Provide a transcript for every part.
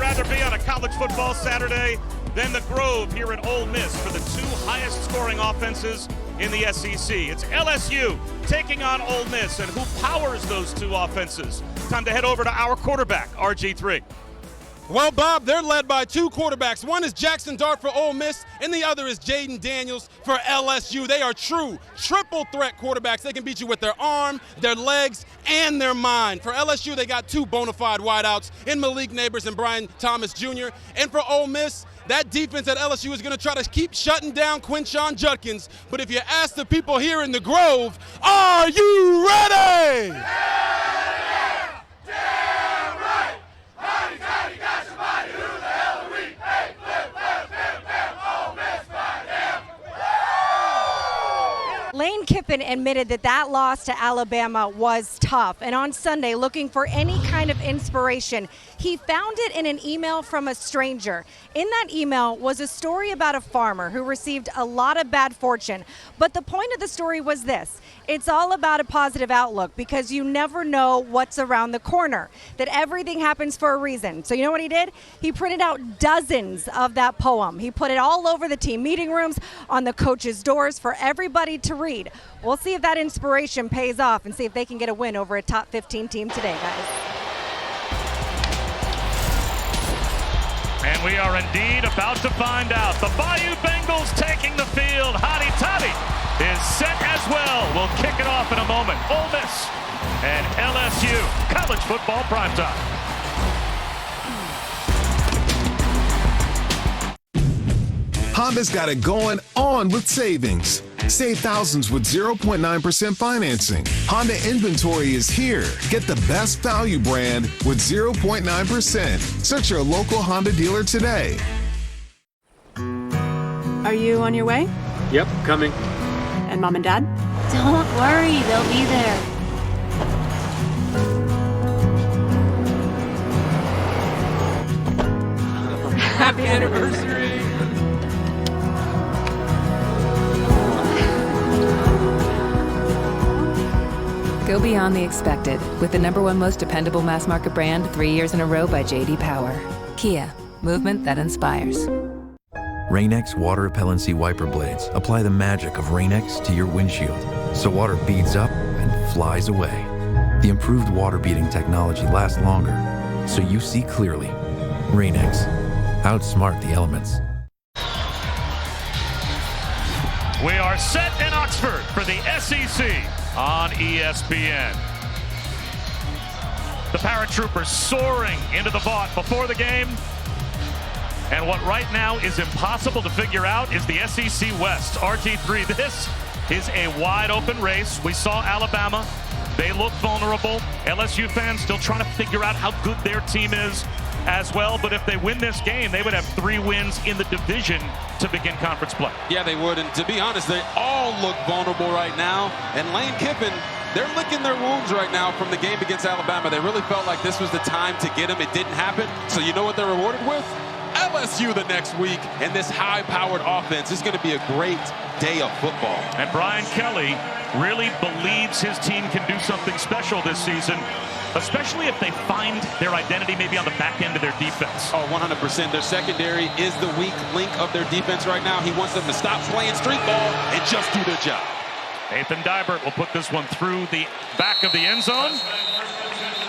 rather be on a college football Saturday than the Grove here at Ole Miss for the two highest scoring offenses in the SEC? It's LSU taking on Ole Miss, and who powers those two offenses? Time to head over to our quarterback, RG3. Well, Bob, they're led by two quarterbacks. One is Jackson Dart for Ole Miss, and the other is Jaden Daniels for LSU. They are true triple-threat quarterbacks. They can beat you with their arm, their legs, and their mind. For LSU, they got two bona fide wideouts in Malik Neighbors and Brian Thomas Jr. And for Ole Miss, that defense at LSU is going to try to keep shutting down Quinshon Judkins. But if you ask the people here in the Grove, are you ready? Lane Kiffin admitted that loss to Alabama was tough, and on Sunday, looking for any kind of inspiration, he found it in an email from a stranger. In that email was a story about a farmer who received a lot of bad fortune, but the point of the story was this: it's all about a positive outlook, because you never know what's around the corner, that everything happens for a reason. So you know what he did? He printed out dozens of that poem. He put it all over the team meeting rooms, on the coaches' doors for everybody to read. We'll see if that inspiration pays off and see if they can get a win over a top 15 team today, guys. And we are indeed about to find out. The Bayou Bengals taking the field. Hotty Toddy is set as well. We'll kick it off in a moment. Ole Miss and LSU, college football primetime. Honda's got it going on with savings. Save thousands with 0.9% financing. Honda inventory is here. Get the best value brand with 0.9%. Search your local Honda dealer today. Are you on your way? Yep, coming. And Mom and Dad? Don't worry, they'll be there. Happy anniversary! Go beyond the expected with the #1 most dependable mass market brand 3 years in a row by J.D. Power. Kia, movement that inspires. Rain-X water repellency wiper blades apply the magic of Rain-X to your windshield, so water beads up and flies away. The improved water beading technology lasts longer, so you see clearly. Rain-X. Outsmart the elements. We are set in Oxford for the SEC on ESPN. The paratroopers soaring into the vault before the game. And what right now is impossible to figure out is the SEC West. RG3, this is a wide open race. We saw Alabama. They look vulnerable. LSU fans still trying to figure out how good their team is as well. But if they win this game, they would have 3 wins in the division to begin conference play. Yeah, they would. And to be honest, they all look vulnerable right now. And Lane Kiffin, they're licking their wounds right now from the game against Alabama. They really felt like this was the time to get them. It didn't happen. So you know what they're rewarded with? LSU the next week, and this high-powered offense is going to be a great day of football. And Brian Kelly really believes his team can do something special this season, especially if they find their identity maybe on the back end of their defense. Oh, 100%. Their secondary is the weak link of their defense right now. He wants them to stop playing street ball and just do their job. Nathan Dybert will put this one through the back of the end zone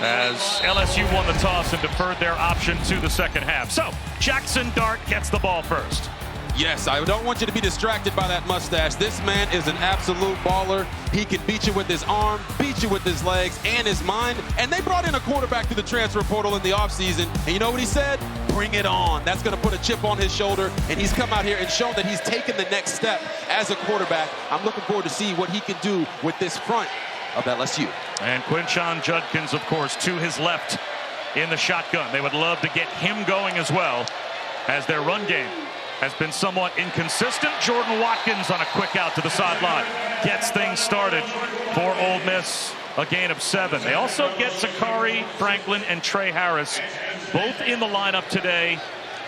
as LSU won the toss and deferred their option to the second half. So Jackson Dart gets the ball first. Yes, I don't want you to be distracted by that mustache. This man is an absolute baller. He can beat you with his arm, beat you with his legs, and his mind. And they brought in a quarterback through the transfer portal in the offseason. And you know what he said? Bring it on. That's going to put a chip on his shoulder. And he's come out here and shown that he's taken the next step as a quarterback. I'm looking forward to see what he can do with this front of LSU. And Quinshon Judkins, of course, to his left in the shotgun. They would love to get him going as well, as their run game has been somewhat inconsistent. Jordan Watkins on a quick out to the sideline gets things started for Ole Miss, a gain of 7. They also get Zachary Franklin and Trey Harris, both in the lineup today,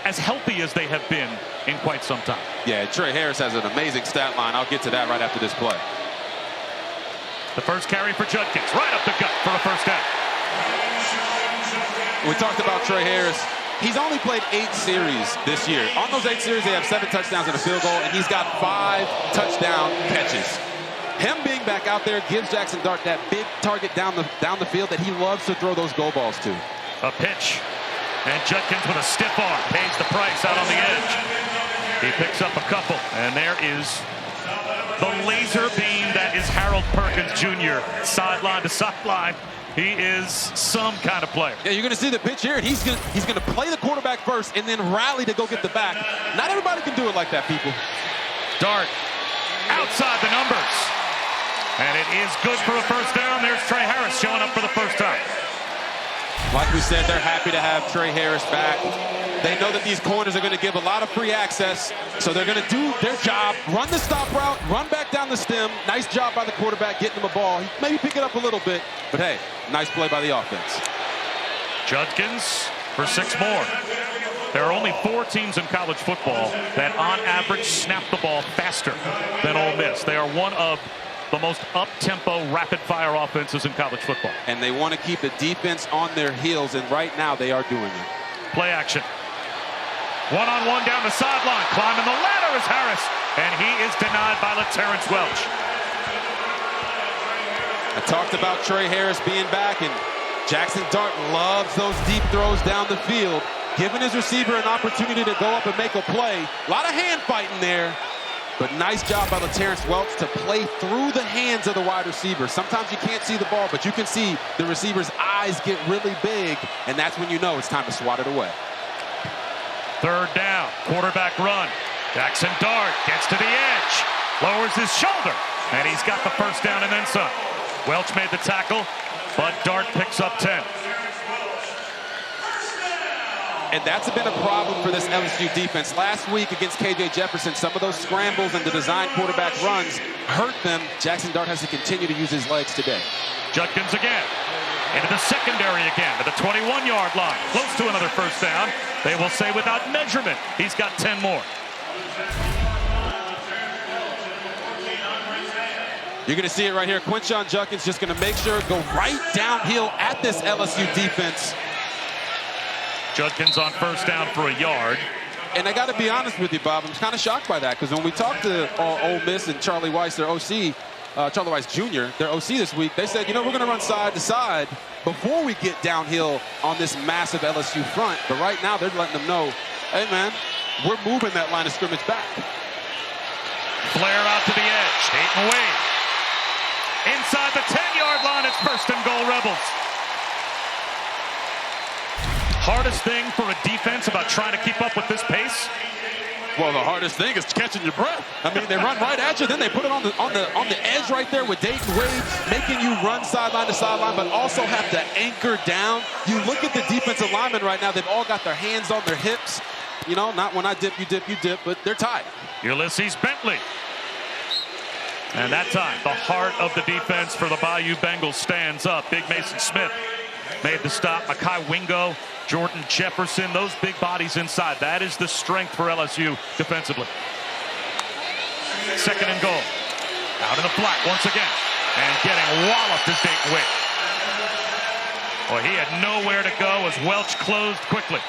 as healthy as they have been in quite some time. Yeah, Trey Harris has an amazing stat line. I'll get to that right after this play. The first carry for Judkins, right up the gut for a first down. We talked about Trey Harris. He's only played 8 series this year. On those 8 series, they have 7 touchdowns and a field goal, and he's got 5 touchdown catches. Him being back out there gives Jackson Dart that big target down the field that he loves to throw those goal balls to. A pitch, and Judkins with a stiff arm pays the price out on the edge. He picks up a couple, and there is the laser beam that is Harold Perkins Jr. sideline to sideline. He is some kind of player. Yeah, you're going to see the pitch here, and he's going to play the quarterback first and then rally to go get the back. Not everybody can do it like that, people. Dart outside the numbers. And it is good for a first down. There's Trey Harris showing up for the first time. Like we said, they're happy to have Trey Harris back. They know that these corners are going to give a lot of free access, so they're going to do their job, run the stop route, run back down the stem. Nice job by the quarterback getting him a ball. Maybe pick it up a little bit, but hey, nice play by the offense. Judkins for 6 more. There are only 4 teams in college football that on average snap the ball faster than Ole Miss. They are one of the most up-tempo, rapid-fire offenses in college football. And they want to keep the defense on their heels, and right now they are doing it. Play action. One-on-one down the sideline. Climbing the ladder is Harris, and he is denied by Terrence Welch. I talked about Trey Harris being back, and Jackson Dart loves those deep throws down the field, giving his receiver an opportunity to go up and make a play. A lot of hand fighting there. But nice job by Terrence Welch to play through the hands of the wide receiver. Sometimes you can't see the ball, but you can see the receiver's eyes get really big, and that's when you know it's time to swat it away. 3rd down, quarterback run. Jackson Dart gets to the edge, lowers his shoulder, and he's got the first down and then some. Welch made the tackle, but Dart picks up 10. And that's been a problem for this LSU defense. Last week against K.J. Jefferson, some of those scrambles and the design quarterback runs hurt them. Jackson Dart has to continue to use his legs today. Judkins again. Into the secondary again, to the 21-yard line. Close to another first down. They will say without measurement, he's got 10 more. You're going to see it right here. Quinshon Judkins just going to make sure go right downhill at this LSU defense. Judkins on first down for a yard. And I got to be honest with you, Bob, I'm kind of shocked by that, because when we talked to Ole Miss and Charlie Weiss, their OC, Charlie Weiss Jr., their OC this week, they said, you know, we're going to run side to side before we get downhill on this massive LSU front. But right now, they're letting them know, hey, man, we're moving that line of scrimmage back. Flare out to the edge. Dayton Wade. Inside the 10-yard line, it's 1st and goal, Rebels. Hardest thing for a defense about trying to keep up with this pace? Well, the hardest thing is catching your breath. I mean, they run right at you, then they put it on the edge right there with Dayton Wade, making you run sideline to sideline, but also have to anchor down. You look at the defensive linemen right now; they've all got their hands on their hips. You know, not when I dip, you dip, you dip, but they're tied. Ulysses Bentley. And that time, the heart of the defense for the Bayou Bengals stands up. Big Mason Smith made the stop. Mekhi Wingo, Jordan Jefferson, those big bodies inside. That is the strength for LSU defensively. 2nd and goal. Out in the flat once again. And getting walloped is Dayton Wade. Well, he had nowhere to go as Welch closed quickly.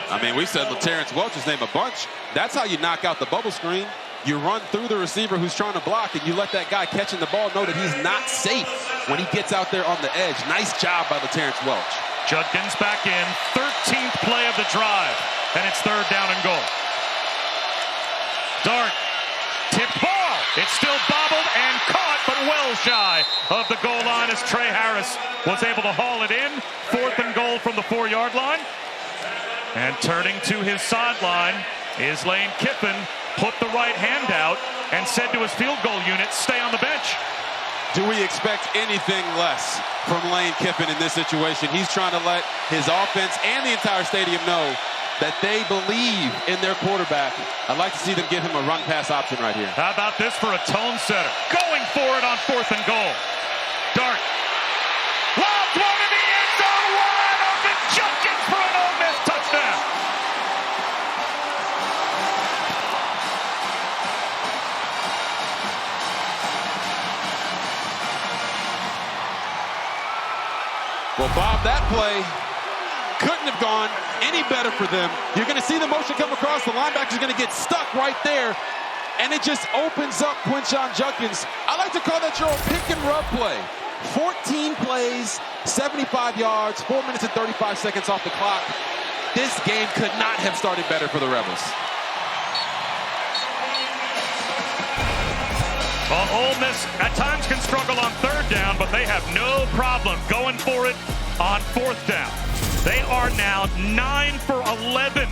I mean, we said Terrence Welch's name a bunch. That's how you knock out the bubble screen. You run through the receiver who's trying to block, and you let that guy catching the ball know that he's not safe when he gets out there on the edge. Nice job by Terrence Welch. Judkins back in, 13th play of the drive, and it's 3rd down and goal. Dart, tipped ball. It's still bobbled and caught, but well shy of the goal line as Trey Harris was able to haul it in. 4th and goal from the 4-yard line. And turning to his sideline is Lane Kiffin, put the right hand out and said to his field goal unit, stay on the bench. Do we expect anything less from Lane Kiffin in this situation? He's trying to let his offense and the entire stadium know that they believe in their quarterback. I'd like to see them give him a run-pass option right here. How about this for a tone setter? Going for it on 4th and goal. Dart. Lobs one in the end zone. Wide open. Judkins for an Ole Miss touchdown. Well, Bob, that play couldn't have gone any better for them. You're going to see the motion come across. The linebacker's going to get stuck right there. And it just opens up Quinshon Judkins. I like to call that your pick and rub play. 14 plays, 75 yards, 4 minutes and 35 seconds off the clock. This game could not have started better for the Rebels. Well, Ole Miss at times can struggle on third down, but they have no problem going for it on fourth down. They are now 9 for 11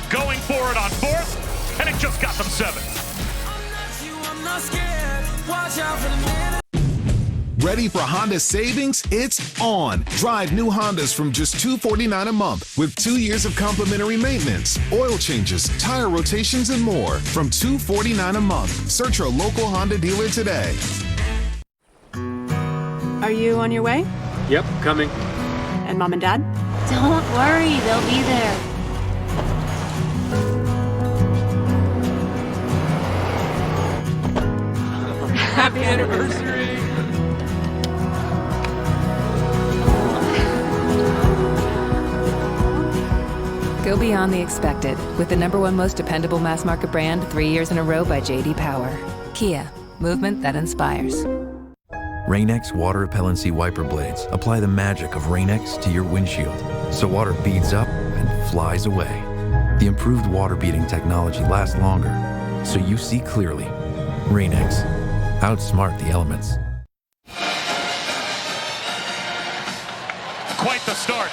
going for it on fourth, and it just got them 7. Ready for Honda savings? It's on. Drive new Hondas from just $249 a month with 2 years of complimentary maintenance, oil changes, tire rotations, and more from $249 a month. Search your local Honda dealer today. Are you on your way? Yep, coming. And Mom and Dad? Don't worry, they'll be there. Happy anniversary. Go beyond the expected with the #1 most dependable mass market brand 3 years in a row by J.D. Power. Kia, movement that inspires. Rain-X water repellency wiper blades apply the magic of Rain-X to your windshield, so water beads up and flies away. The improved water beading technology lasts longer, so you see clearly. Rain-X. Outsmart the elements. Quite the start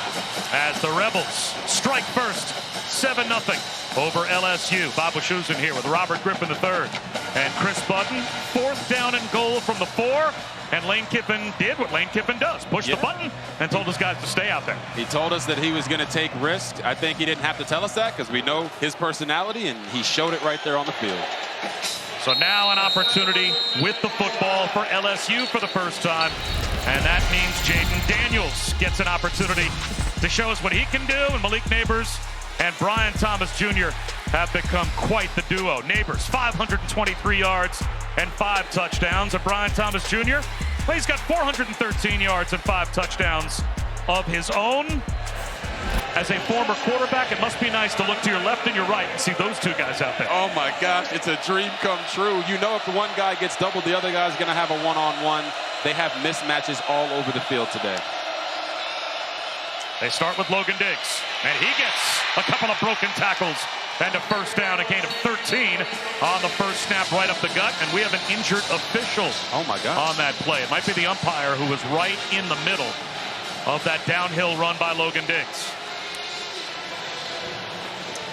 as the Rebels strike first, 7-0 over LSU. Bob Wischusen here with Robert Griffin III and Chris Button. 4th down and goal from the 4. And Lane Kiffin did what Lane Kiffin does. Pushed the button and told his guys to stay out there. He told us that he was going to take risks. I think he didn't have to tell us that because we know his personality, and he showed it right there on the field. So now an opportunity with the football for LSU for the first time. And that means Jaden Daniels gets an opportunity to show us what he can do. And Malik Neighbors and Brian Thomas Jr. have become quite the duo. Neighbors, 523 yards and 5 touchdowns. And Brian Thomas Jr., well, he's got 413 yards and 5 touchdowns of his own. As a former quarterback, it must be nice to look to your left and your right and see those two guys out there. Oh my gosh, it's a dream come true. You know if the one guy gets doubled, the other guy's going to have a one-on-one. They have mismatches all over the field today. They start with Logan Diggs, and he gets a couple of broken tackles and a first down, a gain of 13 on the first snap right up the gut, and we have an injured official on that play. It might be the umpire who was right in the middle of that downhill run by Logan Diggs.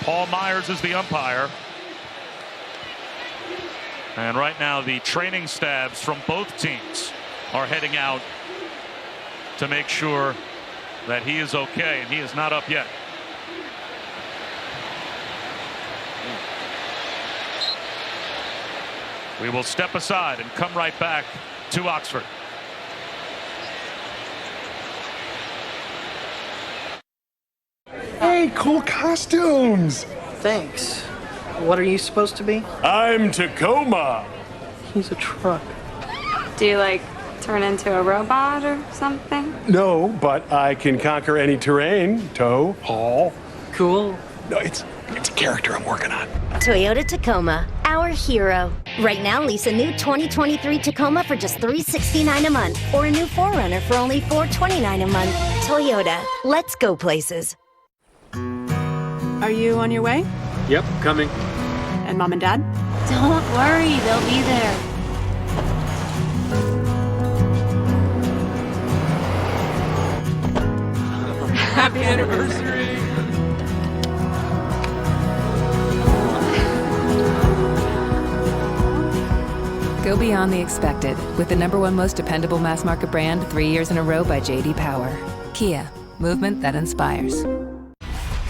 Paul Myers is the umpire. And right now the training staffs from both teams are heading out to make sure that he is okay, and he is not up yet. We will step aside and come right back to Oxford. Hey, cool costumes. Thanks. What are you supposed to be? I'm Tacoma. He's a truck. Do you, like, turn into a robot or something? No, but I can conquer any terrain. Tow, haul. Cool. No, it's a character I'm working on. Toyota Tacoma, our hero. Right now, lease a new 2023 Tacoma for just $369 a month, or a new 4Runner for only $429 a month. Toyota, let's go places. Are you on your way? Yep, coming. And Mom and Dad? Don't worry, they'll be there. Happy anniversary. Go beyond the expected with the #1 most dependable mass market brand 3 years in a row by J.D. Power. Kia, movement that inspires.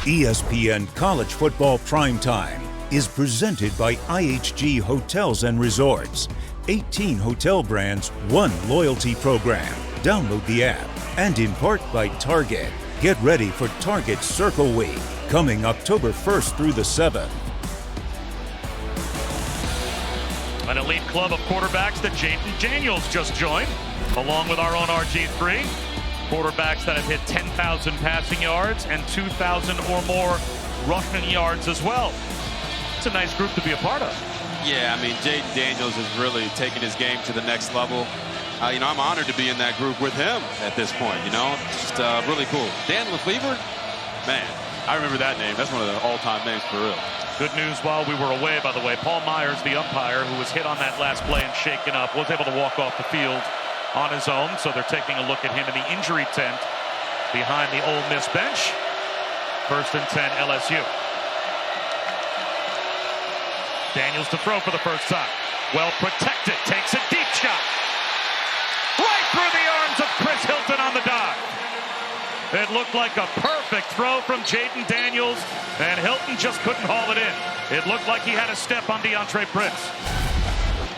ESPN College Football Primetime is presented by IHG Hotels and Resorts. 18 hotel brands, 1 loyalty program. Download the app. And in part by Target. Get ready for Target Circle Week, coming October 1st through the 7th. An elite club of quarterbacks that Jaden Daniels just joined, along with our own RG3. Quarterbacks that have hit 10,000 passing yards and 2,000 or more rushing yards as well. It's a nice group to be a part of. Yeah, I mean, Jaden Daniels is really taking his game to the next level. You know, I'm honored to be in that group with him at this point, you know. Just really cool. Dan Lefevre, man, I remember that name. That's one of the all-time names for real. Good news while we were away, by the way. Paul Myers, the umpire, who was hit on that last play and shaken up, was able to walk off the field on his own. So they're taking a look at him in the injury tent behind the Ole Miss bench. 1st and 10, LSU. Daniels to throw for the first time. Well protected, takes a deep shot. Right through the arms of Chris Hilton on the dive. It looked like a perfect throw from Jaden Daniels, and Hilton just couldn't haul it in. It looked like he had a step on DeAndre Prince.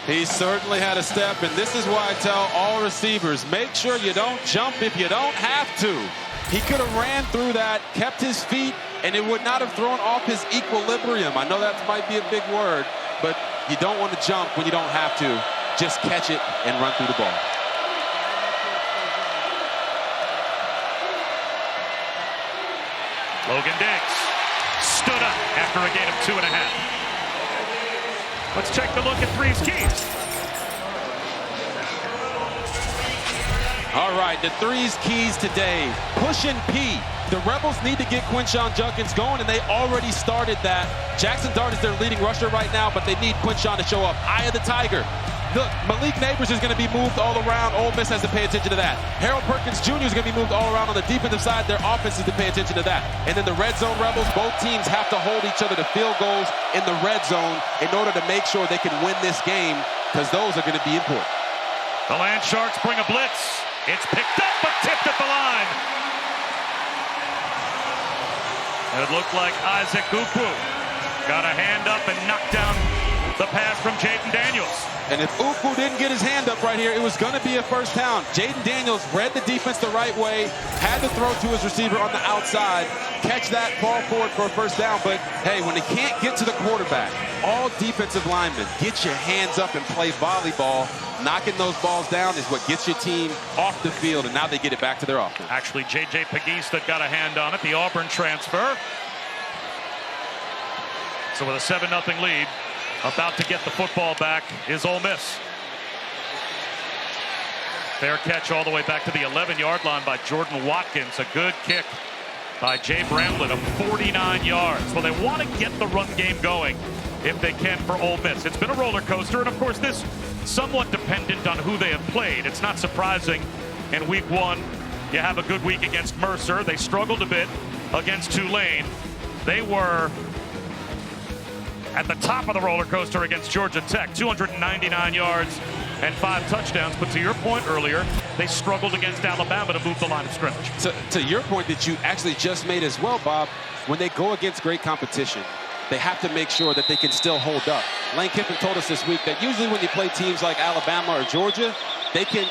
He certainly had a step, and this is why I tell all receivers, make sure you don't jump if you don't have to. He could have ran through that, kept his feet, and it would not have thrown off his equilibrium. I know that might be a big word, but you don't want to jump when you don't have to. Just catch it and run through the ball. Logan Diggs stood up after a gain of 2.5. Let's check the look at three's keys. All right, the three's keys today. Push and P. The Rebels need to get Quinshon Judkins going, and they already started that. Jackson Dart is their leading rusher right now, but they need Quinshon to show up. Eye of the Tiger. Look, Malik Neighbors is going to be moved all around. Ole Miss has to pay attention to that. Harold Perkins Jr. is going to be moved all around on the defensive side. Their offense is to pay attention to that. And then the red zone Rebels, both teams have to hold each other to field goals in the red zone in order to make sure they can win this game, because those are going to be important. The Land Sharks bring a blitz. It's picked up, but tipped at the line. It looked like Isaac Ukwu got a hand up and knocked down the pass from Jaden Daniels. And if Ukwu didn't get his hand up right here, it was going to be a first down. Jaden Daniels read the defense the right way, had to throw to his receiver on the outside, catch that ball forward for a first down. But, hey, when they can't get to the quarterback, all defensive linemen, get your hands up and play volleyball. Knocking those balls down is what gets your team off the field, and now they get it back to their offense. Actually, J.J. Pagista got a hand on it, the Auburn transfer. So with a 7-0 lead, about to get the football back is Ole Miss. Fair catch all the way back to the 11-yard line by Jordan Watkins. A good kick by Jay Bramlett of 49 yards. Well, they want to get the run game going if they can for Ole Miss. It's been a roller coaster, and of course this somewhat dependent on who they have played. It's not surprising in week 1 you have a good week against Mercer. They struggled a bit against Tulane. They were at the top of the roller coaster against Georgia Tech, 299 yards and 5 touchdowns. But to your point earlier, they struggled against Alabama to move the line of scrimmage. To your point that you actually just made as well, Bob, when they go against great competition, they have to make sure that they can still hold up. Lane Kiffin told us this week that usually when you play teams like Alabama or Georgia, they can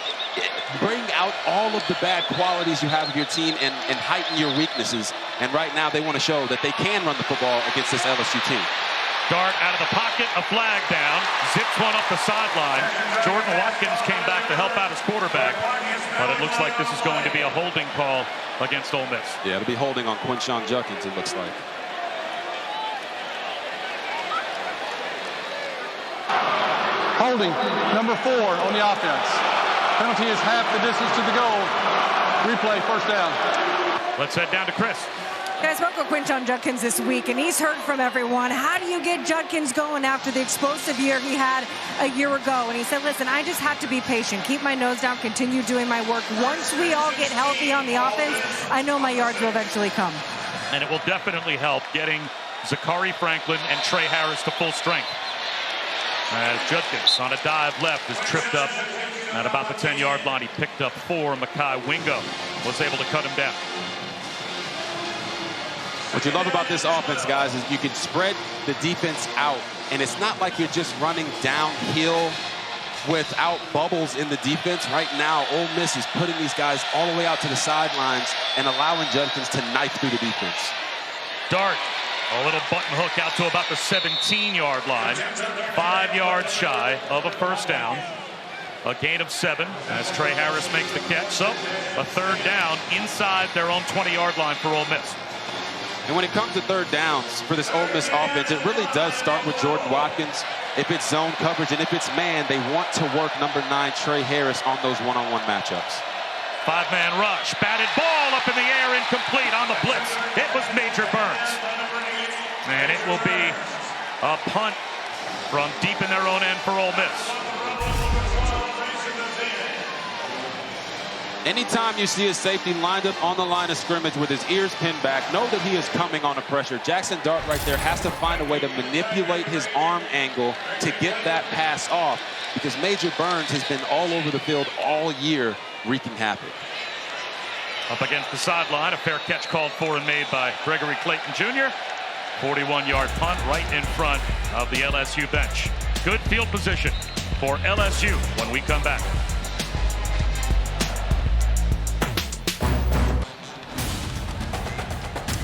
bring out all of the bad qualities you have of your team and heighten your weaknesses. And right now they want to show that they can run the football against this LSU team. Dart out of the pocket, a flag down, zips one up the sideline. Jordan Watkins came back to help out his quarterback, but it looks like this is going to be a holding call against Ole Miss. Yeah, it'll be holding on Quinshon Judkins, it looks like. Holding, number 4 on the offense. Penalty is half the distance to the goal. Replay, first down. Let's head down to Chris. I spoke with Quinshon Judkins this week, and he's heard from everyone. How do you get Judkins going after the explosive year he had a year ago? And he said, listen, I just have to be patient, keep my nose down, continue doing my work. Once we all get healthy on the offense, I know my yards will eventually come. And it will definitely help getting Zachary Franklin and Trey Harris to full strength. As Judkins on a dive left is tripped up at about the 10-yard line. He picked up 4. Mekhi Wingo was able to cut him down. What you love about this offense, guys, is you can spread the defense out, and it's not like you're just running downhill without bubbles in the defense. Right now, Ole Miss is putting these guys all the way out to the sidelines and allowing Judkins to knife through the defense. Dart, a little button hook out to about the 17-yard line, 5 yards shy of a first down. A gain of 7 as Trey Harris makes the catch. So a third down inside their own 20-yard line for Ole Miss. And when it comes to third downs for this Ole Miss offense, it really does start with Jordan Watkins. If it's zone coverage and if it's man, they want to work number 9, Trey Harris, on those one-on-one matchups. 5-man rush, batted ball up in the air, incomplete on the blitz. It was Major Burns. And it will be a punt from deep in their own end for Ole Miss. Anytime you see a safety lined up on the line of scrimmage with his ears pinned back, know that he is coming on a pressure. Jackson Dart right there has to find a way to manipulate his arm angle to get that pass off, because Major Burns has been all over the field all year wreaking havoc. Up against the sideline, a fair catch called for and made by Gregory Clayton Jr. 41-yard punt right in front of the LSU bench. Good field position for LSU when we come back.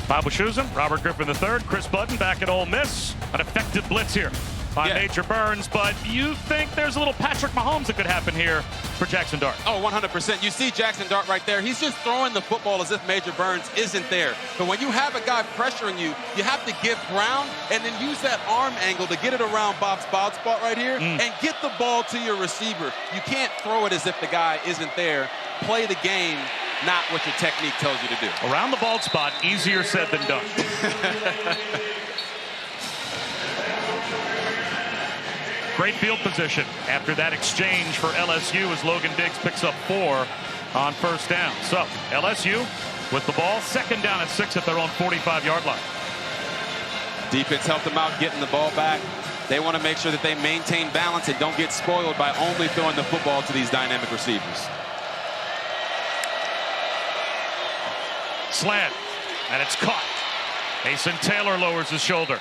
Bob Wischusen, Robert Griffin III, Chris Budden back at Ole Miss. An effective blitz here by Major Burns, but you think there's a little Patrick Mahomes that could happen here for Jackson Dart? Oh, 100%. You see Jackson Dart right there. He's just throwing the football as if Major Burns isn't there. But when you have a guy pressuring you, you have to give ground and then use that arm angle to get it around Bob's spot right here and get the ball to your receiver. You can't throw it as if the guy isn't there. Play the game, not what your technique tells you to do. Around the bald spot, easier said than done. Great field position after that exchange for LSU as Logan Diggs picks up 4 on first down. So LSU with the ball, second down and 6 at their own 45-yard line. Defense helped them out getting the ball back. They want to make sure that they maintain balance and don't get spoiled by only throwing the football to these dynamic receivers. Slant, and it's caught. Mason Taylor lowers his shoulder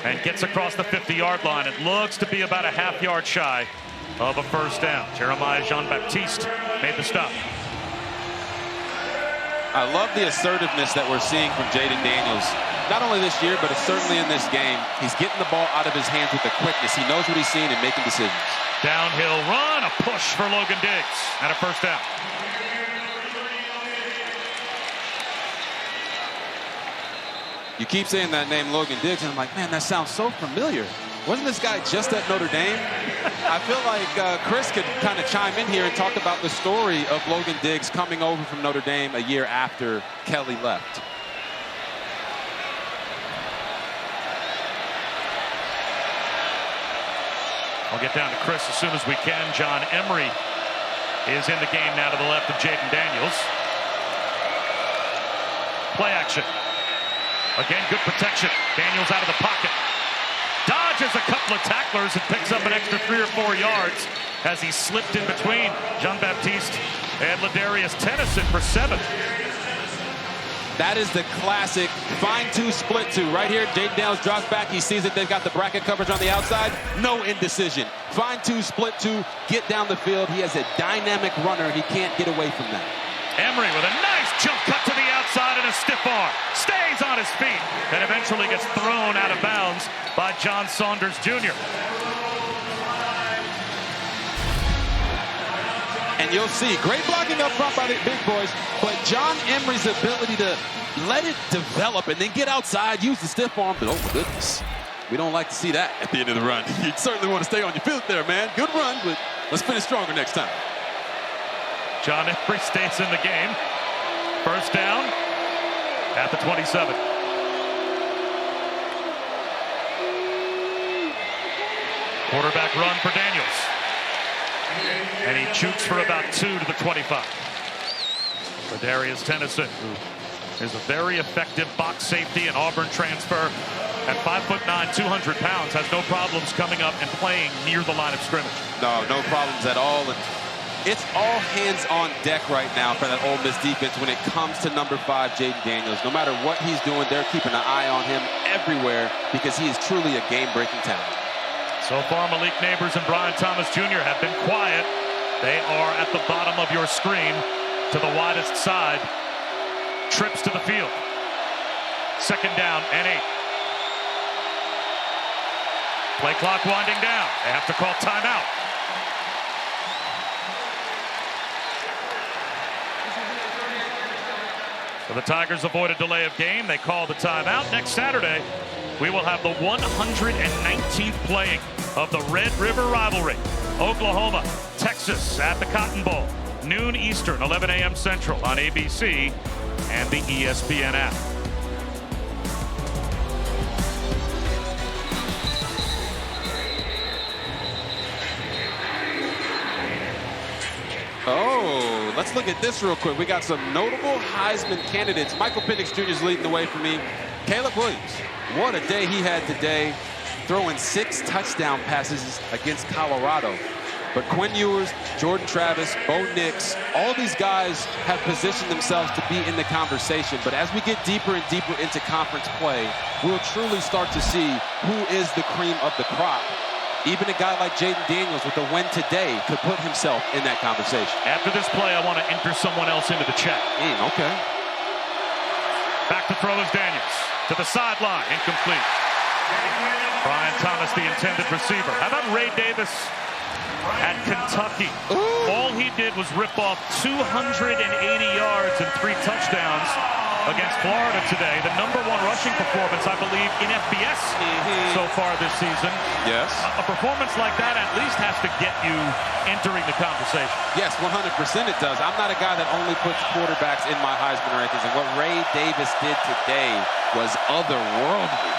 and gets across the 50-yard line. It looks to be about a half-yard shy of a first down. Jeremiah Jean-Baptiste made the stop. I love the assertiveness that we're seeing from Jaden Daniels. Not only this year, but certainly in this game. He's getting the ball out of his hands with the quickness. He knows what he's seeing and making decisions. Downhill run, a push for Logan Diggs, and a first down. You keep saying that name, Logan Diggs, and I'm like, man, that sounds so familiar. Wasn't this guy just at Notre Dame? I feel like Chris could kind of chime in here and talk about the story of Logan Diggs coming over from Notre Dame a year after Kelly left. I'll get down to Chris as soon as we can. John Emery is in the game now to the left of Jaden Daniels. Play action. Again, good protection. Daniels out of the pocket. Dodges a couple of tacklers and picks up an extra 3 or 4 yards as he slipped in between Jean-Baptiste and Ladarius Tennyson for 7. That is the classic find 2, split 2. Right here, Jaden Daniels drops back. He sees that they've got the bracket coverage on the outside. No indecision. Find 2, split 2, get down the field. He has a dynamic runner. He can't get away from that. Emery with a nice jump cut to the outside and a stiff arm. Stays on his feet and eventually gets thrown out of bounds by John Saunders Jr. And you'll see, great blocking up front by the big boys, but John Emery's ability to let it develop and then get outside, use the stiff arm, but oh my goodness, we don't like to see that at the end of the run. You certainly want to stay on your feet there, man. Good run, but let's finish stronger next time. John Emery stays in the game. First down at the 27. Quarterback run for Daniels. And he jukes for about 2 to the 25. Ladarius Tennyson, who is a very effective box safety and Auburn transfer. At 5'9", 200 pounds, has no problems coming up and playing near the line of scrimmage. No problems at all. And it's all hands on deck right now for that Ole Miss defense when it comes to number 5, Jaden Daniels. No matter what he's doing, they're keeping an eye on him everywhere because he is truly a game-breaking talent. So far, Malik Neighbors and Brian Thomas Jr. have been quiet. They are at the bottom of your screen to the widest side. Trips to the field. Second down and 8. Play clock winding down. They have to call timeout. So the Tigers avoid a delay of game. They call the timeout. Next Saturday, we will have the 119th playing of the Red River rivalry. Oklahoma, Texas at the Cotton Bowl. Noon Eastern, 11 a.m. Central on ABC and the ESPN app. Oh, let's look at this real quick. We got some notable Heisman candidates. Michael Penix Jr. is leading the way for me. Caleb Williams, what a day he had today, throwing 6 touchdown passes against Colorado. But Quinn Ewers, Jordan Travis, Bo Nix, all these guys have positioned themselves to be in the conversation. But as we get deeper and deeper into conference play, we'll truly start to see who is the cream of the crop. Even a guy like Jaden Daniels with a win today could put himself in that conversation. After this play, I want to enter someone else into the chat. Okay. Back to throw is Daniels. To the sideline, incomplete. Brian Thomas, the intended receiver. How about Ray Davis at Kentucky? Ooh. All he did was rip off 280 yards and 3 touchdowns against Florida today. The #1 rushing performance, I believe, in FBS so far this season. Yes. A performance like that at least has to get you entering the conversation. Yes, 100% it does. I'm not a guy that only puts quarterbacks in my Heisman rankings, and what Ray Davis did today was otherworldly.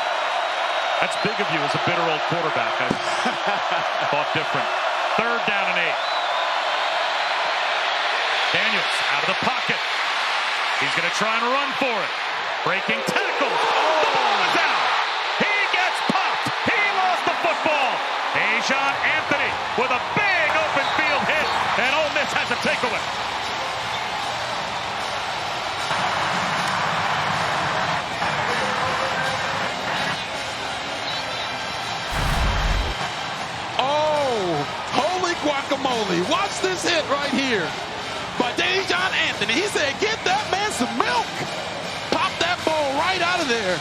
That's big of you as a bitter old quarterback. I thought different. 3rd down and 8. Daniels out of the pocket. He's going to try and run for it. Breaking tackles. The ball is out. He gets popped. He lost the football. Ajon Anthony with a big open field hit, and Ole Miss has a takeaway. Oh, holy guacamole. Watch this hit right here by Ajon Anthony. He said, get that man some milk. Pop that ball right out of there.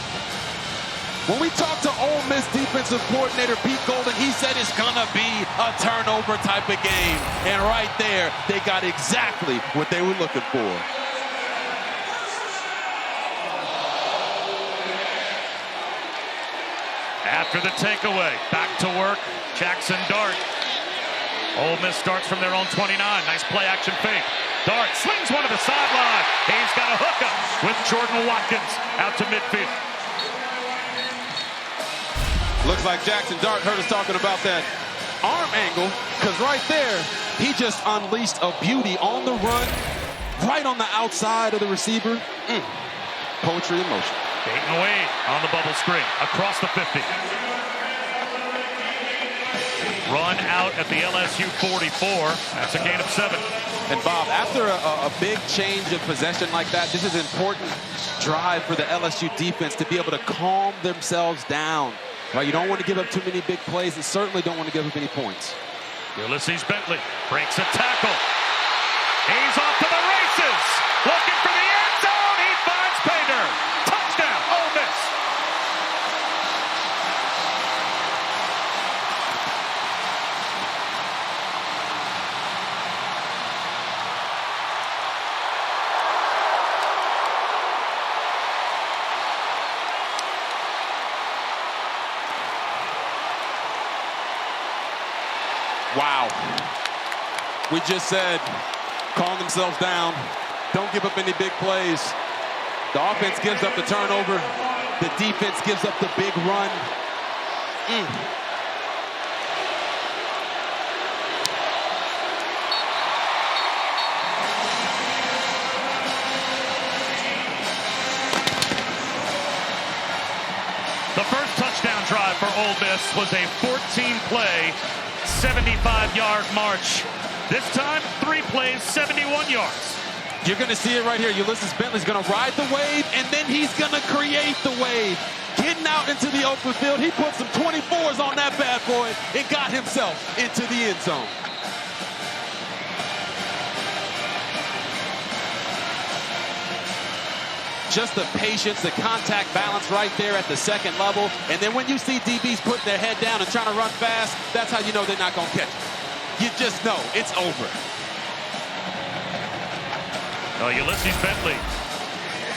When we talked to Ole Miss defensive coordinator Pete Golden, he said it's going to be a turnover type of game. And right there, they got exactly what they were looking for. After the takeaway, back to work, Jackson Dart. Ole Miss starts from their own 29. Nice play action fake. Dart slings one to the sideline. He's got a hookup with Jordan Watkins out to midfield. Looks like Jackson Dart heard us talking about that arm angle, because right there, he just unleashed a beauty on the run, right on the outside of the receiver. Poetry in motion. Dayton Wade on the bubble screen, across the 50. Run out at the LSU 44. That's a gain of 7. And Bob, after a big change of possession like that, this is an important drive for the LSU defense to be able to calm themselves down. Right, you don't want to give up too many big plays, and certainly don't want to give up any points. Ulysses Bentley breaks a tackle. He's off to the races. Looking for the end zone. He finds Pater. Touchdown, Ole Miss. Wow. We just said, calm themselves down. Don't give up any big plays. The offense gives up the turnover. The defense gives up the big run. The first touchdown drive for Ole Miss was a 14-play, 75-yard march. This time, 3 plays, 71 yards. You're going to see it right here. Ulysses Bentley's going to ride the wave, and then he's going to create the wave. Getting out into the open field, he put some 24s on that bad boy and got himself into the end zone. Just the patience, the contact balance right there at the second level. And then when you see DBs putting their head down and trying to run fast, that's how you know they're not going to catch it. You just know it's over. Ulysses Bentley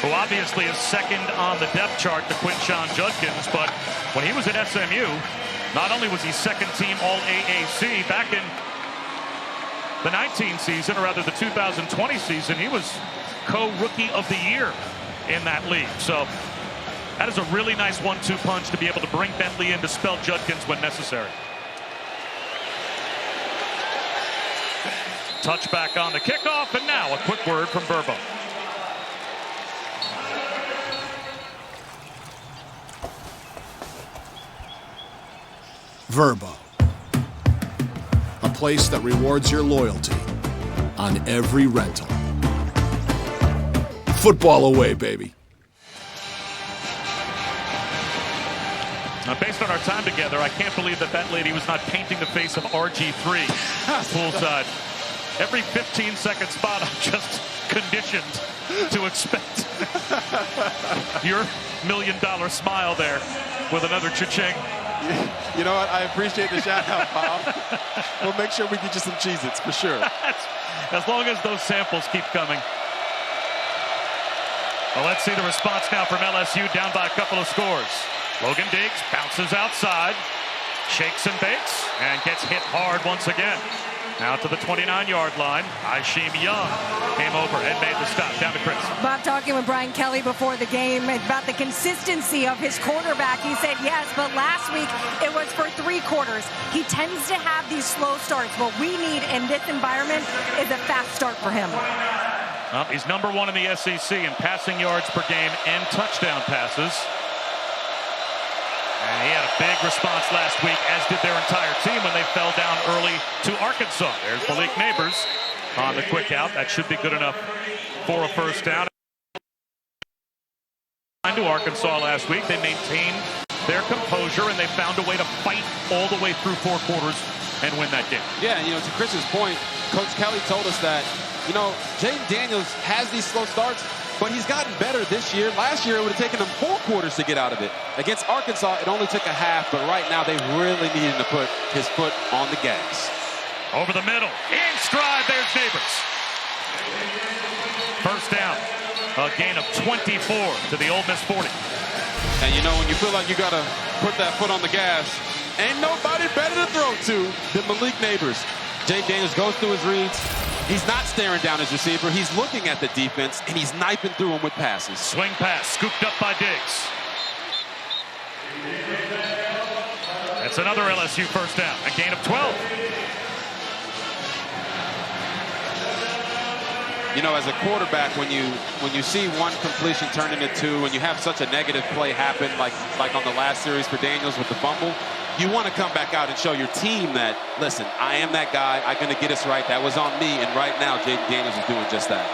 who obviously is second on the depth chart to Quinshon Judkins, but when he was at SMU, not only was he second team All-AAC back in the 19 season, or rather the 2020 season, he was co-rookie of the year in that league. So that is a really nice 1-2 punch to be able to bring Bentley in to spell Judkins when necessary. Touchback on the kickoff, and now a quick word from Verbo. Verbo, a place that rewards your loyalty on every rental. Football away, baby. Now, based on our time together, I can't believe that lady was not painting the face of RG3 poolside. Every 15-second spot, I'm just conditioned to expect your $1 million smile there with another cha-ching. You know what? I appreciate the shout-out, Bob. We'll make sure we get you some Cheez-Its for sure. As long as those samples keep coming. Well, let's see the response now from LSU, down by a couple of scores. Logan Diggs bounces outside, shakes and bakes, and gets hit hard once again. Now to the 29-yard line. Aisheem Young came over and made the stop. Down to Chris. Bob, talking with Brian Kelly before the game about the consistency of his quarterback. He said yes, but last week it was for 3 quarters. He tends to have these slow starts. What we need in this environment is a fast start for him. Well, he's number 1 in the SEC in passing yards per game and touchdown passes. And he had a big response last week, as did their entire team when they fell down early to Arkansas. There's Malik Neighbors on the quick out. That should be good enough for a first down. To Arkansas last week, they maintained their composure and they found a way to fight all the way through 4 quarters and win that game. Yeah, you know, to Chris's point, Coach Kelly told us that, you know, Jaden Daniels has these slow starts, but he's gotten better this year. Last year, it would have taken him 4 quarters to get out of it. Against Arkansas, it only took a half, but right now they really need him to put his foot on the gas. Over the middle, in stride, there's Neighbors. First down, a gain of 24 to the Ole Miss 40. And you know, when you feel like you got to put that foot on the gas, ain't nobody better to throw to than Malik Neighbors. Jaden Daniels goes through his reads. He's not staring down his receiver. He's looking at the defense, and he's knifing through him with passes. Swing pass, scooped up by Diggs. That's another LSU first down, a gain of 12. You know, as a quarterback, when you see one completion turn into 2, and you have such a negative play happen, like on the last series for Daniels with the fumble, you want to come back out and show your team that, listen, I am that guy. I'm going to get us right. That was on me. And right now, Jaden Daniels is doing just that.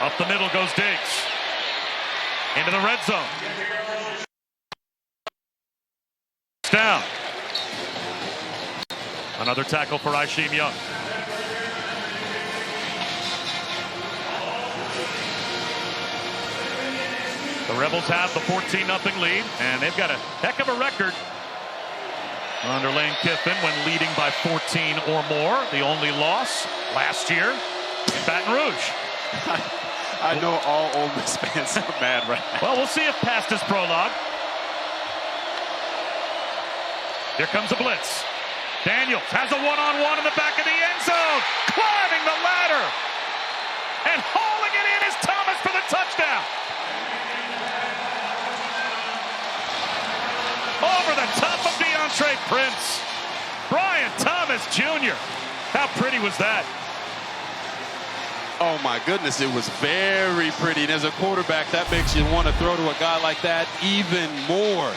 Up the middle goes Diggs. Into the red zone. Down. Another tackle for Aisheem Young. The Rebels have the 14-0 lead, and they've got a heck of a record under Lane Kiffin when leading by 14 or more. The only loss last year in Baton Rouge. I know all Ole Miss fans are mad right now. Well, we'll see if past his prologue. Here comes a blitz. Daniels has a one-on-one in the back of the end zone. Climbing the ladder. And hauling it in is Thomas for the touchdown. Over the top of DeAndre Prince. Brian Thomas Jr. How pretty was that? Oh, my goodness, it was very pretty. And as a quarterback, that makes you want to throw to a guy like that even more.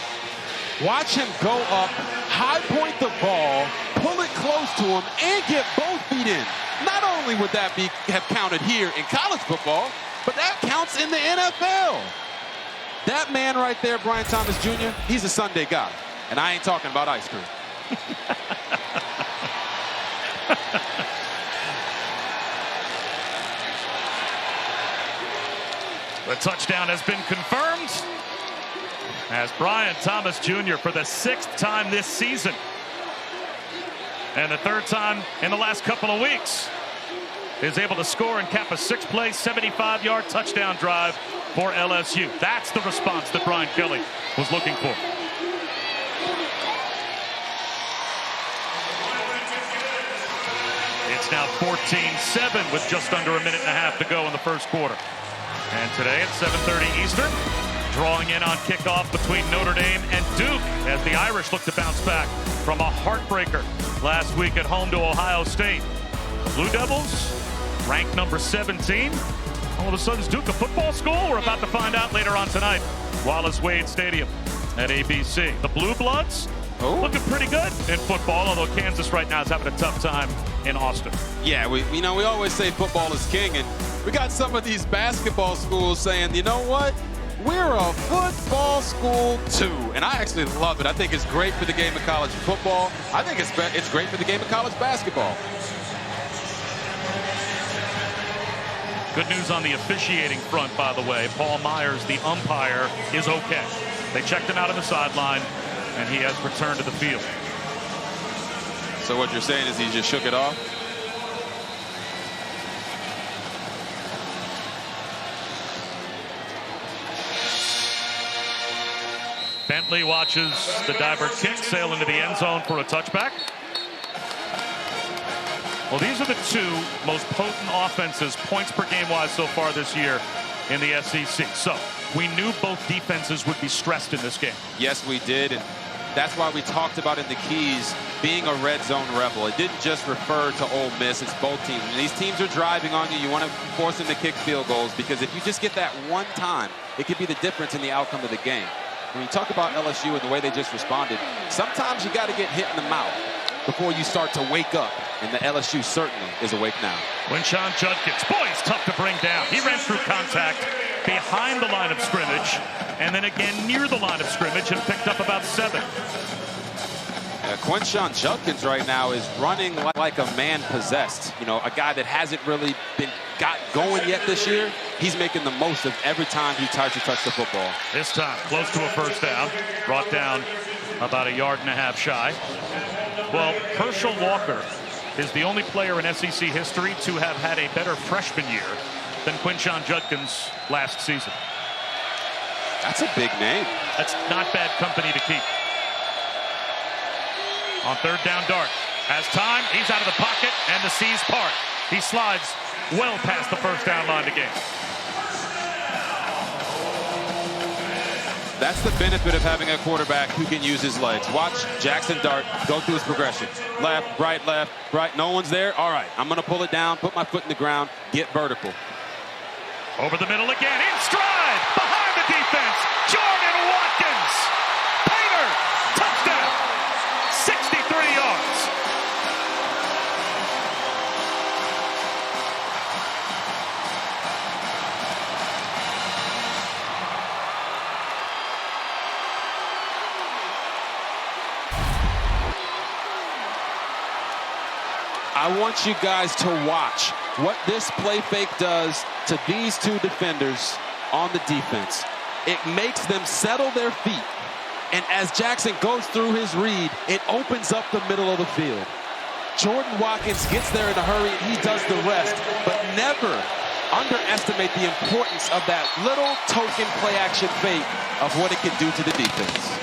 Watch him go up, high point the ball, pull it close to him, and get both feet in. Not only would that have counted here in college football, but that counts in the NFL. That man right there, Brian Thomas Jr., he's a Sunday guy. And I ain't talking about ice cream. The touchdown has been confirmed as Brian Thomas Jr. for the 6th time this season and the 3rd time in the last couple of weeks is able to score and cap a 6-play, 75-yard touchdown drive for LSU. That's the response that Brian Kelly was looking for. It's now 14-7 with just under a minute and a half to go in the first quarter. And today at 7:30 Eastern, drawing in on kickoff between Notre Dame and Duke as the Irish look to bounce back from a heartbreaker last week at home to Ohio State. The Blue Devils, ranked number 17. All of a sudden, is Duke a football school? We're about to find out later on tonight. Wallace Wade Stadium at ABC. The Blue Bloods looking pretty good in football, although Kansas right now is having a tough time in Austin. Yeah, we always say football is king, and we got some of these basketball schools saying, you know what? We're a football school too, and I actually love it. I think it's great for the game of college football. I think it's great for the game of college basketball. Good news on the officiating front, by the way. Paul Myers, the umpire, is okay. They checked him out on the sideline, and he has returned to the field. So what you're saying is he just shook it off? Bentley watches the diver kick sail into the end zone for a touchback. Well, these are the two most potent offenses, points per game wise so far this year in the SEC. So we knew both defenses would be stressed in this game. Yes, we did. And that's why we talked about in the keys being a red zone rebel. It didn't just refer to Ole Miss. It's both teams. When these teams are driving on you, you want to force them to kick field goals, because if you just get that one time, it could be the difference in the outcome of the game. When you talk about LSU and the way they just responded, sometimes you got to get hit in the mouth before you start to wake up, and the LSU certainly is awake now. Quinshon Judkins, boy, he's tough to bring down. He ran through contact behind the line of scrimmage and then again near the line of scrimmage and picked up about 7. Quinshon Judkins right now is running like a man possessed. You know, a guy that hasn't really got going yet this year. He's making the most of every time he tries to touch the football. This time, close to a first down. Brought down about 1.5 yards shy. Well, Herschel Walker is the only player in SEC history to have had a better freshman year than Quinshon Judkins last season. That's a big name. That's not bad company to keep. On third down, Dart has time. He's out of the pocket, and the seas part. He slides well past the first down line to gain. That's the benefit of having a quarterback who can use his legs. Watch Jackson Dart go through his progression. Left, right, no one's there. All right, I'm going to pull it down, put my foot in the ground, get vertical. Over the middle again, in stride, behind the defense, Jordan Watkins. Painter, touchdown, 63 yards. I want you guys to watch what this play fake does to these two defenders on the defense. It makes them settle their feet. And as Jackson goes through his read, it opens up the middle of the field. Jordan Watkins gets there in a hurry, and he does the rest. But never underestimate the importance of that little token play action fake of what it can do to the defense.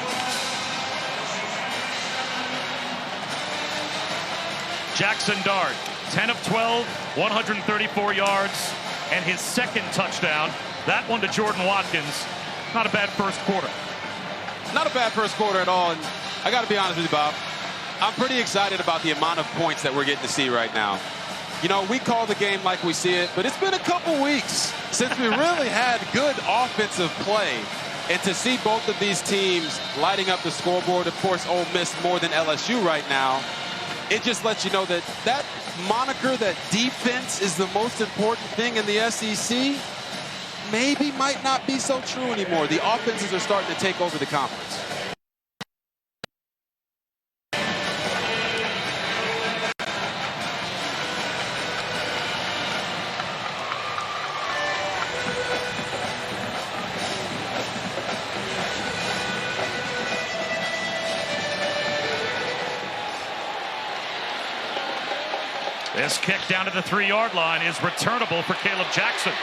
Jackson Dart, 10 of 12, 134 yards, and his second touchdown. That one to Jordan Watkins. Not a bad first quarter. Not a bad first quarter at all. And I got to be honest with you, Bob. I'm pretty excited about the amount of points that we're getting to see right now. You know, we call the game like we see it, but it's been a couple weeks since we really had good offensive play. And to see both of these teams lighting up the scoreboard, of course, Ole Miss more than LSU right now, it just lets you know that that moniker, that defense is the most important thing in the SEC, maybe might not be so true anymore. The offenses are starting to take over the conference. This kick down to the 3-yard line is returnable for Caleb Jackson.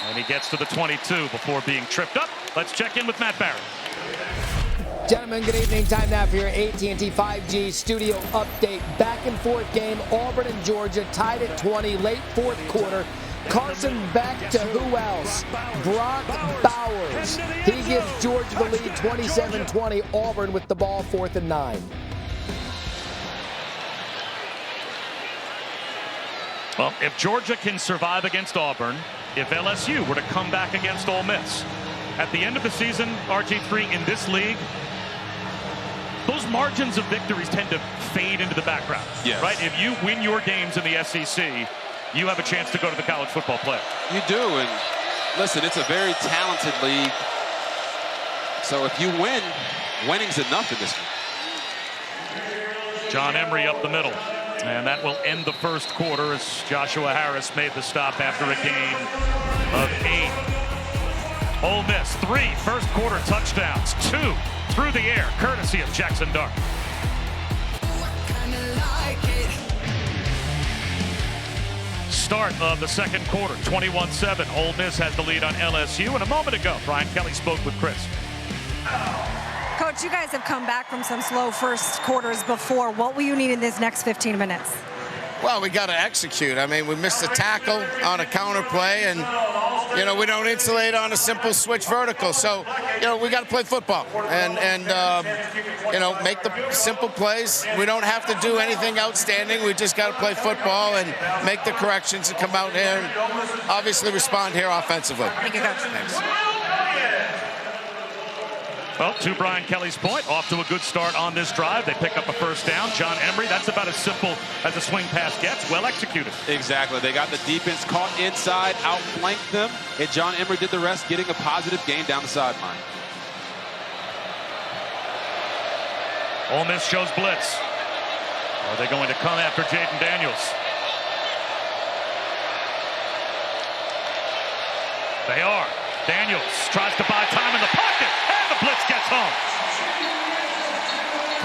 And he gets to the 22 before being tripped up. Let's check in with Matt Barrett. Gentlemen, good evening. Time now for your AT&T 5G studio update. Back and forth game. Auburn and Georgia tied at 20, late fourth quarter. Carson back to who else? Brock Bowers. He gives Georgia the lead 27-20. Auburn with the ball 4th and 9. Well, if Georgia can survive against Auburn, if LSU were to come back against Ole Miss, at the end of the season, RG3 in this league, those margins of victories tend to fade into the background. Yes. Right? If you win your games in the SEC, you have a chance to go to the college football playoff. You do, and listen, it's a very talented league. So if you win, winning's enough in this one. John Emery up the middle. And that will end the first quarter as Joshua Harris made the stop after a gain of 8. Ole Miss, 3 first quarter touchdowns, 2 through the air, courtesy of Jackson Dart. Start of the second quarter, 21-7. Ole Miss has the lead on LSU. And a moment ago, Brian Kelly spoke with Chris. Coach, you guys have come back from some slow first quarters before. What will you need in this next 15 minutes? Well, we got to execute. I mean, we missed a tackle on a counter play, and, you know, we don't insulate on a simple switch vertical. So, you know, we got to play football and you know, make the simple plays. We don't have to do anything outstanding. We just got to play football and make the corrections and come out here and obviously respond here offensively. Thank you, Coach. Thanks. Well, to Brian Kelly's point, off to a good start on this drive. They pick up a first down. John Emery, that's about as simple as a swing pass gets. Well executed. Exactly. They got the defense caught inside, outflanked them, and John Emery did the rest, getting a positive gain down the sideline. Ole Miss shows blitz. Are they going to come after Jaden Daniels? They are. Daniels tries to buy time in the pocket, and the blitz gets home.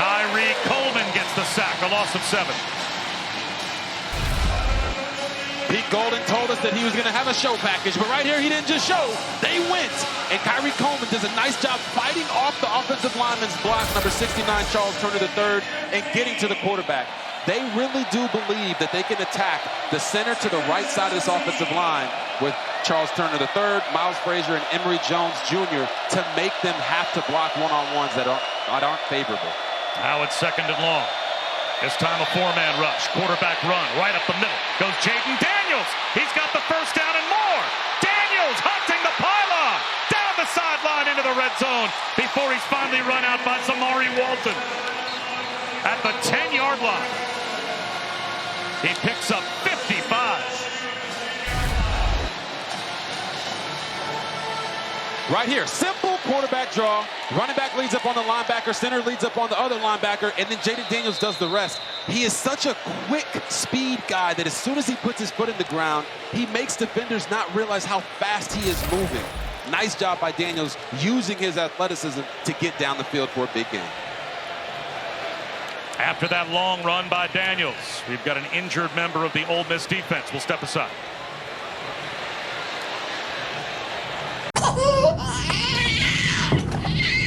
Tyree Coleman gets the sack, a loss of 7. Pete Golden told us that he was going to have a show package, but right here he didn't just show, they went. And Tyree Coleman does a nice job fighting off the offensive lineman's block, number 69, Charles Turner III, and getting to the quarterback. They really do believe that they can attack the center to the right side of this offensive line with Charles Turner III, Miles Frazier, and Emory Jones Jr. to make them have to block one-on-ones that aren't favorable. Now it's 2nd and long. This time a 4-man rush. Quarterback run right up the middle. Goes Jaden Daniels. He's got the first down and more. Daniels hunting the pylon. Down the sideline into the red zone before he's finally run out by Samari Walton. At the 10-yard line. He picks up 55. Right here, simple quarterback draw. Running back leads up on the linebacker, center leads up on the other linebacker, and then Jaden Daniels does the rest. He is such a quick speed guy that as soon as he puts his foot in the ground, he makes defenders not realize how fast he is moving. Nice job by Daniels using his athleticism to get down the field for a big game. After that long run by Daniels, we've got an injured member of the Ole Miss defense. We'll step aside.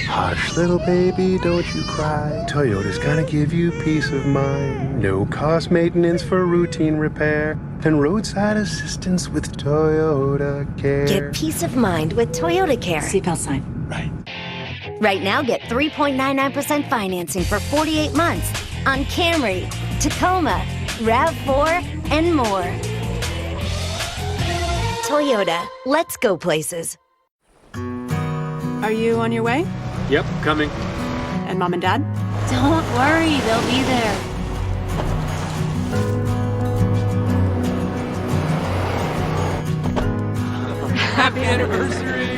Hush, little baby, don't you cry. Toyota's gonna give you peace of mind. No cost maintenance for routine repair. And roadside assistance with Toyota Care. Get peace of mind with Toyota Care. Seatbelt sign. Right. Right now, get 3.99% financing for 48 months on Camry, Tacoma, RAV4, and more. Toyota, let's go places. Are you on your way? Yep, coming. And Mom and Dad? Don't worry, they'll be there. Happy anniversary!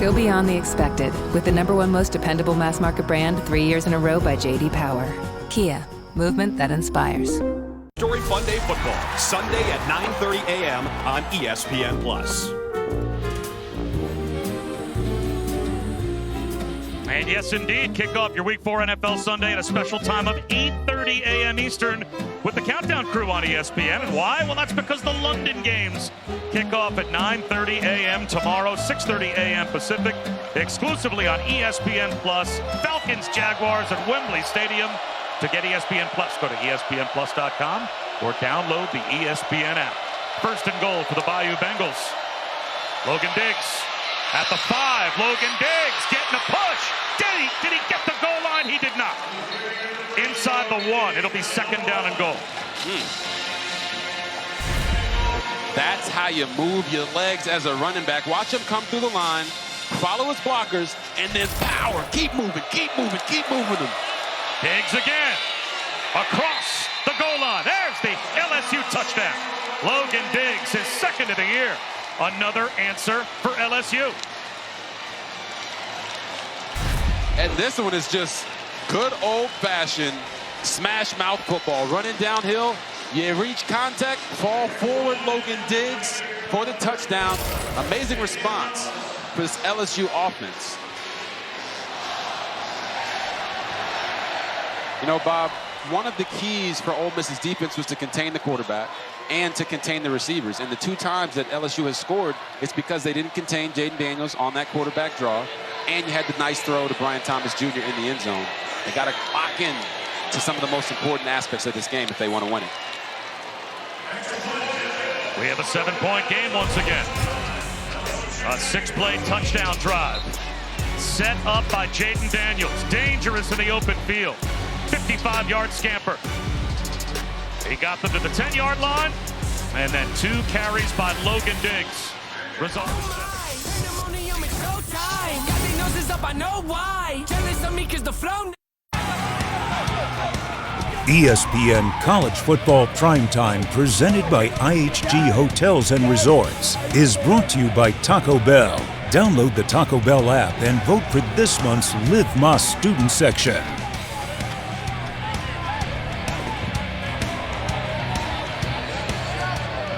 Go beyond the expected with the #1 most dependable mass market brand 3 years in a row by J.D. Power. Kia, movement that inspires. Story Fun Day Football, Sunday at 9:30 a.m. on ESPN+. And yes, indeed, kick off your Week 4 NFL Sunday at a special time of 8:30 a.m. Eastern with the Countdown Crew on ESPN. And why? Well, that's because the London games kick off at 9:30 a.m. tomorrow, 6:30 a.m. Pacific, exclusively on ESPN+. Falcons, Jaguars at Wembley Stadium. To get ESPN+, go to ESPNplus.com or download the ESPN app. First and goal for the Bayou Bengals. Logan Diggs at the 5. Logan Diggs getting a push. Did he get the goal line? He did not. Inside the 1. It'll be second down and goal. That's how you move your legs as a running back. Watch him come through the line, follow his blockers, and then power. Keep moving, keep moving, keep moving them. Diggs again. Across the goal line. There's the LSU touchdown. Logan Diggs, his second of the year. Another answer for LSU. And this one is just good old-fashioned smash mouth football. Running downhill, you reach contact, fall forward, Logan Diggs for the touchdown. Amazing response for this LSU offense. You know, Bob, one of the keys for Ole Miss's defense was to contain the quarterback and to contain the receivers. And the 2 times that LSU has scored, it's because they didn't contain Jaden Daniels on that quarterback draw, and you had the nice throw to Brian Thomas Jr. in the end zone. They got to lock in to some of the most important aspects of this game if they want to win it. We have a 7-point game once again. A 6-play touchdown drive. Set up by Jaden Daniels. Dangerous in the open field. 55-yard scamper. He got them to the 10-yard line, and then 2 carries by Logan Diggs. Result. ESPN College Football Primetime, presented by IHG Hotels and Resorts, is brought to you by Taco Bell. Download the Taco Bell app and vote for this month's Live Más student section.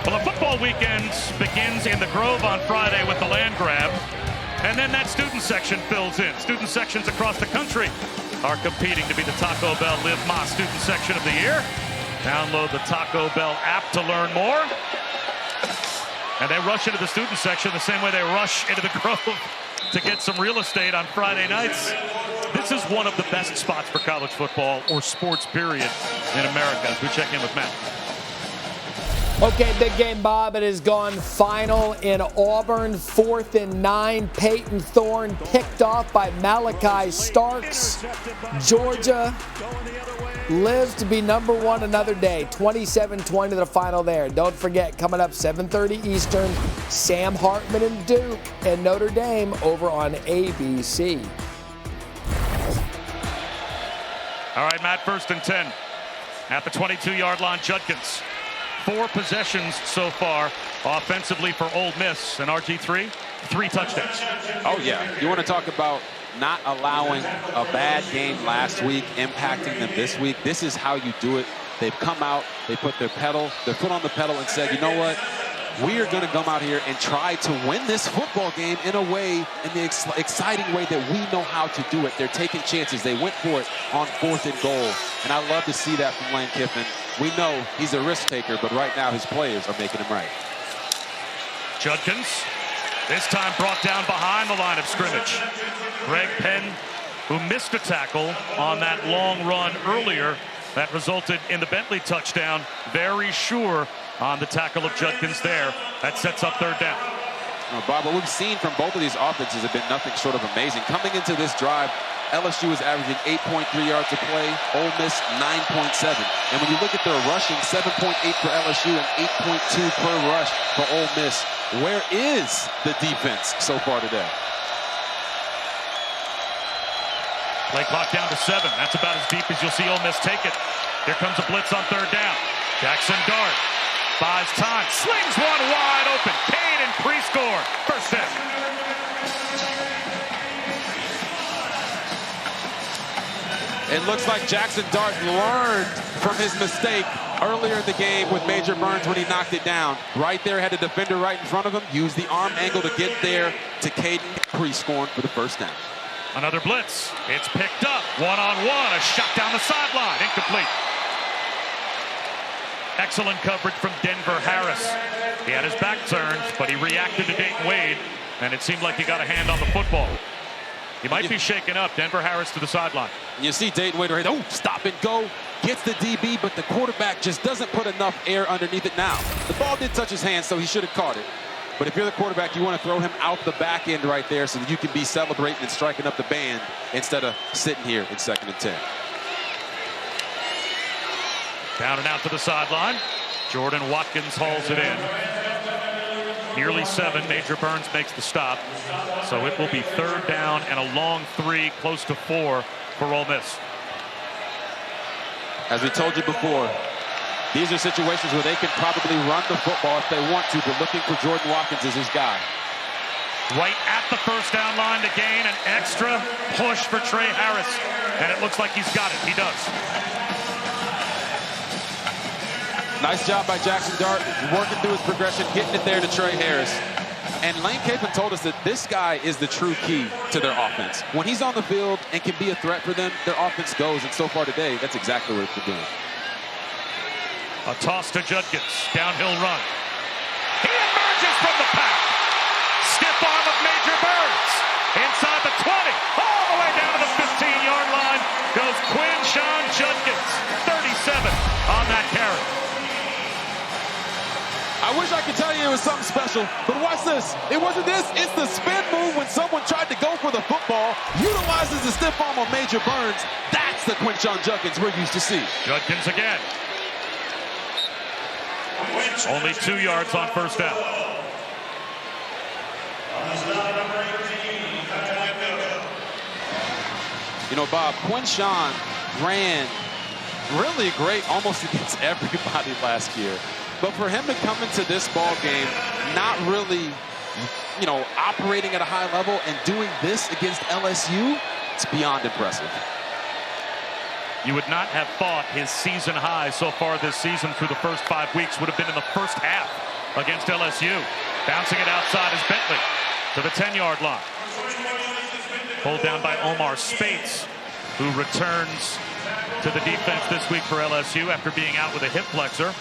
Well, the football weekend begins in the Grove on Friday with the land grab, and then that student section fills in. Student sections across the country are competing to be the Taco Bell Live Más student section of the year. Download the Taco Bell app to learn more. And they rush into the student section the same way they rush into the Grove to get some real estate on Friday nights. This is one of the best spots for college football or sports period in America. As we check in with Matt. Okay, big game, Bob. It has gone final in Auburn, 4th and 9. Peyton Thorne picked off by Malachi Starks. Georgia lives to be number 1 another day. 27-20 to the final there. Don't forget, coming up 7:30 Eastern, Sam Hartman and Duke and Notre Dame over on ABC. All right, Matt, 1st and 10 at the 22-yard line. Judkins. 4 possessions so far offensively for Ole Miss, and RG3, 3 touchdowns. Oh, yeah. You want to talk about not allowing a bad game last week, impacting them this week. This is how you do it. They've come out, they put their foot on the pedal and said, you know what? We are going to come out here and try to win this football game in a way, in the exciting way that we know how to do it. They're taking chances. They went for it on 4th and goal. And I love to see that from Lane Kiffin. We know he's a risk taker, but right now his players are making him right. Judkins, this time brought down behind the line of scrimmage. Greg Penn, who missed a tackle on that long run earlier, that resulted in the Bentley touchdown. Very sure on the tackle of Judkins there. That sets up 3rd down. Bob, what we've seen from both of these offenses have been nothing short of amazing. Coming into this drive, LSU is averaging 8.3 yards a play, Ole Miss 9.7. And when you look at their rushing, 7.8 for LSU and 8.2 per rush for Ole Miss. Where is the defense so far today? Play clock down to 7. That's about as deep as you'll see Ole Miss take it. Here comes a blitz on 3rd down. Jackson Dart buys time, slings one wide open. Kane and pre-score. 1st down. It looks like Jackson Dart learned from his mistake earlier in the game with Major Burns when he knocked it down. Right there, had a defender right in front of him. Used the arm angle to get there to Caden, pre-scoring for the 1st down. Another blitz. It's picked up. One-on-one. A shot down the sideline. Incomplete. Excellent coverage from Denver Harris. He had his back turned, but he reacted to Dayton Wade, and it seemed like he got a hand on the football. He might be shaken up. Denver Harris to the sideline. You see Dayton Wade right there. Oh, stop and go. Gets the DB, but the quarterback just doesn't put enough air underneath it now. The ball did touch his hand, so he should have caught it. But if you're the quarterback, you want to throw him out the back end right there so that you can be celebrating and striking up the band instead of sitting here in 2nd and 10. Down and out to the sideline. Jordan Watkins hauls it in. Nearly 7. Major Burns makes the stop. So it will be 3rd down and a long 3, close to 4 for Ole Miss. As we told you before, these are situations where they can probably run the football if they want to, but looking for Jordan Watkins as his guy. Right at the 1st down line to gain an extra push for Trey Harris. And it looks like he's got it. He does. Nice job by Jackson Dart, working through his progression, getting it there to Trey Harris. And Lane Kiffin told us that this guy is the true key to their offense. When he's on the field and can be a threat for them, their offense goes. And so far today, that's exactly what it's been doing. A toss to Judkins. Downhill run. He emerges from the pack. Stiff arm of Major Burns. Inside the 20. All the way down to the 15-yard line goes Quinshon Judkins. 37 on that carry. I wish I could tell you it was something special, but watch this. It wasn't this. It's the spin move when someone tried to go for the football, utilizes the stiff arm on Major Burns. That's the Quinshon Judkins we're used to see. Judkins again. Only 2 yards on 1st down. You know, Bob, Quinshon ran really great almost against everybody last year. But for him to come into this ball game not really, you know, operating at a high level and doing this against LSU, it's beyond impressive. You would not have thought his season high so far this season through the first 5 weeks would have been in the 1st half against LSU. Bouncing it outside is Bentley to the 10-yard line. Pulled down by Omar Spates, who returns to the defense this week for LSU after being out with a hip flexor.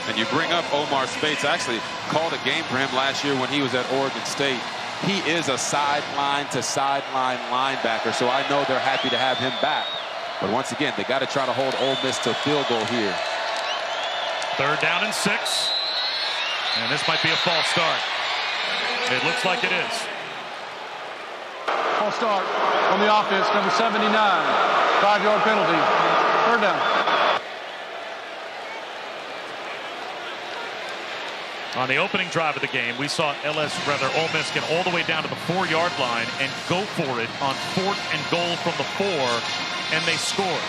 And you bring up Omar Spates. I actually called a game for him last year when he was at Oregon State. He is a sideline to sideline linebacker, so I know they're happy to have him back. But once again, they got to try to hold Ole Miss to field goal here. 3rd down and 6. And this might be a false start. It looks like it is. False start on the offense, number 79. 5-yard penalty. 3rd down. On the opening drive of the game, we saw Ole Miss get all the way down to the 4-yard line and go for it on 4th and goal from the 4, and they scored.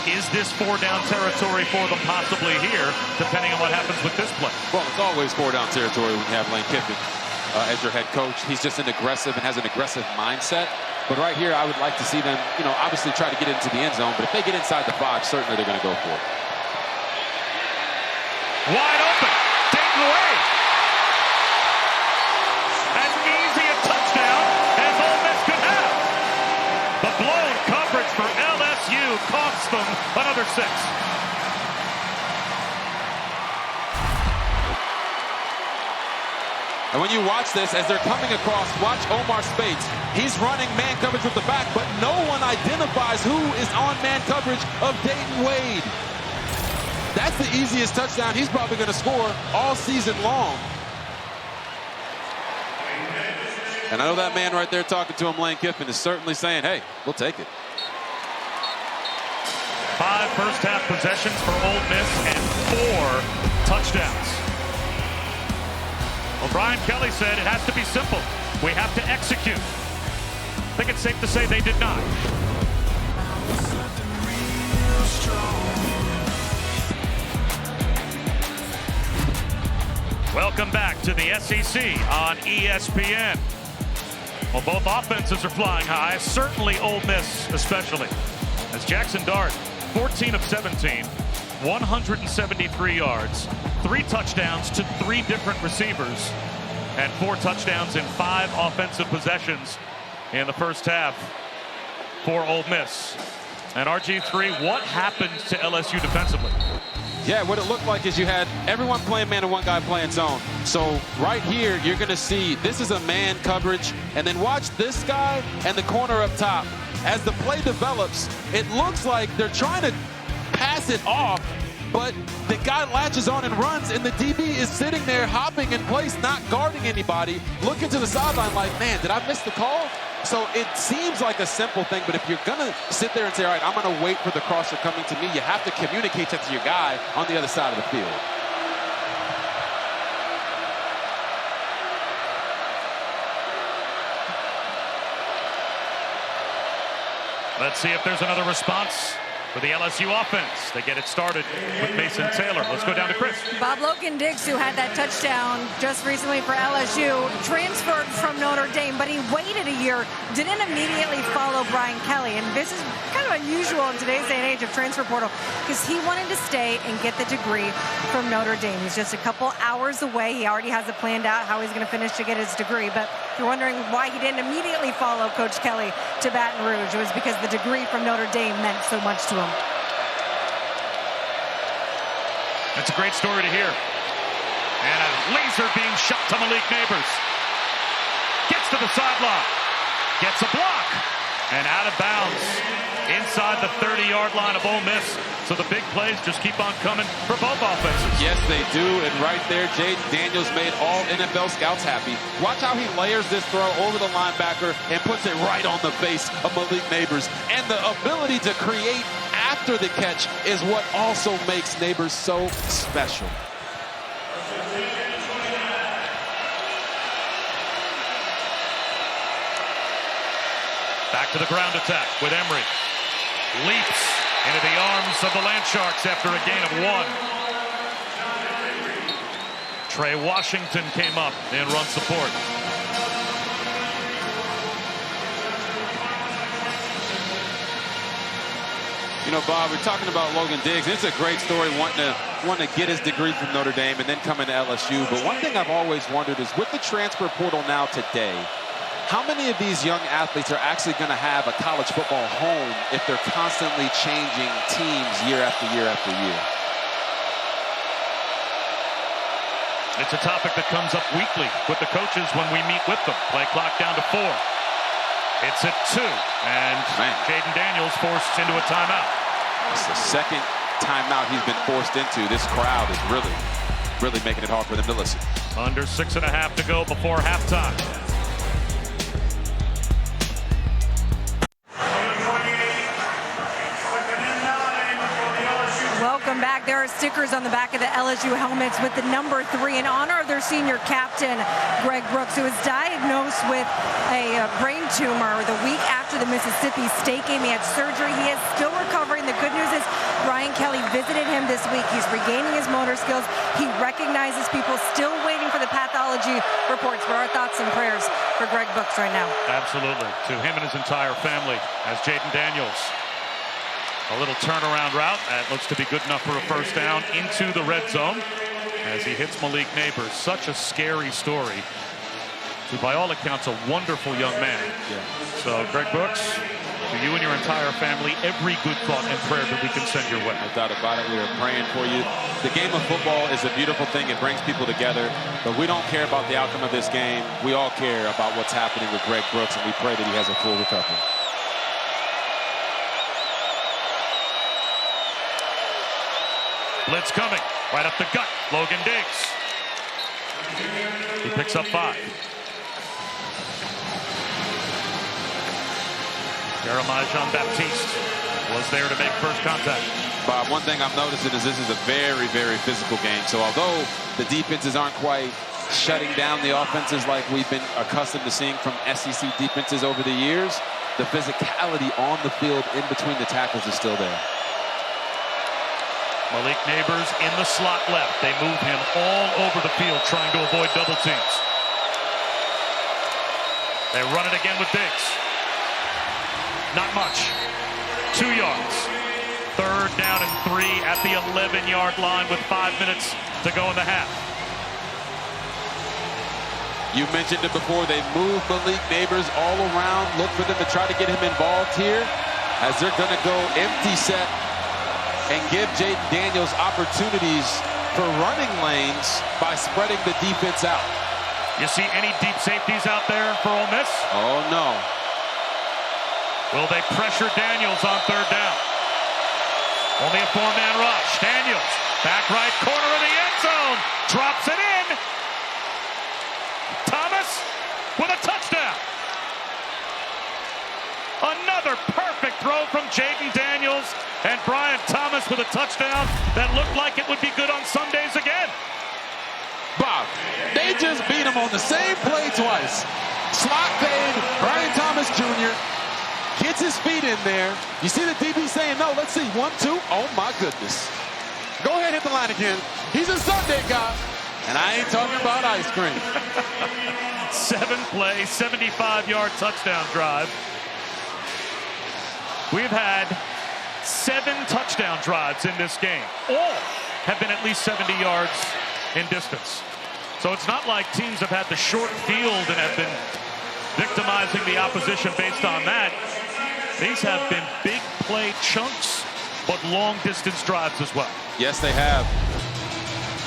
Is this 4-down territory for them possibly here, depending on what happens with this play? Well, it's always 4-down territory when you have Lane Kiffin as your head coach. He's just an aggressive and has an aggressive mindset. But right here, I would like to see them, you know, obviously try to get into the end zone. But if they get inside the 5, certainly they're going to go for it. Wide open. Dayton Wade. As easy a touchdown as Ole Miss could have. The blown coverage for LSU costs them another 6. And when you watch this, as they're coming across, watch Omar Spates. He's running man coverage with the back, but no one identifies who is on man coverage of Dayton Wade. That's the easiest touchdown he's probably going to score all season long. And I know that man right there talking to him, Lane Kiffin, is certainly saying, hey, we'll take it. 5 first-half possessions for Ole Miss and 4 touchdowns. Well, Brian Kelly said it has to be simple. We have to execute. I think it's safe to say they did not. Welcome back to the SEC on ESPN. Well, both offenses are flying high, certainly Ole Miss especially. As Jackson Dart, 14 of 17, 173 yards, 3 touchdowns to 3 different receivers. and 4 touchdowns in 5 offensive possessions in the first half for Ole Miss. And RG3, what happened to LSU defensively? Yeah, what it looked like is you had everyone playing man and one guy playing zone. So right here, you're going to see this is a man coverage. And then watch this guy and the corner up top. As the play develops, it looks like they're trying to pass it off, but the guy latches on and runs, and the DB is sitting there hopping in place, not guarding anybody, looking to the sideline like, man, did I miss the call? So it seems like a simple thing, but if you're going to sit there and say, all right, I'm going to wait for the crosser coming to me, you have to communicate that to your guy on the other side of the field. Let's see if there's another response for the LSU offense. They get it started with Mason Taylor. Let's go down to Chris. Bob Logan Diggs, who had that touchdown just recently for LSU, transferred from Notre Dame, but he waited a year, didn't immediately follow Brian Kelly. And this is kind of unusual in today's day and age of transfer portal because he wanted to stay and get the degree from Notre Dame. He's just a couple hours away. He already has it planned out how he's going to finish to get his degree. But if you're wondering why he didn't immediately follow Coach Kelly to Baton Rouge, it was because the degree from Notre Dame meant so much to him. That's a great story to hear. And a laser beam shot to Malik Neighbors. Gets to the sideline. Gets a block. And out of bounds inside the 30-yard line of Ole Miss. So the big plays just keep on coming for both offenses. Yes, they do. And right there, Jaden Daniels made all NFL scouts happy. Watch how he layers this throw over the linebacker and puts it right on the face of Malik Neighbors. And the ability to create after the catch is what also makes Neighbors so special. Back to the ground attack with Emery. Leaps into the arms of the Landsharks after a gain of 1. Trey Washington came up in run support. You know, Bob, we're talking about Logan Diggs. It's a great story wanting to get his degree from Notre Dame and then coming to LSU. But one thing I've always wondered is with the transfer portal now today, how many of these young athletes are actually going to have a college football home if they're constantly changing teams year after year after year? It's a topic that comes up weekly with the coaches when we meet with them. Play clock down to 4. It's at 2, and Jaden Daniels forced into a timeout. It's the second timeout he's been forced into. This crowd is really making it hard for them to listen. Under 6.5 to go before halftime. Welcome back. There are stickers on the back of the LSU helmets with the number 3 in honor of their senior captain, Greg Brooks, who was diagnosed with a brain tumor the week after the Mississippi State game. He had surgery. He is still recovering. The good news is Brian Kelly visited him this week. He's regaining his motor skills. He recognizes people still waiting for the pathology reports. But our thoughts and prayers for Greg Brooks right now. Absolutely. To him and his entire family as Jaden Daniels. A little turnaround route that looks to be good enough for a first down into the red zone as he hits Malik Neighbors. Such a scary story. To, by all accounts, a wonderful young man. Yeah. So, Greg Brooks, to you and your entire family, every good thought and prayer that we can send your way. No doubt about it. We are praying for you. The game of football is a beautiful thing. It brings people together. But we don't care about the outcome of this game. We all care about what's happening with Greg Brooks, and we pray that he has a full recovery. Blitz coming, right up the gut, Logan Diggs. He picks up 5. Jeremiah Jean-Baptiste was there to make first contact. Bob, one thing I'm noticing is this is a very, very physical game. So although the defenses aren't quite shutting down the offenses like we've been accustomed to seeing from SEC defenses over the years, the physicality on the field in between the tackles is still there. Malik Neighbors in the slot left. They move him all over the field trying to avoid double teams. They run it again with Diggs. Not much. 2 yards. 3rd down and 3 at the 11-yard line with 5 minutes to go in the half. You mentioned it before. They moved Malik Neighbors all around. Look for them to try to get him involved here as they're going to go empty set and give Jaden Daniels opportunities for running lanes by spreading the defense out. You see any deep safeties out there for Ole Miss? Oh, no. Will they pressure Daniels on third down? Only a four-man rush. Daniels, back right corner of the end zone. Drops it in. Thomas with a touchdown. Another perfect throw from Jaden Daniels. And Brian Thomas with a touchdown that looked like it would be good on Sundays again. Bob, they just beat him on the same play twice. Slot fade, Brian Thomas Jr. gets his feet in there. You see the DB saying no. Let's see, 1, 2. Oh my goodness. Go ahead, hit the line again. He's a Sunday guy. And I ain't talking about ice cream. 7-play, 75-yard touchdown drive. We've had 7 touchdown drives in this game. All have been at least 70 yards in distance. So it's not like teams have had the short field and have been victimizing the opposition based on that. These have been big play chunks, but long distance drives as well. Yes, they have.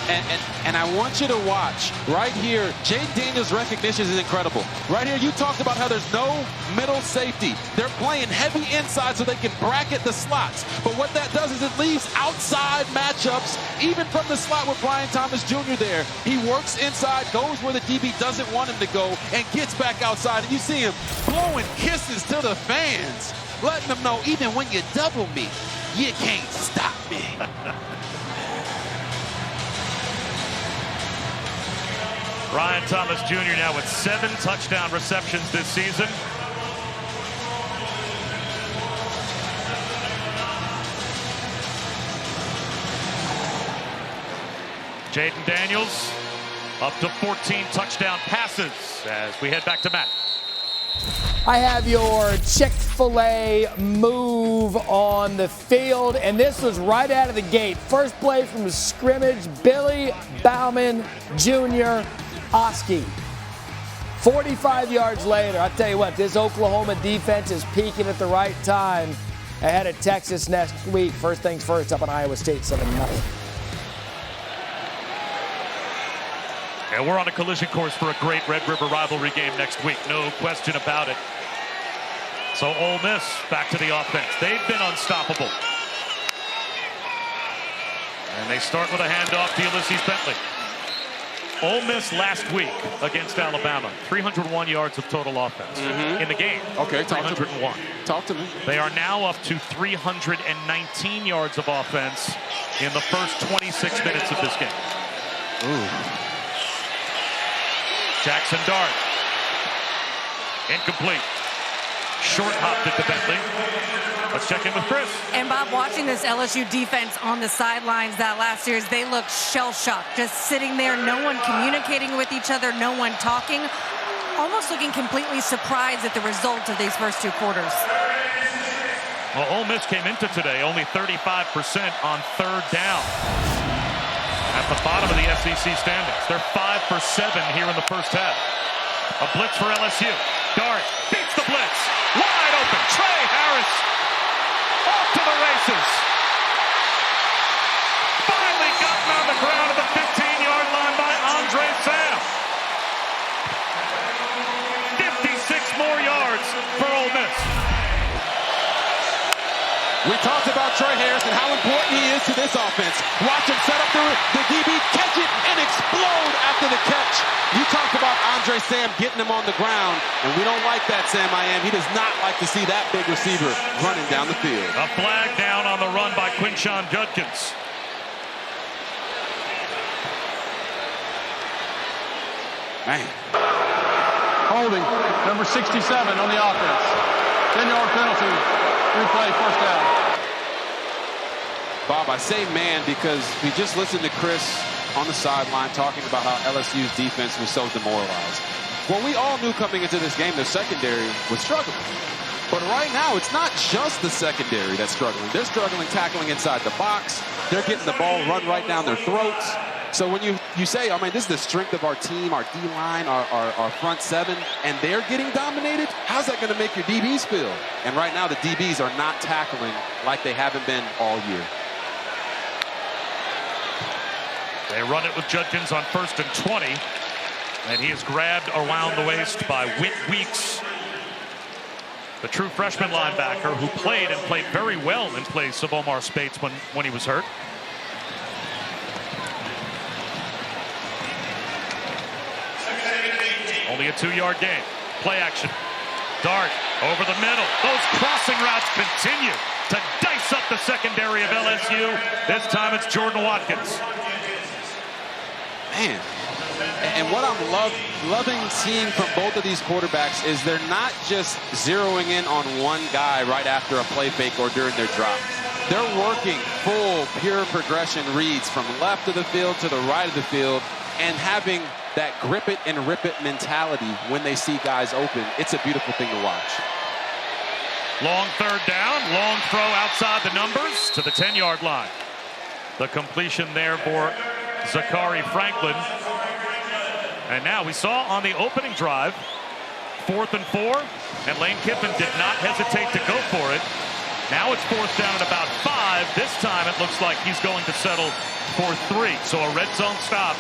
And I want you to watch right here. Jaden Daniels' recognition is incredible. Right here, you talked about how there's no middle safety. They're playing heavy inside so they can bracket the slots. But what that does is it leaves outside matchups, even from the slot with Brian Thomas Jr. there. He works inside, goes where the DB doesn't want him to go, and gets back outside. And you see him blowing kisses to the fans, letting them know, even when you double me, you can't stop me. Brian Thomas Jr. now with 7 touchdown receptions this season. Jaden Daniels up to 14 touchdown passes as we head back to Matt. I have your Chick-fil-A move on the field, and this was right out of the gate. First play from the scrimmage, Billy Bauman Jr. Oski. 45 yards later, I'll tell you what, this Oklahoma defense is peaking at the right time ahead of Texas next week. First things first, up on Iowa State 7-0. And we're on a collision course for a great Red River rivalry game next week, no question about it. So Ole Miss back to the offense. They've been unstoppable. And they start with a handoff to Ulysses Bentley. Ole Miss last week against Alabama, 301 yards of total offense in the game. Okay, talk 301. Talk to me. They are now up to 319 yards of offense in the first 26 minutes of this game. Ooh. Jackson Dart. Incomplete. Short hopped it to Bentley. Let's check in with Chris. And Bob, watching this LSU defense on the sidelines that last series, they looked shell-shocked, just sitting there, no one communicating with each other, no one talking, almost looking completely surprised at the result of these first 2 quarters. Well, Ole Miss came into today only 35% on third down. At the bottom of the SEC standings. They're 5 for 7 here in the first half. A blitz for LSU. Dart beats the blitz. Wide open. Trey Harris off to the races. Finally gotten on the ground at the 15-yard line by Andre Sam. 56 more yards for Ole Miss. We talked about Trey Harris and how important he is to this offense. Watch him set up the DB, catch it, and explode after the catch. You talked about Andre Sam getting him on the ground, and we don't like that, Sam I Am. He does not like to see that big receiver running down the field. A flag down on the run by Quinshon Judkins. Man. Holding, number 67 on the offense. 10-yard penalty. Replay, first down. Bob, I say man because we just listened to Chris on the sideline talking about how LSU's defense was so demoralized. Well, we all knew coming into this game their secondary was struggling. But right now, it's not just the secondary that's struggling. They're struggling tackling inside the box. They're getting the ball run right down their throats. So when you you say, I mean, this is the strength of our team, our D-line, our front seven, and they're getting dominated. How's that going to make your DBs feel? And right now, the DBs are not tackling like they haven't been all year. They run it with Judkins on 1st and 20. And he is grabbed around the waist by Whit Weeks, the true freshman linebacker who played very well in place of Omar Spates when he was hurt. Only a 2-yard gain. Play action. Dart over the middle. Those crossing routes continue to dice up the secondary of LSU. This time it's Jordan Watkins. Man. And what I'm loving seeing from both of these quarterbacks is they're not just zeroing in on one guy right after a play fake or during their drop. They're working full, pure progression reads from left of the field to the right of the field and having that grip it and rip it mentality when they see guys open. It's a beautiful thing to watch. Long 3rd down, long throw outside the numbers to the 10-yard line. The completion there for Zachary Franklin. And now we saw on the opening drive, 4th and 4, and Lane Kiffin did not hesitate to go for it. Now it's 4th down at about 5. This time it looks like he's going to settle for 3. So a red zone stop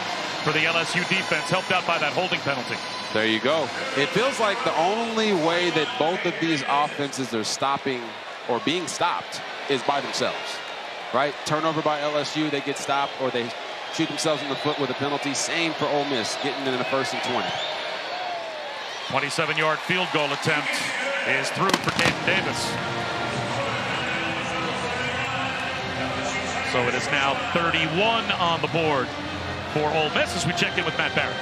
for the LSU defense, helped out by that holding penalty. There you go. It feels like the only way that both of these offenses are stopping or being stopped is by themselves, right? Turnover by LSU, they get stopped, or they shoot themselves in the foot with a penalty. Same for Ole Miss, getting in a 1st and 20. 27-yard field goal attempt is through for Caden Davis. So it is now 31 on the board for Ole Miss as we check in with Matt Barrett.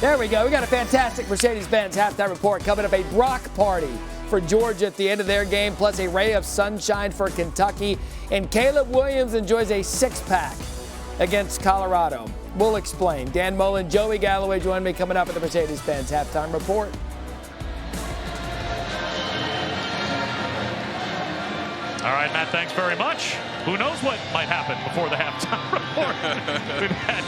There we go. We got a fantastic Mercedes-Benz halftime report coming up. A Brock party for Georgia at the end of their game, plus a ray of sunshine for Kentucky. And Caleb Williams enjoys a 6-pack against Colorado. We'll explain. Dan Mullen, Joey Galloway join me coming up at the Mercedes-Benz halftime report. All right, Matt, thanks very much. Who knows what might happen before the halftime report? We've had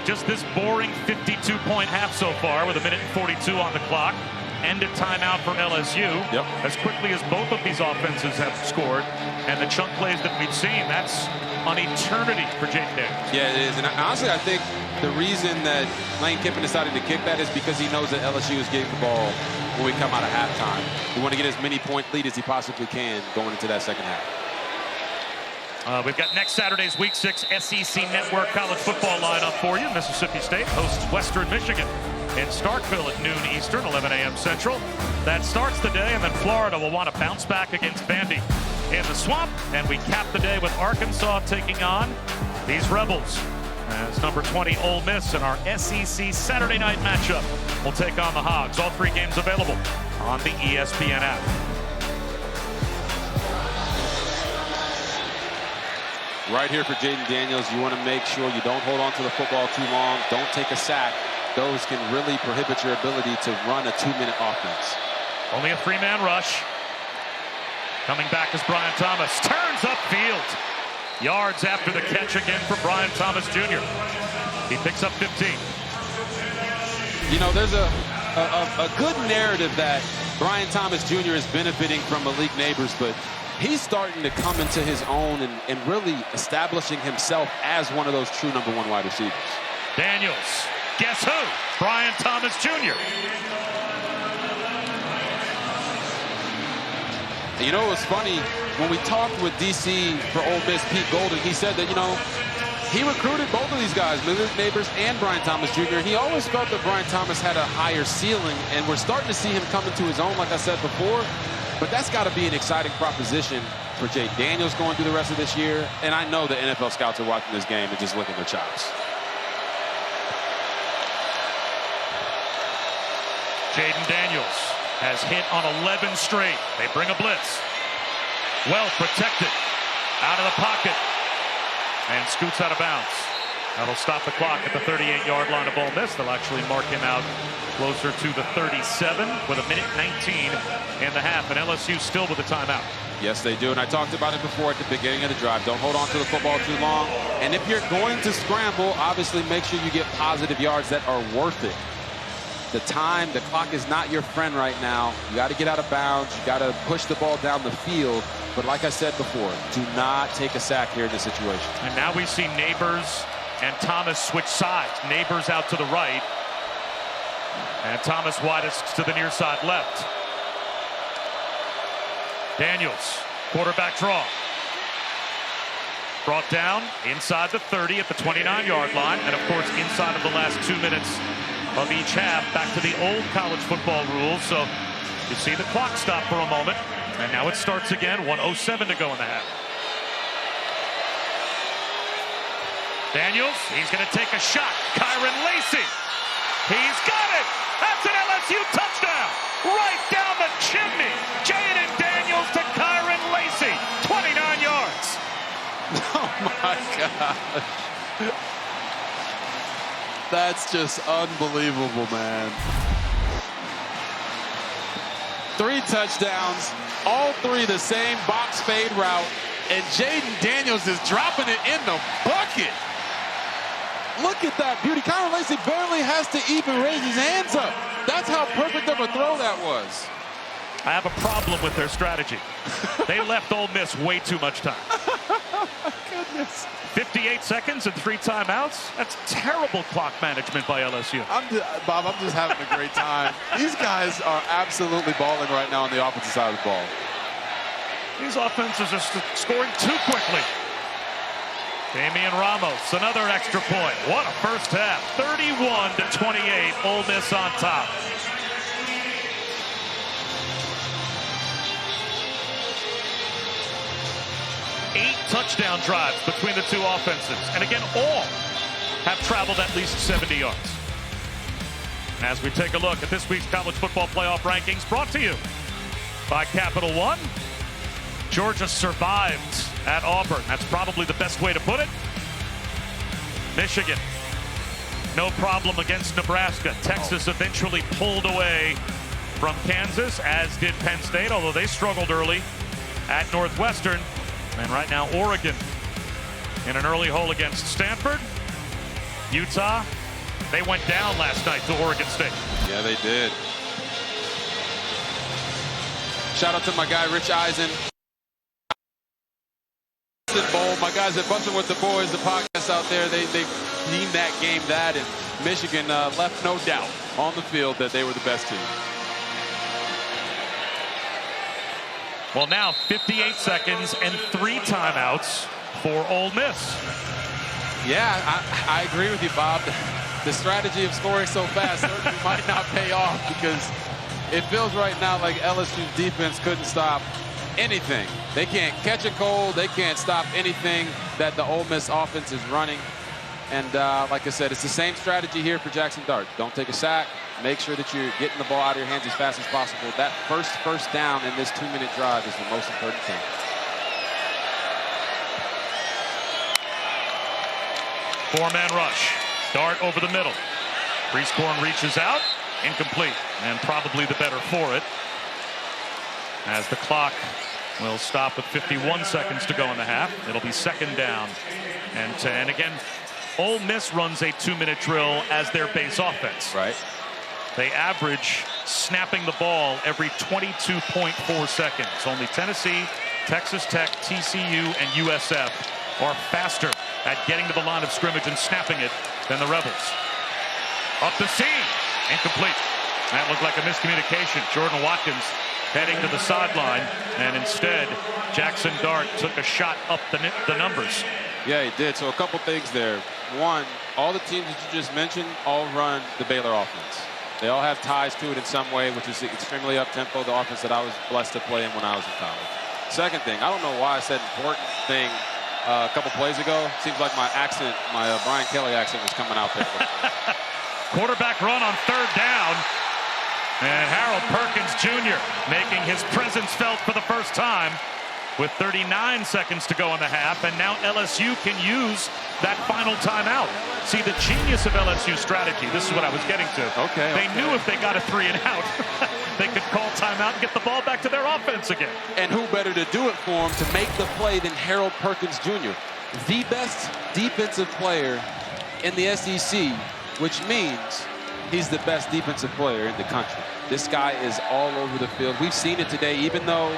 just this boring 52-point half so far with 1:42 on the clock. Ended timeout for LSU. Yep. As quickly as both of these offenses have scored, and the chunk plays that we've seen, that's an eternity for Jaden Daniels. Yeah, it is. And honestly, I think the reason that Lane Kiffin decided to kick that is because he knows that LSU is getting the ball when we come out of halftime. We want to get as many point lead as he possibly can going into that second half. We've got next Saturday's Week 6 SEC Network college football lineup for you. Mississippi State hosts Western Michigan in Starkville at noon Eastern, 11 a.m. Central. That starts the day, and then Florida will want to bounce back against Vandy in the Swamp. And we cap the day with Arkansas taking on these Rebels. As number 20 Ole Miss in our SEC Saturday night matchup will take on the Hogs. All 3 games available on the ESPN app. Right here for Jaden Daniels, you want to make sure you don't hold on to the football too long. Don't take a sack. Those can really prohibit your ability to run a 2-minute offense. Only a 3-man rush. Coming back is Brian Thomas. Turns upfield. Yards after the catch again for Brian Thomas Jr. He picks up 15. You know, there's a good narrative that Brian Thomas Jr. is benefiting from Malik Neighbors, but he's starting to come into his own and really establishing himself as one of those true number 1 wide receivers. Daniels. Guess who? Brian Thomas Jr. And you know, it was funny when we talked with DC for Ole Miss, Pete Golden, he said that, you know, he recruited both of these guys, Malik Neighbors and Brian Thomas Jr. And he always felt that Brian Thomas had a higher ceiling, and we're starting to see him come into his own, like I said before. But that's got to be an exciting proposition for Jay Daniels going through the rest of this year. And I know the NFL scouts are watching this game and just licking their chops. Jaden Daniels has hit on 11 straight. They bring a blitz. Well protected. Out of the pocket. And scoots out of bounds. That'll stop the clock at the 38-yard line of Ole Miss. They'll actually mark him out closer to the 37 with 1:19 in the half. And LSU still with a timeout. Yes, they do. And I talked about it before at the beginning of the drive. Don't hold on to the football too long. And if you're going to scramble, obviously make sure you get positive yards that are worth it. The clock is not your friend right now. You got to get out of bounds. You got to push the ball down the field. But like I said before, do not take a sack here in this situation. And now we see Neighbors and Thomas switch sides. Neighbors out to the right. And Thomas widest to the near side left. Daniels, quarterback draw. Brought down inside the 30 at the 29-yard line. And, of course, inside of the last 2 minutes of each half, back to the old college football rules. So you see the clock stop for a moment. And now it starts again. 1:07 to go in the half. Daniels, he's going to take a shot. Kyron Lacy. He's got it. That's an LSU touchdown. Right down the chimney. Jaden Daniels to Kyron Lacy. 29 yards. Oh, my God. That's just unbelievable, man. 3 touchdowns, all 3 the same box fade route, and Jaden Daniels is dropping it in the bucket. Look at that beauty. Kyron Lacy barely has to even raise his hands up. That's how perfect of a throw that was. I have a problem with their strategy. They left Ole Miss way too much time. Goodness. 58 seconds and 3 timeouts. That's terrible clock management by LSU. Bob, I'm just having a great time. These guys are absolutely balling right now on the offensive side of the ball. These offenses are scoring too quickly. Damian Ramos, another extra point. What a first half. 31-28, Ole Miss on top. Eight touchdown drives between the two offenses. And again, all have traveled at least 70 yards. As we take a look at this week's college football playoff rankings, brought to you by Capital One. Georgia survived at Auburn. That's probably the best way to put it. Michigan, no problem against Nebraska. Texas eventually pulled away from Kansas, as did Penn State, although they struggled early at Northwestern. And right now, Oregon in an early hole against Stanford. Utah, they went down last night to Oregon State. Yeah, they did. Shout out to my guy, Rich Eisen. Bowl. My guys at Bussin' with the Boys, the podcast out there, they deemed that game that, and Michigan left no doubt on the field that they were the best team. Well, now 58 seconds and 3 timeouts for Ole Miss. Yeah, I agree with you, Bob. The strategy of scoring so fast certainly might not pay off, because it feels right now like LSU's defense couldn't stop anything. They can't catch a cold. They can't stop anything that the Ole Miss offense is running. And like I said, it's the same strategy here for Jackson Dart. Don't take a sack. Make sure that you're getting the ball out of your hands as fast as possible. That first down in this 2-minute drive is the most important thing. Four-man rush. Dart over the middle. Priestcorn reaches out. Incomplete. And probably the better for it, as the clock will stop with 51 seconds to go in the half. It'll be second down and 10. Again, Ole Miss runs a 2-minute drill as their base offense. Right. They average snapping the ball every 22.4 seconds. Only Tennessee, Texas Tech, TCU, and USF are faster at getting to the line of scrimmage and snapping it than the Rebels. Up the seam. Incomplete. That looked like a miscommunication. Jordan Watkins heading to the sideline, and instead Jackson Dart took a shot up the numbers. Yeah, he did. So a couple things there. One, all the teams that you just mentioned all run the Baylor offense. They all have ties to it in some way, which is extremely up-tempo, the offense that I was blessed to play in when I was in college. Second thing, I don't know why I said important thing a couple plays ago. Seems like my accent, my Brian Kelly accent was coming out there. Quarterback run on third down. And Harold Perkins Jr. making his presence felt for the first time with 39 seconds to go in the half. And now LSU can use that final timeout. See the genius of LSU's strategy. This is what I was getting to. Okay. They knew if they got a 3 and out they could call timeout and get the ball back to their offense again. And who better to do it for him to make the play than Harold Perkins Jr., the best defensive player in the SEC, which means he's the best defensive player in the country. This guy is all over the field. We've seen it today. Even though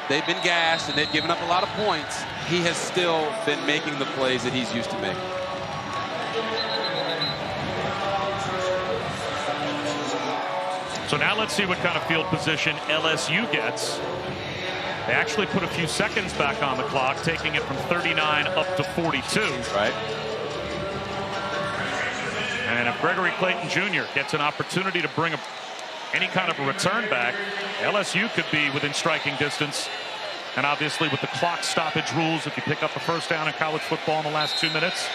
they've been gassed and they've given up a lot of points, he has still been making the plays that he's used to making. So now let's see what kind of field position LSU gets. They actually put a few seconds back on the clock, taking it from 39 up to 42. Right. And if Gregory Clayton Jr. gets an opportunity to bring any kind of a return back, LSU could be within striking distance. And obviously with the clock stoppage rules, if you pick up a first down in college football in the last 2 minutes,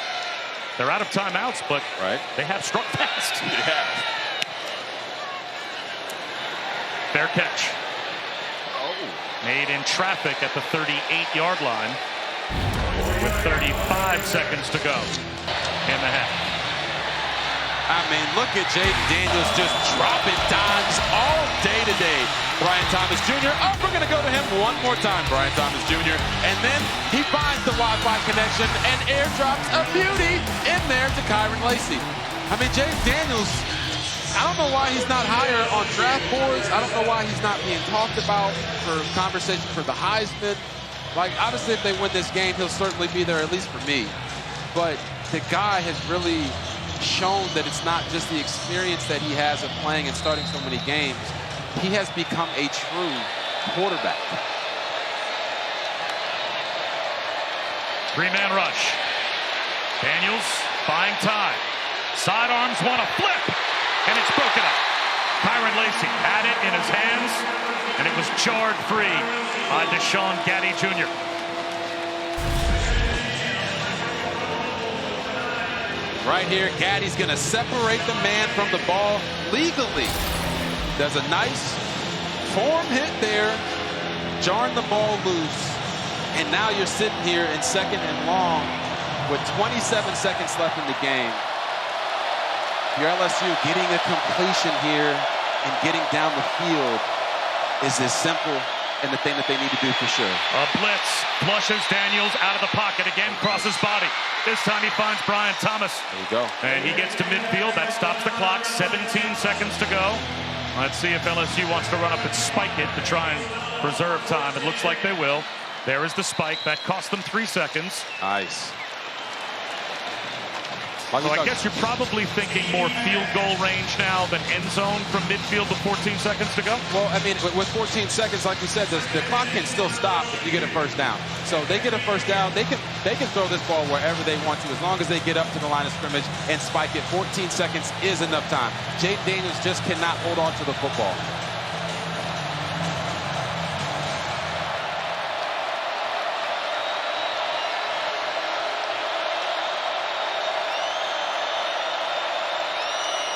they're out of timeouts, but they have struck fast. Yeah. Fair catch. Made in traffic at the 38-yard line with 35 seconds to go in the half. I mean, look at Jaden Daniels just dropping dimes all day today. Brian Thomas Jr. Oh, we're going to go to him one more time, Brian Thomas Jr. And then he finds the Wi-Fi connection and airdrops a beauty in there to Kyron Lacey. I mean, Jaden Daniels, I don't know why he's not higher on draft boards. I don't know why he's not being talked about for conversation for the Heisman. Like, obviously, if they win this game, he'll certainly be there, at least for me. But the guy has really shown that it's not just the experience that he has of playing and starting so many games. He has become a true quarterback. Three-man rush. Daniels buying time. Sidearms want to flip. And it's broken up. Kyron Lacey had it in his hands, and it was jarred free by Deshaun Gaddy Jr. Right here, Gaddy's going to separate the man from the ball legally. Does a nice form hit there, jarring the ball loose. And now you're sitting here in 2nd and long with 27 seconds left in the game. Your LSU getting a completion here and getting down the field is as simple and the thing that they need to do for sure. A blitz flushes Daniels out of the pocket again, crosses body. This time he finds Brian Thomas. There you go. And he gets to midfield. That stops the clock. 17 seconds to go. Let's see if LSU wants to run up and spike it to try and preserve time. It looks like they will. There is the spike. That cost them 3 seconds. Nice. So I guess you're probably thinking more field goal range now than end zone from midfield with 14 seconds to go? Well, I mean, with 14 seconds, like you said, the clock can still stop if you get a first down. So they get a first down, they can throw this ball wherever they want to as long as they get up to the line of scrimmage and spike it. 14 seconds is enough time. Jaden Daniels just cannot hold on to the football.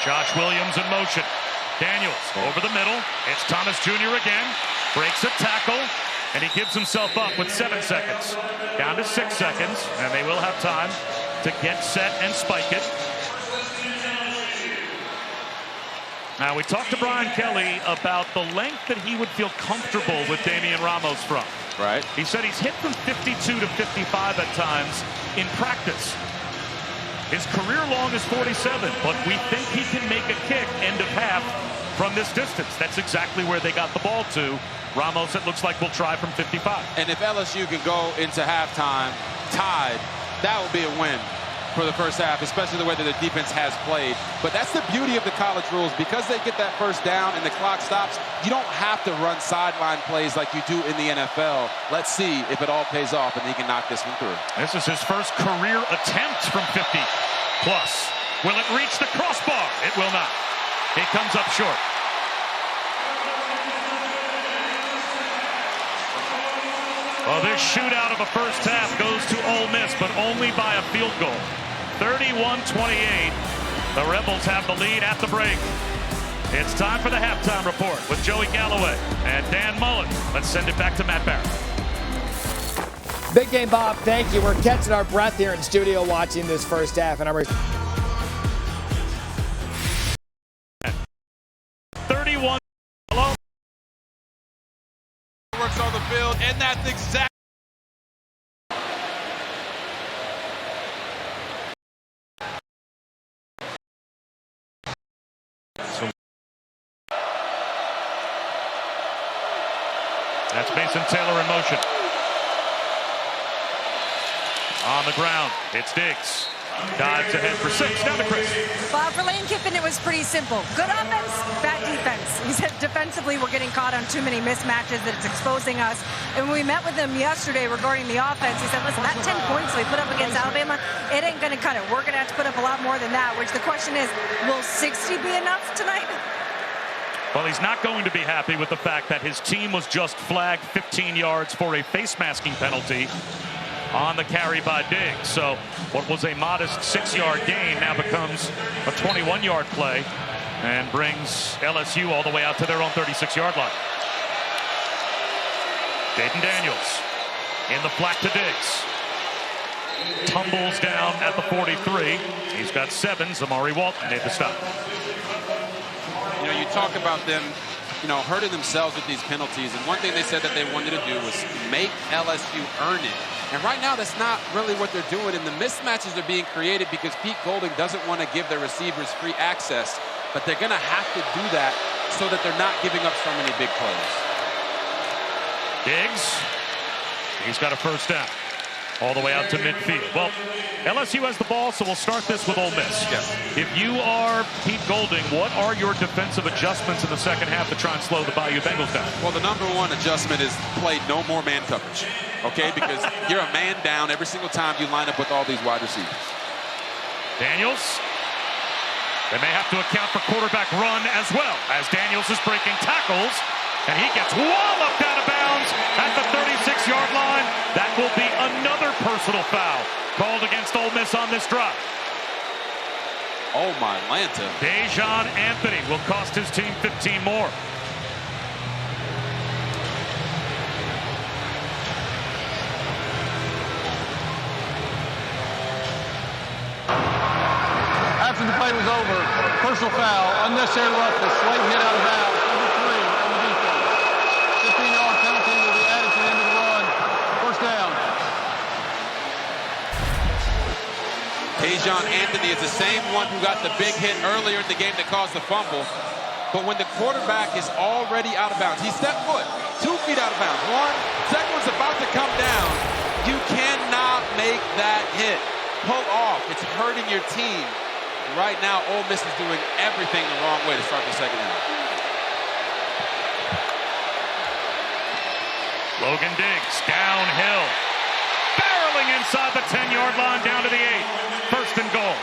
Josh Williams in motion. Daniels over the middle. It's Thomas Jr. again. Breaks a tackle, and he gives himself up with 7 seconds. Down to 6 seconds, and they will have time to get set and spike it. Now, we talked to Brian Kelly about the length that he would feel comfortable with Damian Ramos from. Right. He said he's hit from 52 to 55 at times in practice. His career long is 47, but we think he can make a kick end of half from this distance. That's exactly where they got the ball to. Ramos, it looks like, will try from 55. And if LSU can go into halftime tied, that would be a win for the first half, especially the way that the defense has played. But that's the beauty of the college rules. Because they get that first down and the clock stops, you don't have to run sideline plays like you do in the NFL. Let's see if it all pays off and he can knock this one through. This is his first career attempt from 50 plus. Will it reach the crossbar? It will not. He comes up short. Well, this shootout of a first half goes to Ole Miss, but only by a field goal. 31-28. The Rebels have the lead at the break. It's time for the halftime report with Joey Galloway and Dan Mullen. Let's send it back to Matt Barrett. Big game, Bob. Thank you. We're catching our breath here in studio watching this first half, and I'm 31. Hello. and that's exactly. That's Mason Taylor in motion. On the ground, it's Diggs. Dives ahead for 6. Down to Chris. Well, for Lane Kiffin, it was pretty simple. Good offense, bad defense. He said defensively we're getting caught on too many mismatches, that it's exposing us. And when we met with him yesterday regarding the offense, he said, listen, that 10 points we put up against Alabama, it ain't going to cut it. We're going to have to put up a lot more than that, which the question is, will 60 be enough tonight? Well, he's not going to be happy with the fact that his team was just flagged 15 yards for a face masking penalty on the carry by Diggs. So what was a modest 6-yard gain now becomes a 21-yard play and brings LSU all the way out to their own 36-yard line. Jaden Daniels in the flat to Diggs. Tumbles down at the 43. He's got 7. Zamari Walton made the stop. You know, you talk about them, hurting themselves with these penalties. And one thing they said that they wanted to do was make LSU earn it. And right now, that's not really what they're doing. And the mismatches are being created because Pete Golding doesn't want to give their receivers free access. But they're going to have to do that so that they're not giving up so many big plays. Diggs, he's got a first down all the way out to midfield. Well, LSU has the ball, so we'll start this with Ole Miss. Yes. If you are Pete Golding, what are your defensive adjustments in the second half to try and slow the Bayou Bengals down? Well, the number one adjustment is play no more man coverage, okay? Because you're a man down every single time you line up with all these wide receivers. Daniels. They may have to account for quarterback run as well, as Daniels is breaking tackles, and he gets walloped out of bounds at the 36-yard line. That will be another personal foul called against Ole Miss on this drive. Oh, my Lanta. Dejon Anthony will cost his team 15 more. After the play was over, personal foul, unnecessary roughness, late hit out of bounds, number 3 on the defense. 15-yard penalty will be added to the end of the run. First down. Dejon Anthony is the same one who got the big hit earlier in the game that caused the fumble. But when the quarterback is already out of bounds, he stepped foot, 2 feet out of bounds. Second one's about to come down. You cannot make that hit. Pull off. It's hurting your team. Right now, Ole Miss is doing everything the wrong way to start the second half. Logan Diggs downhill. Barreling inside the 10-yard line down to the 8. First and goal.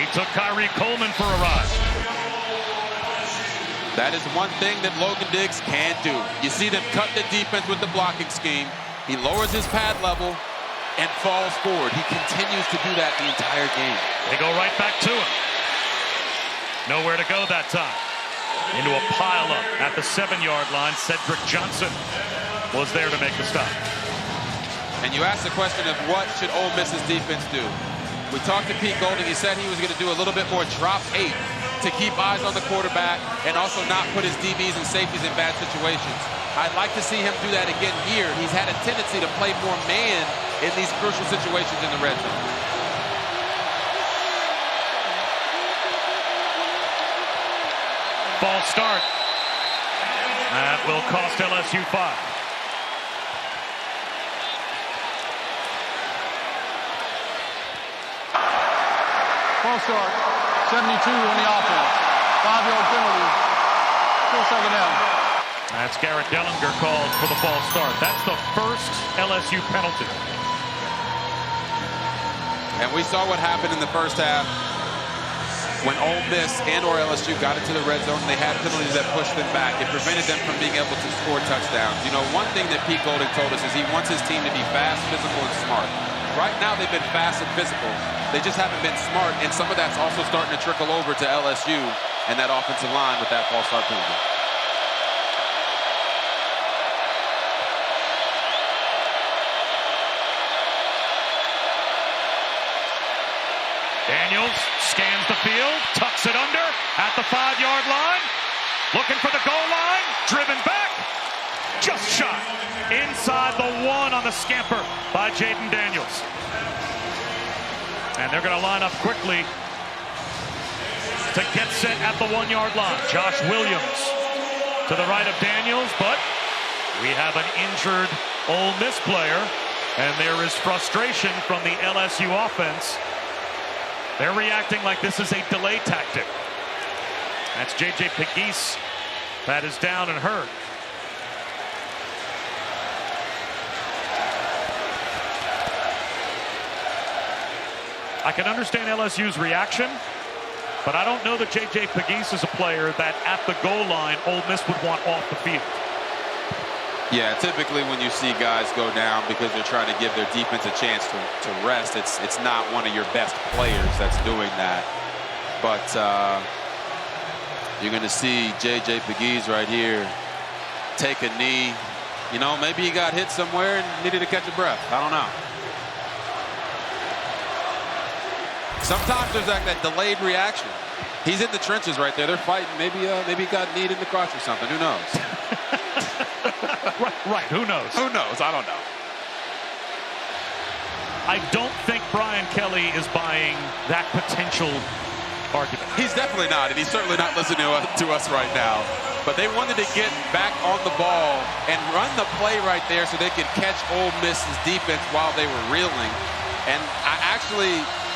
He took Kyrie Coleman for a ride. That is one thing that Logan Diggs can do. You see them cut the defense with the blocking scheme. He lowers his pad level and falls forward. He continues to do that the entire game. They go right back to him. Nowhere to go that time. Into a pile-up at the 7-yard line. Cedric Johnson was there to make the stop. And you asked the question of what should Ole Miss's defense do? We talked to Pete Golding. He said he was going to do a little bit more drop 8 to keep eyes on the quarterback and also not put his DBs and safeties in bad situations. I'd like to see him do that again here. He's had a tendency to play more man in these crucial situations in the red zone. False start. That will cost LSU 5. False start. 72 on the offense. 5-yard penalty. Still second down. That's Garrett Dellinger called for the false start. That's the first LSU penalty. And we saw what happened in the first half when Ole Miss and or LSU got into the red zone. They had penalties that pushed them back. It prevented them from being able to score touchdowns. You know, one thing that Pete Golding told us is he wants his team to be fast, physical, and smart. Right now they've been fast and physical. They just haven't been smart, and some of that's also starting to trickle over to LSU and that offensive line with that false start penalty. Daniels scans the field, tucks it under at the 5-yard line, looking for the goal line, driven back, just shy. Inside the 1 on the scamper by Jaden Daniels. And they're going to line up quickly to get set at the 1-yard line. Josh Williams to the right of Daniels, but we have an injured Ole Miss player, and there is frustration from the LSU offense. They're reacting like this is a delay tactic. That's J.J. Pegues that is down and hurt. I can understand LSU's reaction, but I don't know that J.J. Pegues is a player that at the goal line Ole Miss would want off the field. Yeah, typically when you see guys go down because they're trying to give their defense a chance to rest, it's not one of your best players that's doing that. But you're going to see J.J. Pegues right here take a knee. You know, maybe he got hit somewhere and needed to catch a breath. I don't know. Sometimes there's that delayed reaction. He's in the trenches right there. They're fighting. Maybe he got kneed in the crotch or something. Who knows? Right. Who knows? Who knows? I don't know. I don't think Brian Kelly is buying that potential argument. He's definitely not, and he's certainly not listening to us right now. But they wanted to get back on the ball and run the play right there so they could catch Ole Miss's defense while they were reeling. And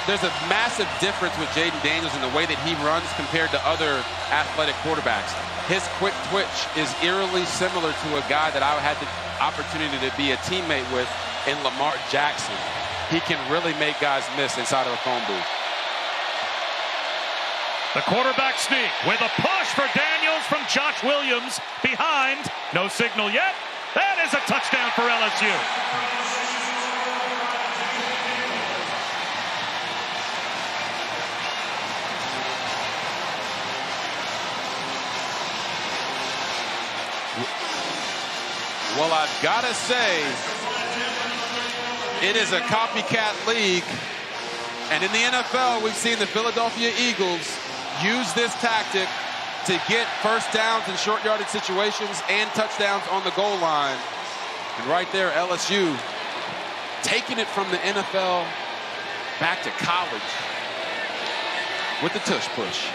there's a massive difference with Jaden Daniels in the way that he runs compared to other athletic quarterbacks. His quick twitch is eerily similar to a guy that I had the opportunity to be a teammate with in Lamar Jackson. He can really make guys miss inside of a phone booth. The quarterback sneak with a push for Daniels from Josh Williams behind. No signal yet. That is a touchdown for LSU. Well, I've got to say, it is a copycat league. And in the NFL, we've seen the Philadelphia Eagles use this tactic to get first downs in short yardage situations and touchdowns on the goal line. And right there, LSU taking it from the NFL back to college with the tush push.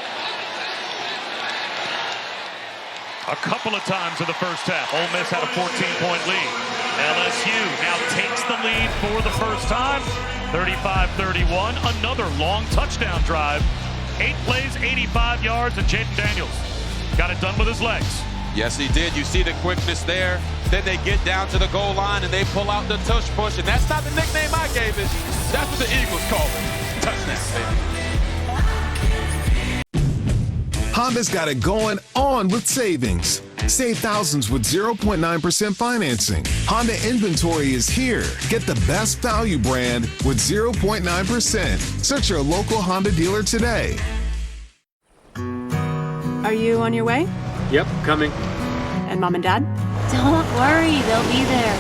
A couple of times in the first half, Ole Miss had a 14-point lead. LSU now takes the lead for the first time, 35-31. Another long touchdown drive. 8 plays, 85 yards, and Jaden Daniels got it done with his legs. Yes, he did. You see the quickness there. Then they get down to the goal line, and they pull out the tush push. And that's not the nickname I gave it. That's what the Eagles call it. Touchdown, baby. Honda's got it going on with savings. Save thousands with 0.9% financing. Honda inventory is here. Get the best value brand with 0.9%. Search your local Honda dealer today. Are you on your way? Yep, coming. And Mom and Dad? Don't worry, they'll be there.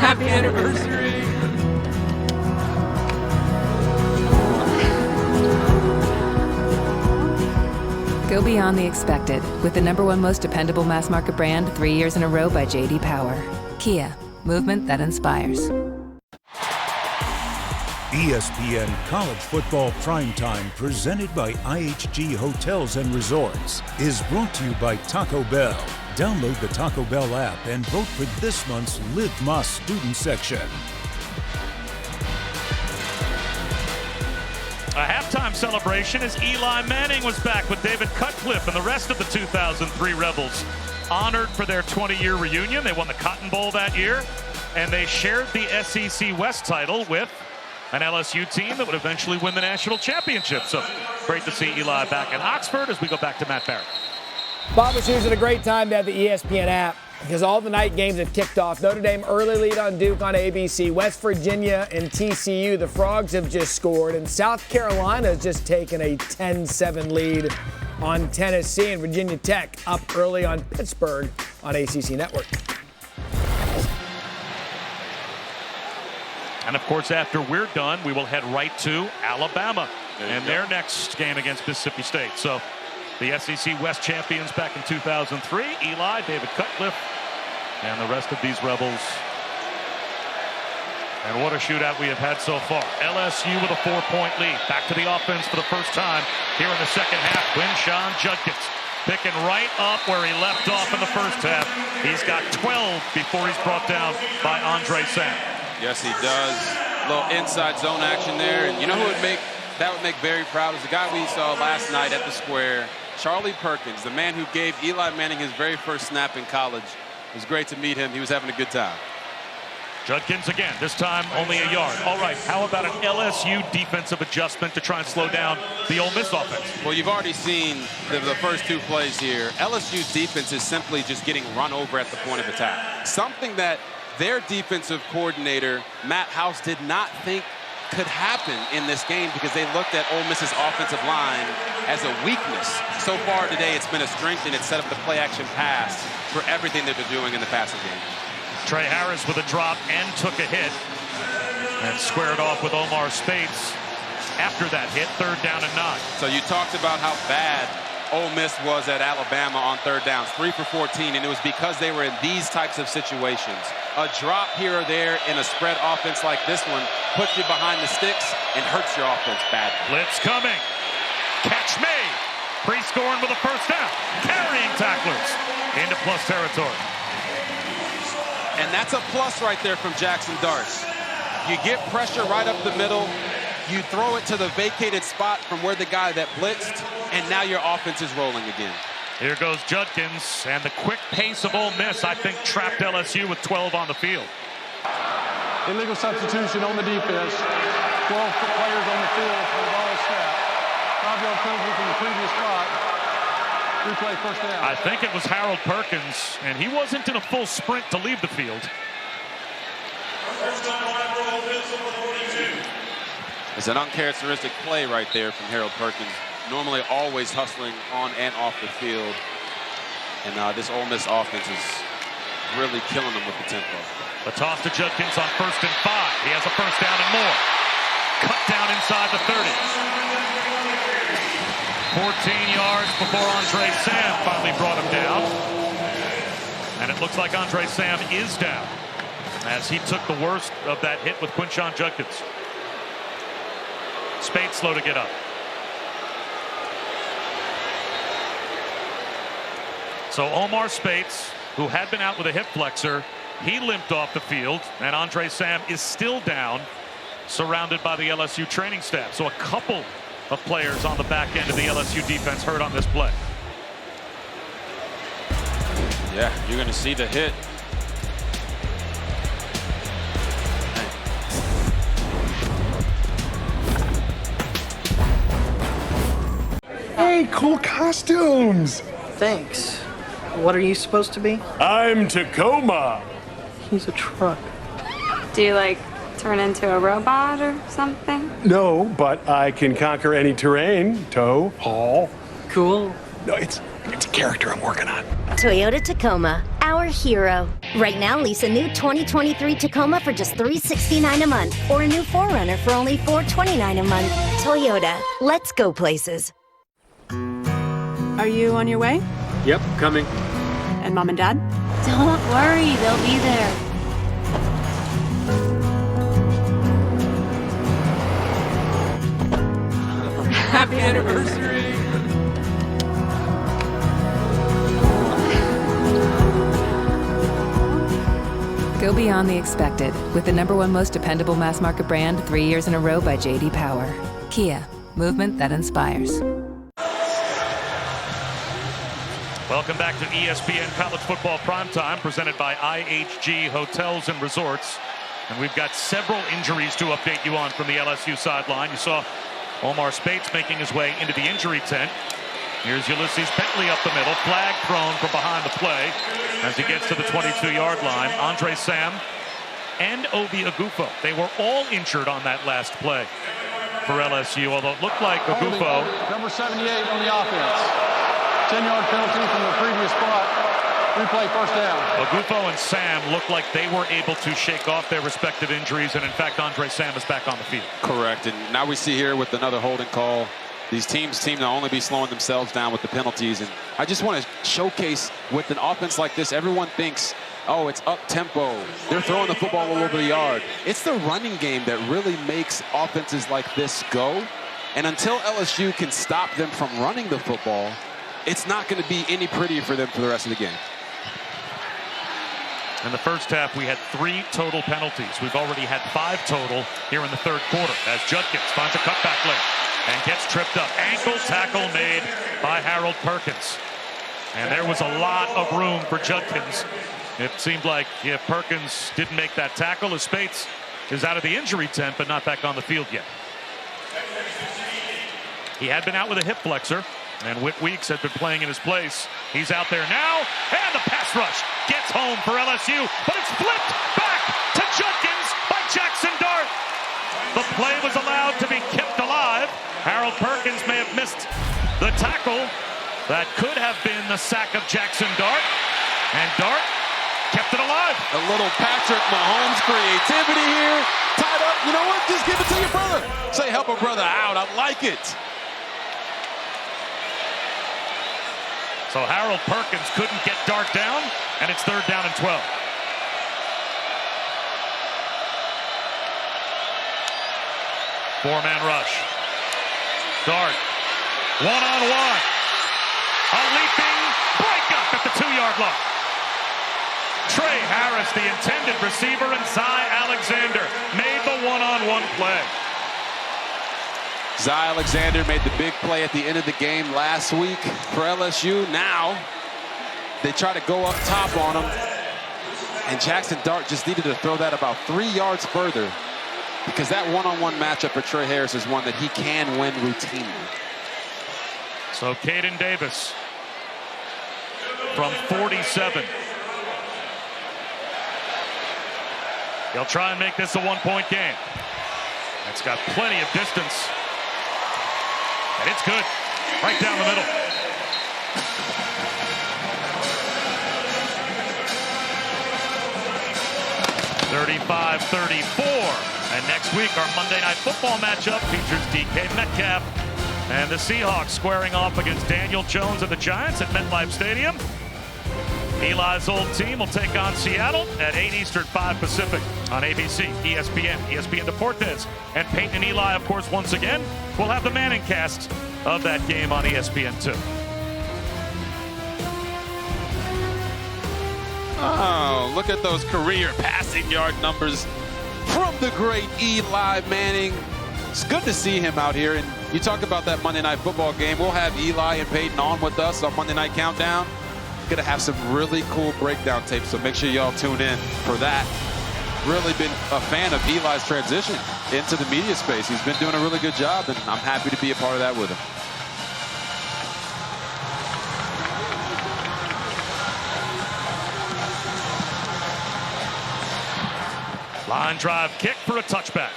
Happy anniversary! Go beyond the expected with the #1 most dependable mass market brand 3 years in a row by J.D. Power. Kia, movement that inspires. ESPN College Football Primetime, presented by IHG Hotels and Resorts, is brought to you by Taco Bell. Download the Taco Bell app and vote for this month's Live Más student section. A halftime celebration as Eli Manning was back with David Cutcliffe and the rest of the 2003 Rebels honored for their 20-year reunion. They won the Cotton Bowl that year, and they shared the SEC West title with an LSU team that would eventually win the national championship. So great to see Eli back in Oxford as we go back to Matt Barrett. Bob was using a great time to have the ESPN app because all the night games have kicked off. Notre Dame early lead on Duke on ABC. West Virginia and TCU, the Frogs have just scored. And South Carolina has just taken a 10-7 lead on Tennessee. And Virginia Tech up early on Pittsburgh on ACC Network. And, of course, after we're done, we will head right to Alabama. and their next game against Mississippi State. So the SEC West champions back in 2003, Eli, David Cutcliffe, and the rest of these Rebels. And what a shootout we have had so far. LSU with a 4-point lead. Back to the offense for the first time here in the second half. Quinshon Judkins picking right up where he left off in the first half. He's got 12 before he's brought down by Andre Sam. Yes, he does. A little inside zone action there. And you know who that would make very proud is the guy we saw last night at the Square, Charlie Perkins, the man who gave Eli Manning his very first snap in college. It was great to meet him. He was having a good time. Judkins again, this time only a yard. All right, how about an LSU defensive adjustment to try and slow down the Ole Miss offense? Well, you've already seen the first two plays here. LSU's defense is simply just getting run over at the point of attack. Something that their defensive coordinator, Matt House, did not think could happen in this game because they looked at Ole Miss's offensive line as a weakness. So far today, it's been a strength, and it's set up the play-action pass for everything that they're doing in the passing game. Trey Harris with a drop and took a hit and squared off with Omar Speights after that hit. 3rd down and 9. So you talked about how bad Ole Miss was at Alabama on 3rd downs, 3 for 14, and it was because they were in these types of situations. A drop here or there in a spread offense like this one puts you behind the sticks and hurts your offense badly. Blitz coming. Catch me. Pre-scoring with a first down. Carrying tacklers into plus territory. And that's a plus right there from Jackson Dart. You get pressure right up the middle. You throw it to the vacated spot from where the guy that blitzed, and now your offense is rolling again. Here goes Judkins, and the quick pace of Ole Miss, I think, trapped LSU with 12 on the field. Illegal substitution on the defense. 12 players on the field for the ball snap. 5-yard penalty from the previous spot. Replay first down. I think it was Harold Perkins, and he wasn't in a full sprint to leave the field. It's an uncharacteristic play right there from Harold Perkins. Normally always hustling on and off the field. And this Ole Miss offense is really killing them with the tempo. The toss to Judkins on 1st and 5. He has a first down and more. Cut down inside the 30. 14 yards before Andre Sam finally brought him down. And it looks like Andre Sam is down as he took the worst of that hit with Quinshon Judkins. Speights slow to get up. So Omar Speights, who had been out with a hip flexor, he limped off the field, and Andre Sam is still down, surrounded by the LSU training staff. So a couple of players on the back end of the LSU defense hurt on this play. Yeah, you're going to see the hit. Hey, cool costumes. Thanks. What are you supposed to be? I'm Tacoma. He's a truck. Do you, like, turn into a robot or something? No, but I can conquer any terrain. Tow, haul. Cool. No, it's a character I'm working on. Toyota Tacoma, our hero. Right now, lease a new 2023 Tacoma for just $369 a month, or a new 4Runner for only $429 a month. Toyota, let's go places. Are you on your way? Yep, coming. And Mom and Dad? Don't worry, they'll be there. Happy anniversary! Go beyond the expected with the #1 most dependable mass market brand 3 years in a row by J.D. Power. Kia, movement that inspires. Welcome back to ESPN College Football Primetime, presented by IHG Hotels and Resorts. And we've got several injuries to update you on from the LSU sideline. You saw Omar Speights making his way into the injury tent. Here's Ulysses Bentley up the middle. Flag thrown from behind the play as he gets to the 22-yard line. Andre Sam and Obi Agufo. They were all injured on that last play for LSU, although it looked like Agufo. Number 78 on the offense. 10-yard penalty from the previous spot. Replay, first down. Ogufo and Sam look like they were able to shake off their respective injuries, and in fact, Andre Sam is back on the field. Correct, and now we see here with another holding call, these teams seem to only be slowing themselves down with the penalties, and I just want to showcase with an offense like this, everyone thinks, oh, it's up-tempo. They're throwing the football all over the yard. It's the running game that really makes offenses like this go, and until LSU can stop them from running the football, it's not going to be any prettier for them for the rest of the game. In the first half, we had 3 total penalties. We've already had 5 total here in the third quarter as Judkins finds a cutback lane and gets tripped up. Ankle tackle made by Harold Perkins. And there was a lot of room for Judkins. It seemed like if Perkins didn't make that tackle, his Spates is out of the injury tent, but not back on the field yet. He had been out with a hip flexor, and Whit Weeks had been playing in his place. He's out there now, and the pass rush gets home for LSU, but it's flipped back to Judkins by Jackson Dart. The play was allowed to be kept alive. Harold Perkins may have missed the tackle. That could have been the sack of Jackson Dart, and Dart kept it alive. A little Patrick Mahomes creativity here. Tied up. You know what? Just give it to your brother. Say, help a brother out. I like it. So Harold Perkins couldn't get Dart down, and it's 3rd down and 12. Four-man rush. Dart, one-on-one. A leaping breakup at the 2-yard line. Trey Harris, the intended receiver, and Zy Alexander made the one-on-one play. Zy Alexander made the big play at the end of the game last week for LSU. Now they try to go up top on him, and Jackson Dart just needed to throw that about 3 yards further, because that one-on-one matchup for Trey Harris is one that he can win routinely. So Caden Davis from 47. He'll try and make this a 1-point game. It's got plenty of distance. And it's good. Right down the middle. $35-34. And next week, our Monday Night Football matchup features DK Metcalf and the Seahawks squaring off against Daniel Jones and the Giants at MetLife Stadium. Eli's old team will take on Seattle at 8 Eastern, 5 Pacific on ABC, ESPN, ESPN Deportes. And Peyton and Eli, of course, once again, will have the Manning cast of that game on ESPN2. Oh, look at those career passing yard numbers from the great Eli Manning. It's good to see him out here. And you talk about that Monday Night Football game. We'll have Eli and Peyton on with us on Monday Night Countdown. Going to have some really cool breakdown tapes, so make sure y'all tune in for that. Really been a fan of Eli's transition into the media space. He's been doing a really good job, and I'm happy to be a part of that with him. Line drive kick for a touchback.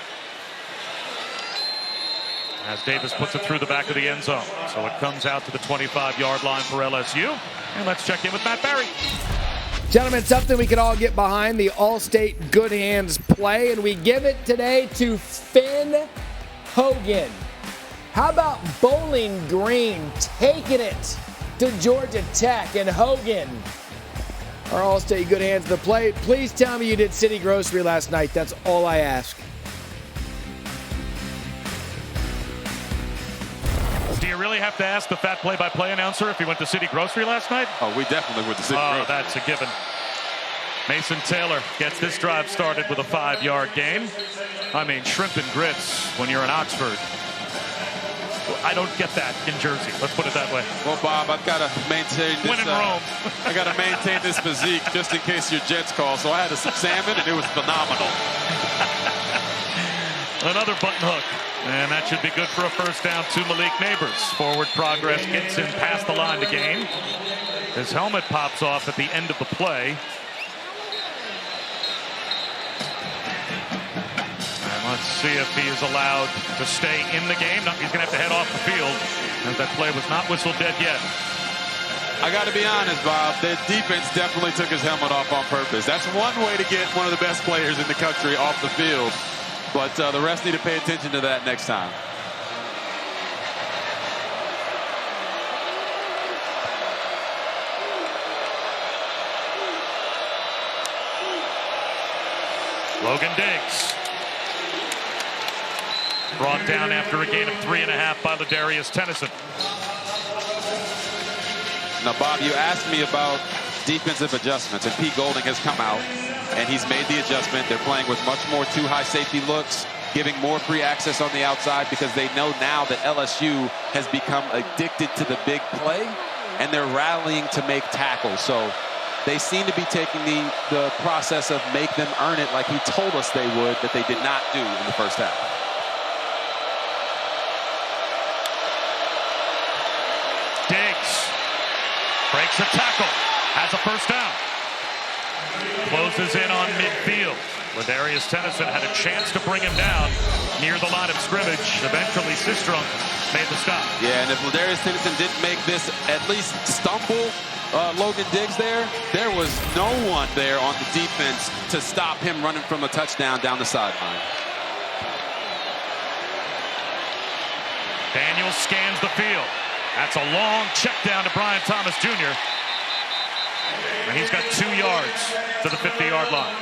As Davis puts it through the back of the end zone. So it comes out to the 25-yard line for LSU. And let's check in with Matt Barry. Gentlemen, something we can all get behind, the All-State Good Hands play, and we give it today to Finn Hogan. How about Bowling Green taking it to Georgia Tech? And Hogan, our All-State Good Hands of the play. Please tell me you did City Grocery last night. That's all I ask. Do you really have to ask the fat play-by-play announcer if he went to City Grocery last night? Oh, we definitely went to City Grocery. Oh, that's a given. Mason Taylor gets this drive started with a 5-yard gain. I mean, shrimp and grits when you're in Oxford. I don't get that in Jersey. Let's put it that way. Well, Bob, I've got to maintain this. When in Rome. I got to maintain this physique just in case your Jets call. So I had some salmon, and it was phenomenal. Another button hook. And that should be good for a first down to Malik Neighbors. Forward progress gets him past the line to gain. His helmet pops off at the end of the play. And let's see if he is allowed to stay in the game. No, he's going to have to head off the field, as that play was not whistled dead yet. I got to be honest, Bob, the defense definitely took his helmet off on purpose. That's one way to get one of the best players in the country off the field. But the refs need to pay attention to that next time. Logan Diggs. Brought down after a gain of 3.5 by Ladarius Tennyson. Now, Bob, you asked me about defensive adjustments, and Pete Golding has come out, and he's made the adjustment. They're playing with much more two high safety looks, giving more free access on the outside because they know now that LSU has become addicted to the big play, and they're rallying to make tackles. So they seem to be taking the process of make them earn it like he told us they would, that they did not do in the first half. Diggs breaks a tackle, has a first down. Closes in on midfield. Ladarius Tennyson had a chance to bring him down near the line of scrimmage. Eventually, Sistrunk made the stop. Yeah, and if Ladarius Tennyson didn't make this at least stumble Logan Diggs there was no one there on the defense to stop him running from a touchdown down the sideline. Daniels scans the field. That's a long check down to Brian Thomas Jr. And he's got 2 yards to the 50-yard line.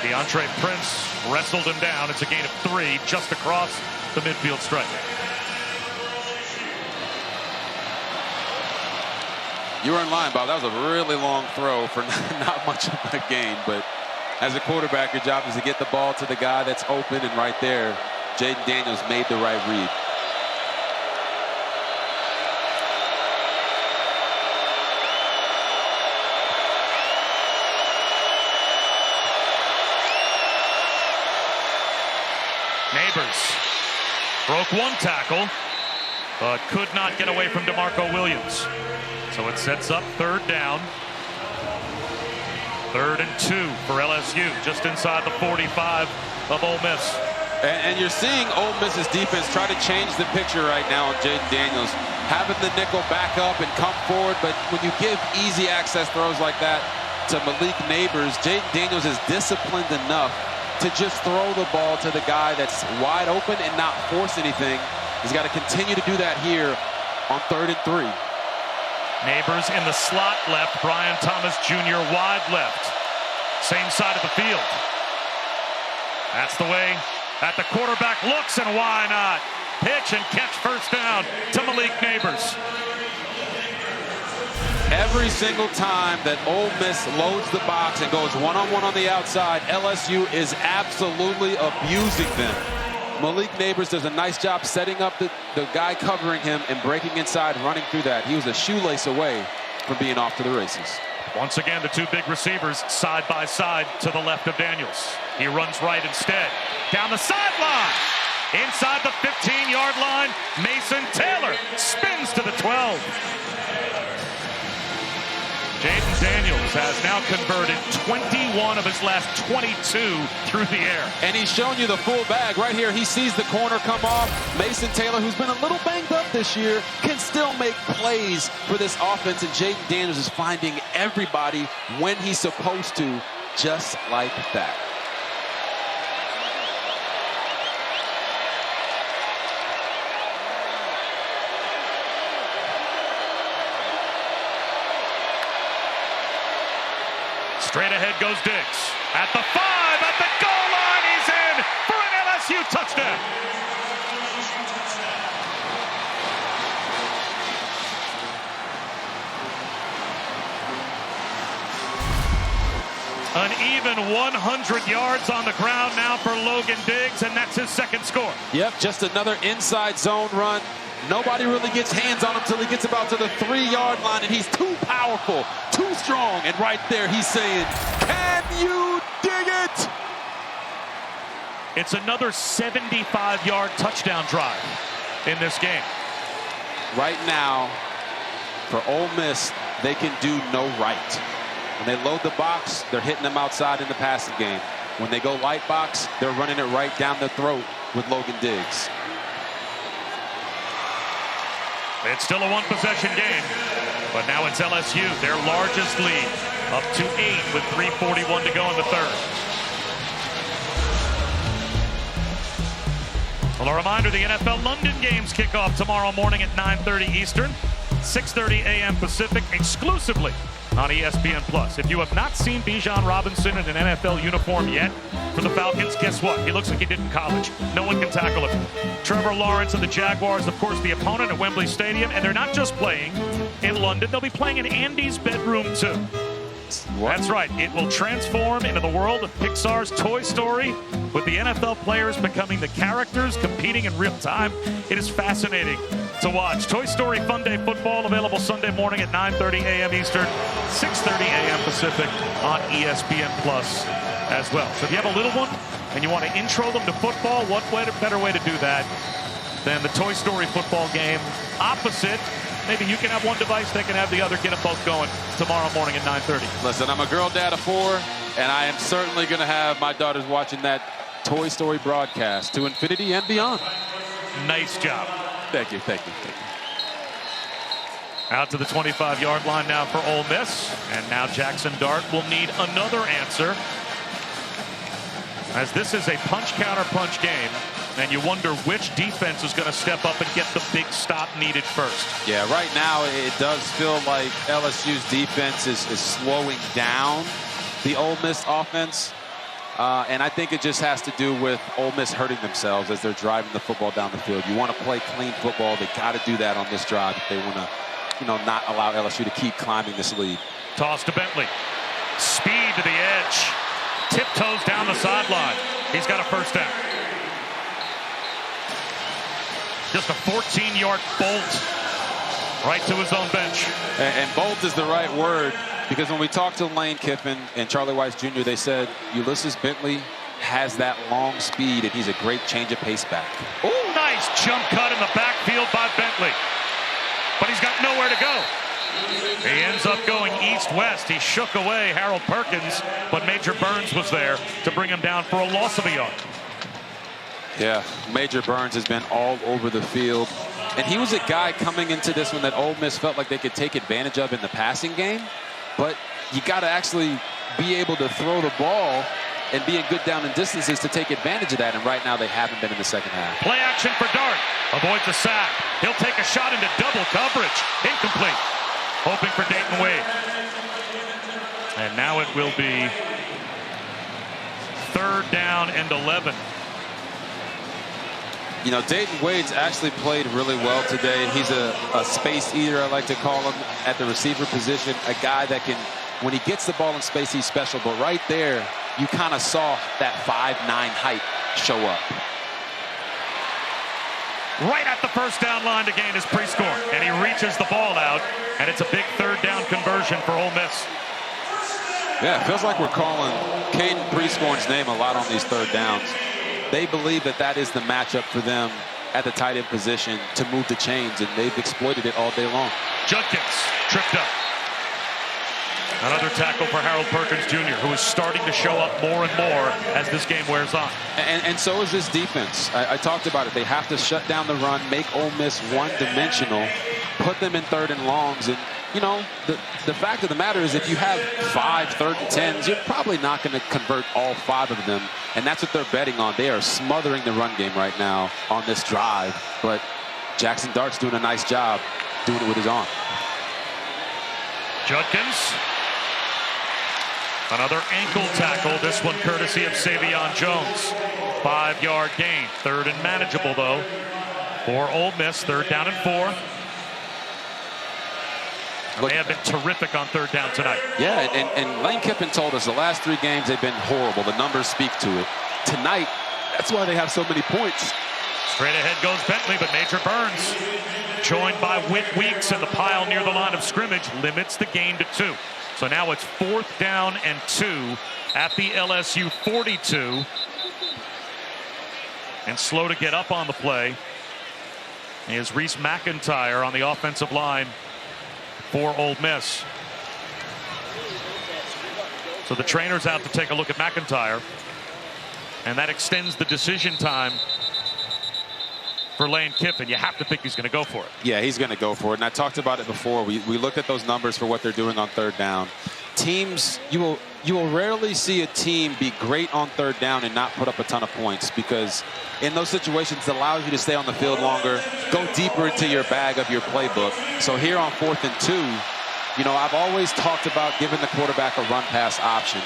DeAndre Prince wrestled him down. It's a gain of 3 just across the midfield stripe. You were in line, Bob. That was a really long throw for not much of a gain. But as a quarterback, your job is to get the ball to the guy that's open, and right there, Jaden Daniels made the right read. Neighbors broke 1 tackle, but could not get away from DeMarco Williams. So it sets up 3rd down. 3rd and 2 for LSU, just inside the 45 of Ole Miss. And you're seeing Ole Miss's defense try to change the picture right now on Jaden Daniels, having the nickel back up and come forward. But when you give easy access throws like that to Malik Neighbors, Jaden Daniels is disciplined enough to just throw the ball to the guy that's wide open and not force anything. He's got to continue to do that here on 3rd and 3. Neighbors in the slot left, Brian Thomas Jr. wide left. Same side of the field. That's the way that the quarterback looks, and why not? Pitch and catch first down to Malik Neighbors. Every single time that Ole Miss loads the box and goes one-on-one on the outside, LSU is absolutely abusing them. Malik Neighbors does a nice job setting up the guy covering him and breaking inside, running through that. He was a shoelace away from being off to the races. Once again, the 2 big receivers side by side to the left of Daniels. He runs right instead. Down the sideline. Inside the 15-yard line, Mason Taylor spins to the 12. Jaden Daniels has now converted 21 of his last 22 through the air. And he's shown you the full bag right here. He sees the corner come off. Mason Taylor, who's been a little banged up this year, can still make plays for this offense. And Jaden Daniels is finding everybody when he's supposed to, just like that. Straight ahead goes Diggs. At the 5, at the goal line, he's in for an LSU touchdown. An even 100 yards on the ground now for Logan Diggs, and that's his 2nd score. Yep, just another inside zone run. Nobody really gets hands on him until he gets about to the 3-yard line, and he's too powerful, too strong. And right there, he's saying, "Can you dig it?" It's another 75-yard touchdown drive in this game. Right now, for Ole Miss, they can do no right. When they load the box, they're hitting them outside in the passing game. When they go light box, they're running it right down their throat with Logan Diggs. It's still a one-possession game, but now it's LSU, their largest lead, up to 8 with 3:41 to go in the third. Well, a reminder, the NFL London games kick off tomorrow morning at 9:30 Eastern, 6:30 a.m. Pacific, exclusively on ESPN+. If you have not seen Bijan Robinson in an NFL uniform yet for the Falcons, guess what? He looks like he did in college. No one can tackle him. Trevor Lawrence and the Jaguars, of course, the opponent at Wembley Stadium, and they're not just playing in London. They'll be playing in Andy's bedroom, too. That's right. It will transform into the world of Pixar's Toy Story, with the NFL players becoming the characters, competing in real time. It is fascinating to watch. Toy Story Fun Day Football, available Sunday morning at 9:30 a.m. Eastern, 6:30 a.m. Pacific on ESPN Plus as well. So if you have a little one and you want to intro them to football, what better way to do that than the Toy Story football game? Opposite, maybe you can have one device, they can have the other. Get them both going tomorrow morning at 9:30. Listen, I'm a girl dad of 4, and I am certainly going to have my daughters watching that Toy Story broadcast to infinity and beyond. Nice job. Thank you, thank you, thank you. Out to the 25-yard line now for Ole Miss, and now Jackson Dart will need another answer, as this is a punch-counter-punch game, and you wonder which defense is going to step up and get the big stop needed first. Yeah, right now it does feel like LSU's defense is slowing down the Ole Miss offense. And I think it just has to do with Ole Miss hurting themselves as they're driving the football down the field. You want to play clean football. They got to do that on this drive if they want to, not allow LSU to keep climbing this lead. Toss to Bentley. Speed to the edge. Tiptoes down the sideline. He's got a first down. Just a 14-yard bolt right to his own bench. And bolt is the right word, because when we talked to Lane Kiffin and Charlie Weiss Jr., they said Ulysses Bentley has that long speed, and he's a great change of pace back. Oh, nice jump cut in the backfield by Bentley. But he's got nowhere to go. He ends up going east-west. He shook away Harold Perkins, but Major Burns was there to bring him down for a loss of a yard. Yeah, Major Burns has been all over the field. And he was a guy coming into this one that Ole Miss felt like they could take advantage of in the passing game. But you got to actually be able to throw the ball and be in good down and distances to take advantage of that. And right now they haven't been in the second half. Play action for Dart. Avoids a sack. He'll take a shot into double coverage. Incomplete. Hoping for Dayton Wade. And now it will be 3rd down and 11. Dayton Wade's actually played really well today. He's a space eater, I like to call him, at the receiver position. A guy that can, when he gets the ball in space, he's special. But right there, you kind of saw that 5'9" height show up. Right at the first down line to gain his pre-score. And he reaches the ball out, and it's a big 3rd down conversion for Ole Miss. Yeah, it feels like we're calling Caden Prescorn's name a lot on these 3rd downs. They believe that is the matchup for them at the tight end position to move the chains, and they've exploited it all day long. Judkins tripped up. Another tackle for Harold Perkins Jr., who is starting to show up more and more as this game wears on. And so is this defense. I talked about it. They have to shut down the run, make Ole Miss one-dimensional, put them in 3rd and longs. And, the fact of the matter is if you have 5 3rd and 10s, you're probably not going to convert all 5 of them. And that's what they're betting on. They are smothering the run game right now on this drive. But Jackson Dart's doing a nice job doing it with his arm. Judkins. Another ankle tackle, this one courtesy of Savion Jones. 5-yard gain. 3rd and manageable, though, for Ole Miss. 3rd down and 4. They have been terrific on 3rd down tonight. Yeah, and Lane Kiffin told us the last 3 games they've been horrible. The numbers speak to it. Tonight, that's why they have so many points. Straight ahead goes Bentley, but Major Burns, joined by Whit Weeks in the pile near the line of scrimmage, limits the gain to 2. So now it's 4th down and 2 at the LSU 42. And slow to get up on the play is Reese McIntyre on the offensive line for Ole Miss. So the trainer's out to take a look at McIntyre, and that extends the decision time for Lane Kiffin. You have to think he's going to go for it. Yeah, he's going to go for it. And I talked about it before. We looked at those numbers for what they're doing on third down. Teams, you will rarely see a team be great on third down and not put up a ton of points, because in those situations it allows you to stay on the field longer, go deeper into your bag of your playbook. So here on 4th and 2, you know, I've always talked about giving the quarterback a run-pass option.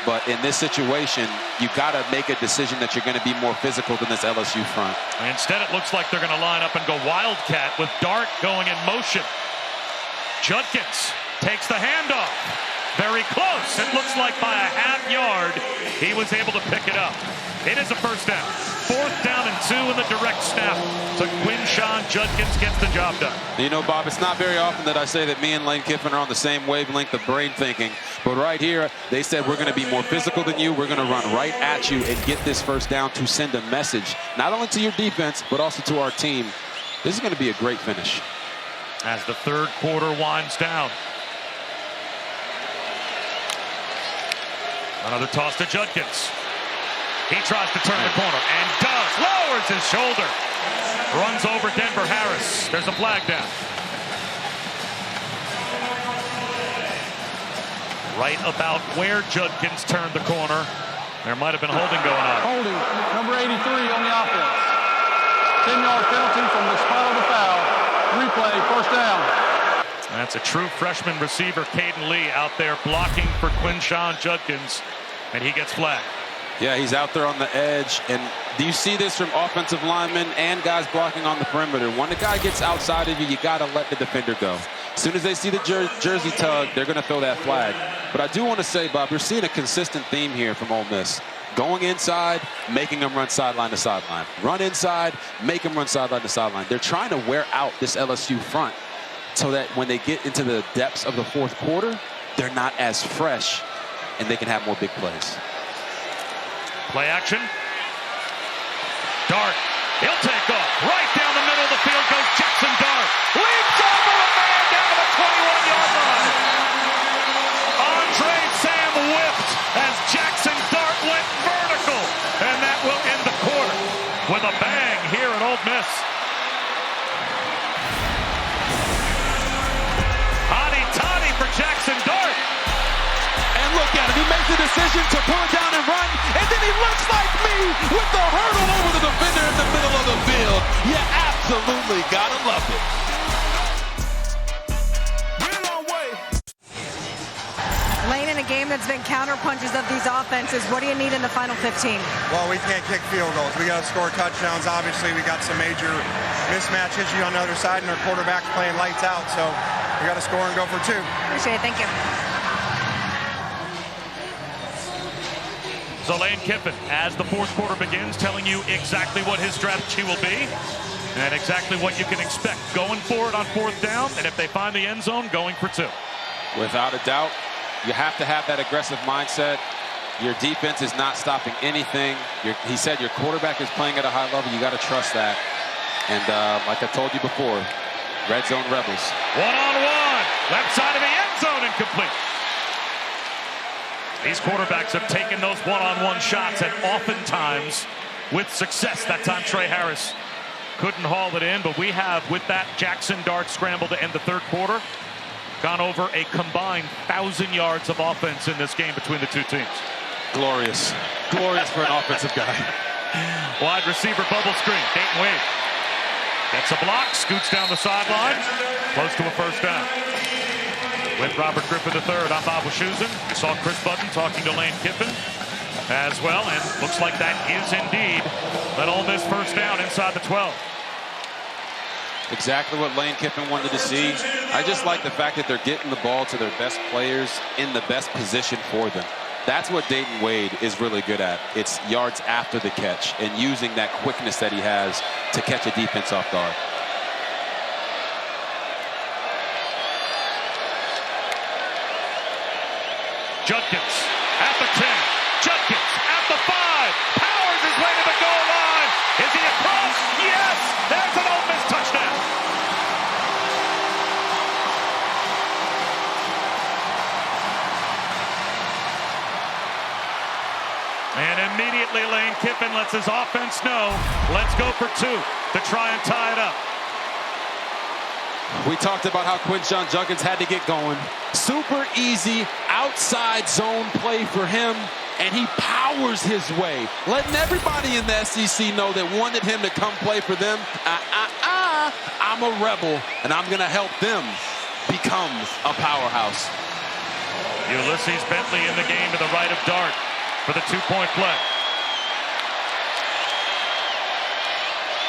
But in this situation, you got to make a decision that you're going to be more physical than this LSU front. Instead, it looks like they're going to line up and go Wildcat with Dart going in motion. Judkins takes the handoff. Very close. It looks like by a half yard, he was able to pick it up. It is a first down. 4th down and 2 in the direct snap. So Quinshon Judkins gets the job done. You know, Bob, it's not very often that I say that me and Lane Kiffin are on the same wavelength of brain thinking. But right here, they said we're going to be more physical than you. We're going to run right at you and get this first down to send a message, not only to your defense, but also to our team. This is going to be a great finish. As the third quarter winds down. Another toss to Judkins. He tries to turn the corner and does. Lowers his shoulder. Runs over Denver Harris. There's a flag down. Right about where Judkins turned the corner. There might have been holding going on. Holding, number 83 on the offense. 10-yard penalty from the spot of the foul. Replay, first down. That's a true freshman receiver, Caden Lee, out there blocking for Quinshon Judkins, and he gets flagged. Yeah, he's out there on the edge. And do you see this from offensive linemen and guys blocking on the perimeter? When the guy gets outside of you, you got to let the defender go. As soon as they see the jersey tug, they're going to throw that flag. But I do want to say, Bob, you're seeing a consistent theme here from Ole Miss. Going inside, making them run sideline to sideline. Run inside, make them run sideline to sideline. They're trying to wear out this LSU front so that when they get into the depths of the fourth quarter, they're not as fresh and they can have more big plays. Play action. Dart. He'll take off. Right down the middle of the field goes Jackson Dart. Leaps over a man down to the 21-yard line. Andre Sam whipped as Jackson Dart went vertical. And that will end the quarter with a bang here at Ole Miss. Hotty toddy for Jackson Dart. And look at him. He makes the decision to pull it down and run. And then he looks like me with the hurdle over the defender in the middle of the field. You absolutely gotta love it. Lane, in a game that's been counterpunches of these offenses, what do you need in the final 15? Well, we can't kick field goals. We got to score touchdowns. Obviously, we got some major mismatch issue on the other side, and our quarterback's playing lights out. So we got to score and go for 2. Appreciate it. Thank you. So Lane Kiffin, as the fourth quarter begins, telling you exactly what his strategy will be and exactly what you can expect. Going for it on 4th down, and if they find the end zone, going for 2. Without a doubt, you have to have that aggressive mindset. Your defense is not stopping anything. He said your quarterback is playing at a high level. You got to trust that. And like I told you before, red zone rebels. One-on-one, left side of the end zone, incomplete. These quarterbacks have taken those one-on-one shots, and oftentimes with success. That time Trey Harris couldn't haul it in, but we have, with that Jackson Dart scramble to end the third quarter, gone over a combined 1,000 yards of offense in this game between the two teams. Glorious. Glorious for an offensive guy. Wide receiver bubble screen. Dayton Wade gets a block, scoots down the sideline, close to a first down. With Robert Griffin III, I'm Bob Wischusen. You saw Chris Button talking to Lane Kiffin as well, and looks like that is indeed an Ole Miss first down inside the 12. Exactly what Lane Kiffin wanted to see. I just like the fact that they're getting the ball to their best players in the best position for them. That's what Dayton Wade is really good at. It's yards after the catch and using that quickness that he has to catch a defense off guard. Judkins at the 10. Judkins at the 5. Powers his way to the goal line. Is he across? Yes! There's an Ole Miss touchdown. And And immediately Lane Kiffin lets his offense know, let's go for 2 to try and tie it up. We talked about how Quinshon Judkins had to get going. Super easy outside zone play for him, and he powers his way, letting everybody in the SEC know that wanted him to come play for them. I'm a rebel, and I'm going to help them become a powerhouse. Ulysses Bentley in the game to the right of Dart for the 2-point play.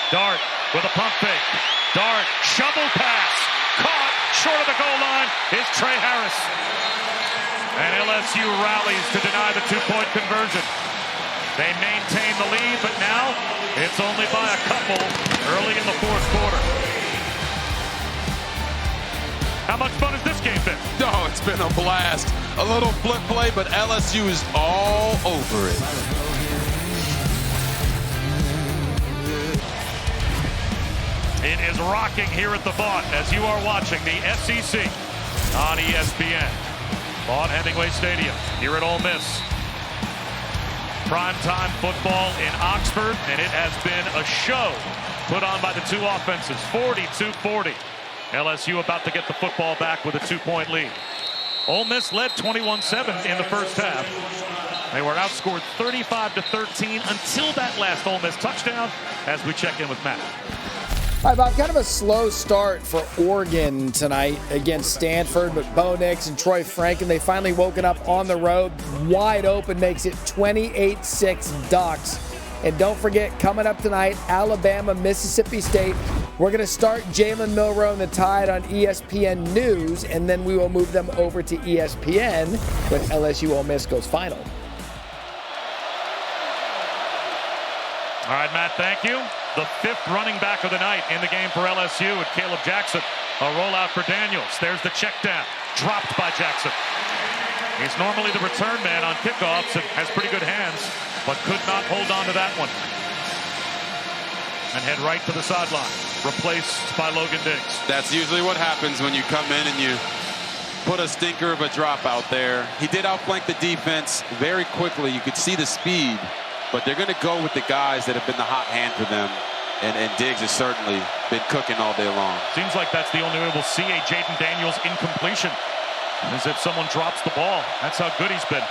Dart with a pump fake. Dart, shovel pass, caught short of the goal line is Trey Harris. And LSU rallies to deny the 2-point conversion. They maintain the lead, but now it's only by a couple early in the 4th quarter. How much fun has this game been? Oh, it's been a blast. A little flip play, but LSU is all over it. It is rocking here at the Vaught as you are watching the SEC on ESPN. Vaught Hemingway Stadium here at Ole Miss. Primetime football in Oxford, and it has been a show put on by the two offenses, 42-40. LSU about to get the football back with a 2-point lead. Ole Miss led 21-7 in the first half. They were outscored 35-13 until that last Ole Miss touchdown as we check in with Matt. All right, Bob, kind of a slow start for Oregon tonight against Stanford, but Bo Nix and Troy Franklin, they finally woken up on the road. Wide open, makes it 28-6 Ducks. And don't forget, coming up tonight, Alabama, Mississippi State. We're going to start Jalen Milroe and the Tide on ESPN News, and then we will move them over to ESPN when LSU Ole Miss goes final. All right, Matt, thank you. The 5th running back of the night in the game for LSU and Caleb Jackson. A rollout for Daniels. There's the check down. Dropped by Jackson. He's normally the return man on kickoffs and has pretty good hands, but could not hold on to that one. And head right to the sideline. Replaced by Logan Diggs. That's usually what happens when you come in and you put a stinker of a drop out there. He did outflank the defense very quickly. You could see the speed. But they're going to go with the guys that have been the hot hand for them. And Diggs has certainly been cooking all day long. Seems like that's the only way we'll see a Jaden Daniels incompletion. As if someone drops the ball. That's how good he's been.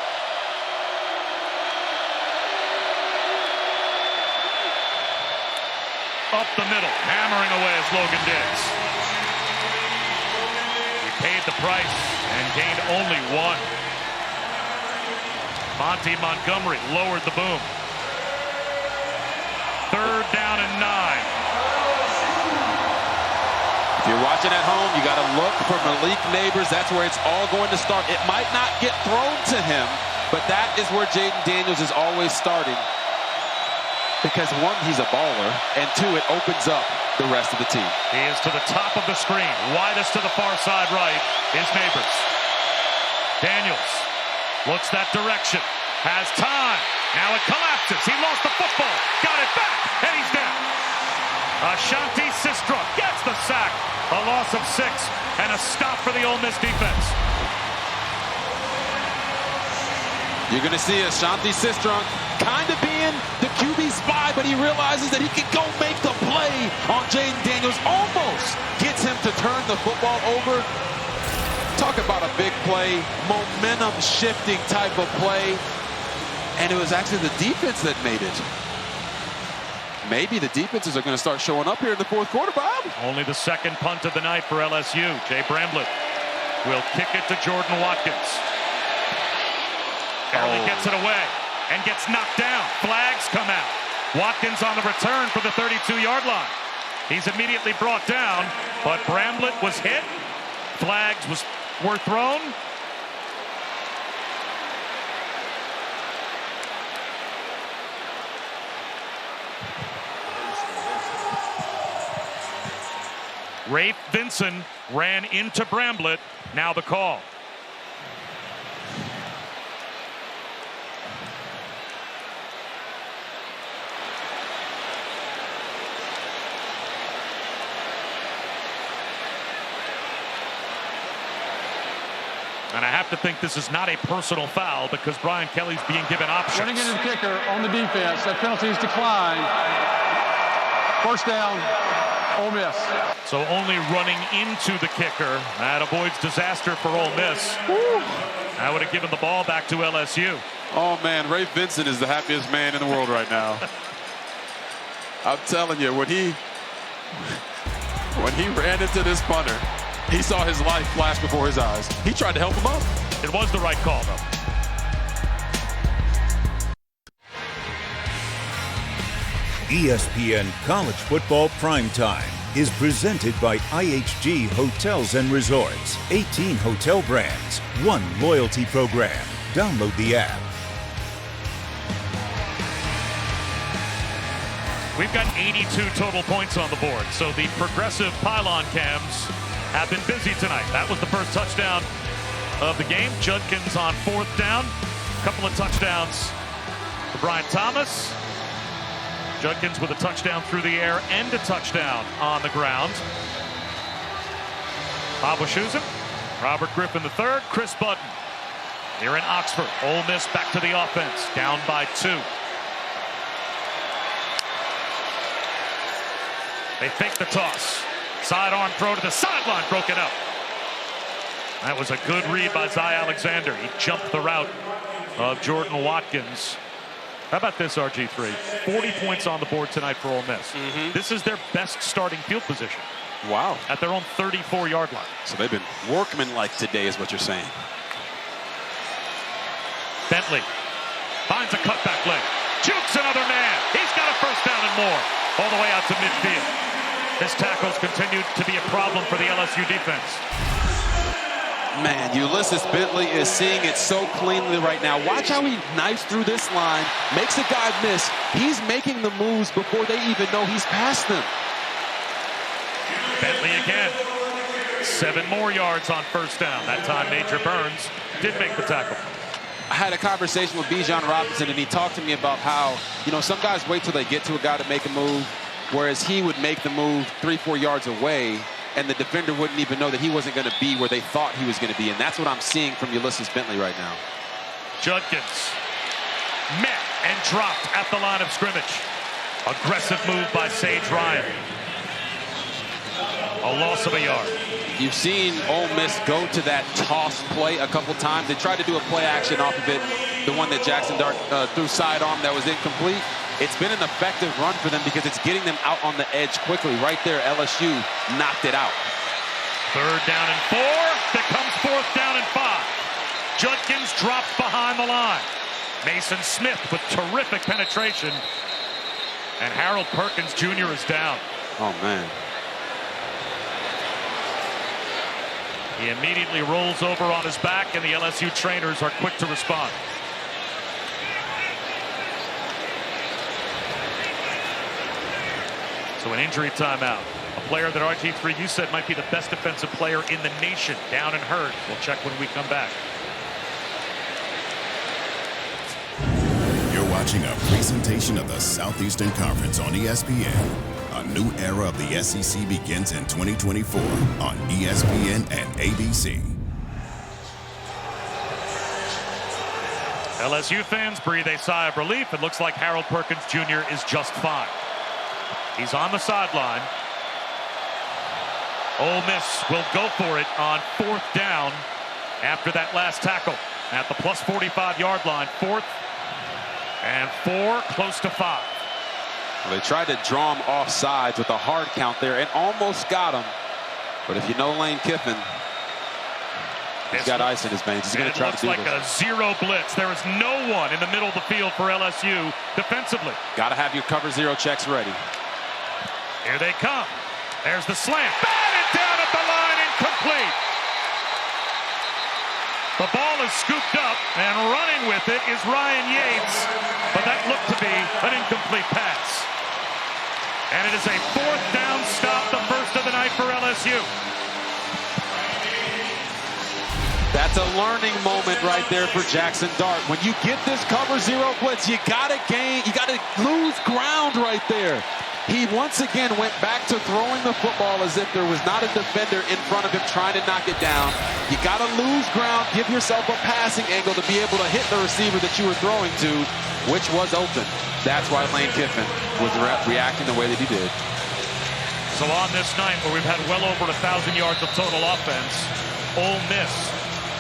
Up the middle. Hammering away is Logan Diggs. He paid the price and gained only 1. Monty Montgomery lowered the boom. 3rd down and 9. If you're watching at home, you got to look for Malik Neighbors. That's where it's all going to start. It might not get thrown to him, but that is where Jaden Daniels is always starting. Because 1, he's a baller, and 2, it opens up the rest of the team. He is to the top of the screen. Widest to the far side right is Neighbors. Daniels looks that direction. Has time. Now it collapses. He lost the football. Got it back. And he's down. Ashanti Sistra gets the sack. A loss of 6 and a stop for the Ole Miss defense. You're going to see Ashanti Sistra kind of being the QB spy, but he realizes that he can go make the play on Jaden Daniels. Almost gets him to turn the football over. Talk about a big play, momentum shifting type of play. And it was actually the defense that made it. Maybe the defenses are going to start showing up here in the 4th quarter, Bob. Only the 2nd punt of the night for LSU. Jay Bramblett will kick it to Jordan Watkins. Barely gets it away and gets knocked down. Flags come out. Watkins on the return for the 32-yard line. He's immediately brought down, but Bramblett was hit. Flags were thrown. Rafe Vinson ran into Bramblett. Now the call. And I have to think this is not a personal foul because Brian Kelly's being given options. Running into the kicker on the defense. That penalty is declined. First down, Ole Miss. So only running into the kicker. That avoids disaster for Ole Miss. That would have given the ball back to LSU. Oh, man, Ray Vincent is the happiest man in the world right now. I'm telling you, when he ran into this punter, he saw his life flash before his eyes. He tried to help him up. It was the right call, though. ESPN College Football Primetime is presented by IHG Hotels and Resorts. 18 hotel brands, one loyalty program. Download the app. We've got 82 total points on the board, so the progressive pylon cams have been busy tonight. That was the first touchdown of the game. Judkins on 4th down. A couple of touchdowns for Brian Thomas. Judkins with a touchdown through the air and a touchdown on the ground. Bob Wischusen, Robert Griffin III, Chris Budden. Here in Oxford, Ole Miss back to the offense, down by 2. They fake the toss. Sidearm throw to the sideline, broken up. That was a good read by Zy Alexander. He jumped the route of Jordan Watkins. How about this, RG3? 40 points on the board tonight for Ole Miss. This is their best starting field position. Wow. At their own 34-yard line. So they've been workmanlike today is what you're saying. Bentley finds a cutback leg. Jukes another man. He's got a first down and more. All the way out to midfield. This tackle's continued to be a problem for the LSU defense. Man, Ulysses Bentley is seeing it so cleanly right now. Watch how he knifes through this line, makes a guy miss. He's making the moves before they even know he's past them. Bentley again. 7 more yards on first down. That time Major Burns did make the tackle. I had a conversation with Bijan Robinson, and he talked to me about how, some guys wait till they get to a guy to make a move, whereas he would make the move 3-4 yards away, and the defender wouldn't even know that he wasn't going to be where they thought he was going to be. And that's what I'm seeing from Ulysses Bentley right now. Judkins met and dropped at the line of scrimmage. Aggressive move by Sage Ryan. A loss of a yard. You've seen Ole Miss go to that toss play a couple times. They tried to do a play action off of it. The one that Jackson Dart threw sidearm that was incomplete. It's been an effective run for them because it's getting them out on the edge quickly. Right there, LSU knocked it out. 3rd down and 4. Becomes 4th down and 5. Judkins drops behind the line. Mason Smith with terrific penetration. And Harold Perkins Jr. is down. Oh, man. He immediately rolls over on his back, and the LSU trainers are quick to respond. So an injury timeout. A player that RG3 you said might be the best defensive player in the nation, down and hurt. We'll check when we come back. You're watching a presentation of the Southeastern Conference on ESPN. A new era of the SEC begins in 2024 on ESPN and ABC. LSU fans breathe a sigh of relief. It looks like Harold Perkins Jr. is just fine. He's on the sideline. Ole Miss will go for it on 4th down after that last tackle at the plus 45-yard line. 4th and 4, close to 5. Well, they tried to draw him off sides with a hard count there and almost got him. But if you know Lane Kiffin, he's got ice in his veins. He's going to try to do it looks like a zero blitz. There is no one in the middle of the field for LSU defensively. Got to have your cover zero checks ready. Here they come. There's the slant. Batted down at the line, incomplete. The ball is scooped up, and running with it is Ryan Yates. But that looked to be an incomplete pass. And it is a 4th down stop, the first of the night for LSU. That's a learning moment right there for Jackson Dart. When you get this cover zero blitz, you gotta gain, you gotta lose ground right there. He once again went back to throwing the football as if there was not a defender in front of him trying to knock it down. You got to lose ground, give yourself a passing angle to be able to hit the receiver that you were throwing to, which was open. That's why Lane Kiffin was reacting the way that he did. So on this night where we've had well over 1,000 yards of total offense, Ole Miss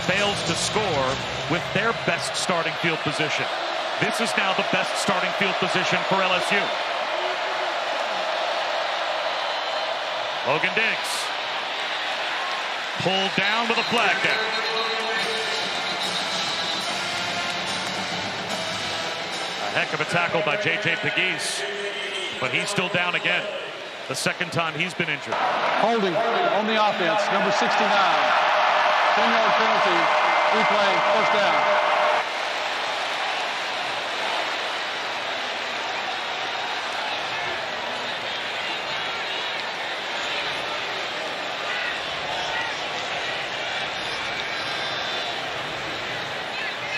fails to score with their best starting field position. This is now the best starting field position for LSU. Logan Diggs pulled down with a flag down. A heck of a tackle by J.J. Pegues, but he's still down again. The second time he's been injured. Holding on the offense, number 69. 10-yard penalty, replay, first down.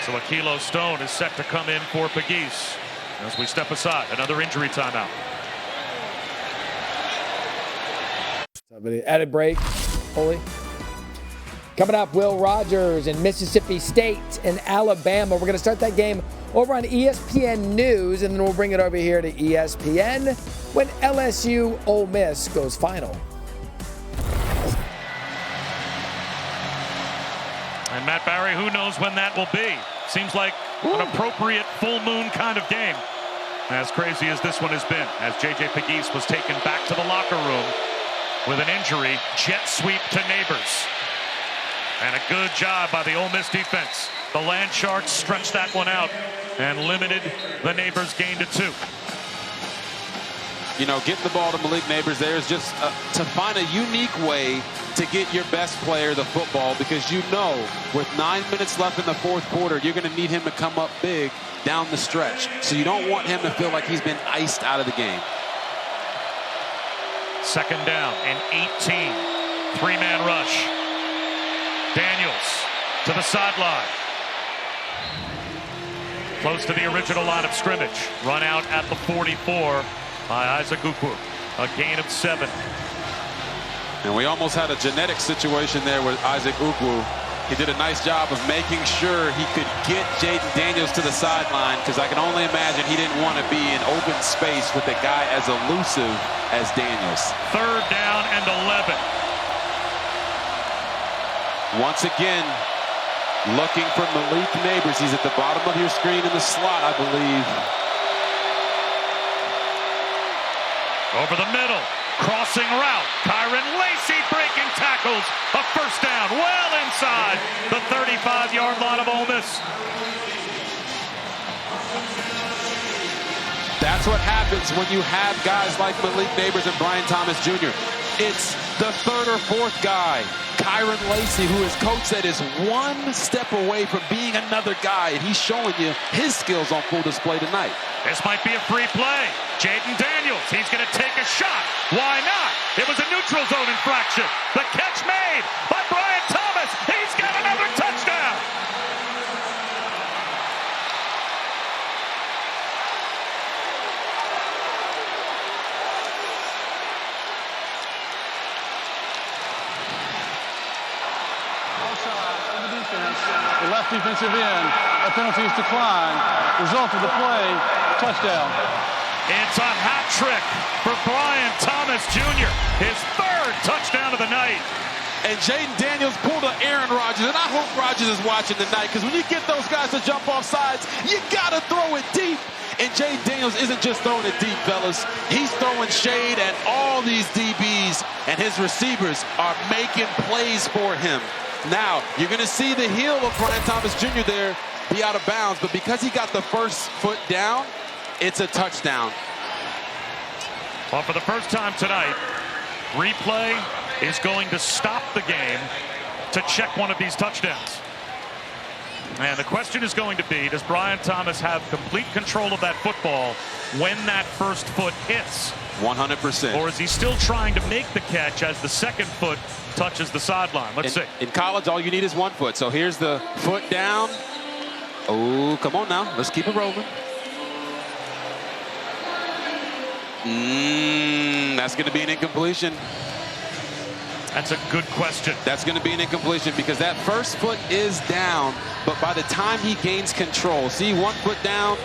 So Akilo Stone is set to come in for Pegues as we step aside. Another injury timeout. Somebody added break. Holy. Coming up, Will Rogers in Mississippi State and Alabama. We're going to start that game over on ESPN News, and then we'll bring it over here to ESPN when LSU Ole Miss goes final. And Matt Barry, who knows when that will be? Seems like an appropriate full moon kind of game. As crazy as this one has been, as J.J. Pegues was taken back to the locker room with an injury, jet sweep to Neighbors. And a good job by the Ole Miss defense. The Land Sharks stretched that one out and limited the Neighbors gain to 2. You know, getting the ball to Malik Neighbors there is just to find a unique way to get your best player the football, because you know with 9 minutes left in the fourth quarter, you're going to need him to come up big down the stretch. So you don't want him to feel like he's been iced out of the game. Second down and 18. Three-man rush. Daniels to the sideline. Close to the original line of scrimmage. Run out at the 44 by Isaac Ukwu. A gain of 7. And we almost had a genetic situation there with Isaac Ukwu. He did a nice job of making sure he could get Jaden Daniels to the sideline, because I can only imagine he didn't want to be in open space with a guy as elusive as Daniels. Third down and 11. Once again, looking for Malik Neighbors. He's at the bottom of your screen in the slot, I believe. Over the middle, crossing route. Kyron Lacey breaking tackles. A first down, well inside the 35-yard line of Ole Miss. That's what happens when you have guys like Malik Neighbors and Brian Thomas Jr. It's the third or fourth guy, Kyron Lacey, who his coach said is one step away from being another guy, and he's showing you his skills on full display tonight. This might be a free play. Jaden Daniels, he's going to take a shot. Why not? It was a neutral zone infraction. The catch made by Brian Thomas. He's got another touchdown. The left defensive end. A penalty is declined. Result of the play, touchdown. It's a hat trick for Brian Thomas Jr. His third touchdown of the night. And Jaden Daniels pulled an Aaron Rodgers, and I hope Rodgers is watching tonight, because when you get those guys to jump off sides, you got to throw it deep. And Jaden Daniels isn't just throwing it deep, fellas. He's throwing shade at all these DBs, and his receivers are making plays for him. Now, you're going to see the heel of Brian Thomas Jr. there be out of bounds, but because he got the first foot down, it's a touchdown. Well, for the first time tonight, replay is going to stop the game to check one of these touchdowns. And the question is going to be, does Brian Thomas have complete control of that football when that first foot hits? 100%. Or is he still trying to make the catch as the second foot touches the sideline? Let's see. In college, all you need is one foot. So here's the foot down. Oh, come on now. Let's keep it rolling. that's going to be an incompletion. That's a good question. That's going to be an incompletion because that first foot is down, but by the time he gains control, see, 1 foot down,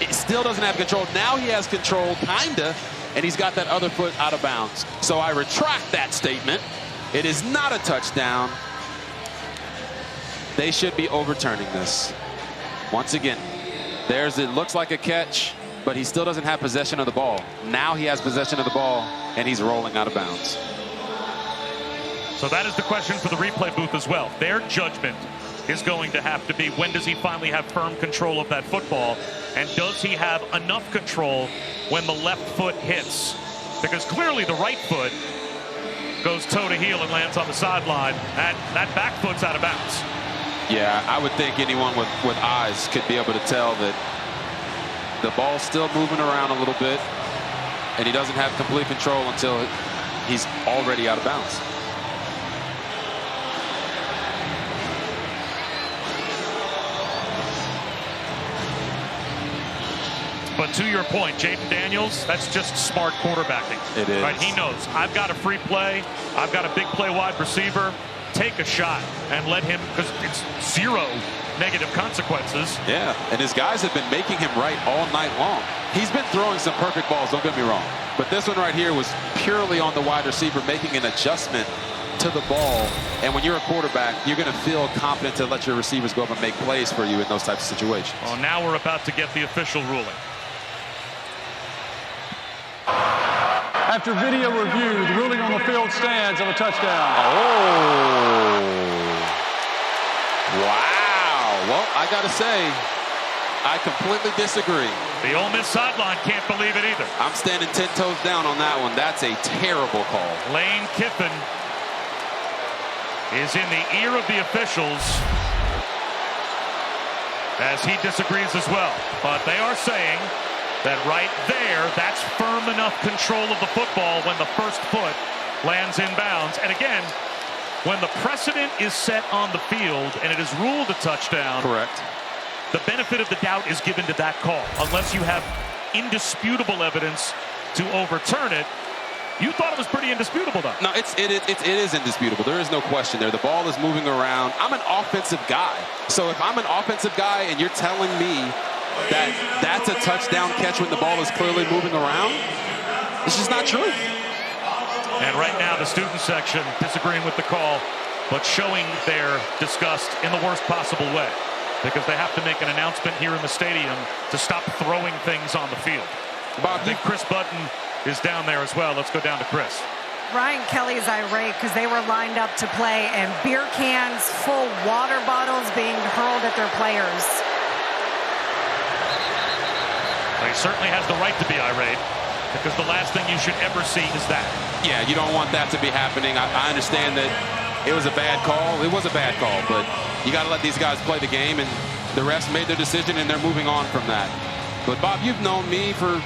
it still doesn't have control. Now he has control, kinda, and he's got that other foot out of bounds. So I retract that statement. It is not a touchdown. They should be overturning this. Once again, it looks like a catch, but he still doesn't have possession of the ball. Now he has possession of the ball, and he's rolling out of bounds. So that is the question for the replay booth as well. Their judgment is going to have to be, when does he finally have firm control of that football? And does he have enough control when the left foot hits? Because clearly the right foot goes toe to heel and lands on the sideline. That back foot's out of bounds. Yeah, I would think anyone with eyes could be able to tell that the ball's still moving around a little bit, and he doesn't have complete control until he's already out of bounds. But to your point, Jaden Daniels, that's just smart quarterbacking. It is. Right? He knows, I've got a free play, I've got a big play wide receiver, take a shot and let him, because it's 0 negative consequences. Yeah, and his guys have been making him right all night long. He's been throwing some perfect balls, don't get me wrong. But this one right here was purely on the wide receiver making an adjustment to the ball. And when you're a quarterback, you're going to feel confident to let your receivers go up and make plays for you in those types of situations. Well, now we're about to get the official ruling. After video review, the ruling on the field stands of a touchdown. Oh. Wow. Well, I got to say, I completely disagree. The Ole Miss sideline can't believe it either. I'm standing 10 toes down on that one. That's a terrible call. Lane Kiffin is in the ear of the officials as he disagrees as well. But they are saying that right there, that's firm enough control of the football when the first foot lands in bounds. And again, when the precedent is set on the field and it is ruled a touchdown, correct, the benefit of the doubt is given to that call. Unless you have indisputable evidence to overturn it. You thought it was pretty indisputable, though. No, it is indisputable. There is no question there. The ball is moving around. I'm an offensive guy. So if I'm an offensive guy and you're telling me that's a touchdown catch when the ball is clearly moving around, it's just not true. And right now, the student section disagreeing with the call, but showing their disgust in the worst possible way, because they have to make an announcement here in the stadium to stop throwing things on the field. I think Chris Button is down there as well. Let's go down to Chris. Ryan Kelly is irate because they were lined up to play and beer cans, full water bottles being hurled at their players. He certainly has the right to be irate, because the last thing you should ever see is that. Yeah, you don't want that to be happening. I understand that it was a bad call. It was a bad call, but you got to let these guys play the game, and the refs made their decision, and they're moving on from that. But, Bob, you've known me for,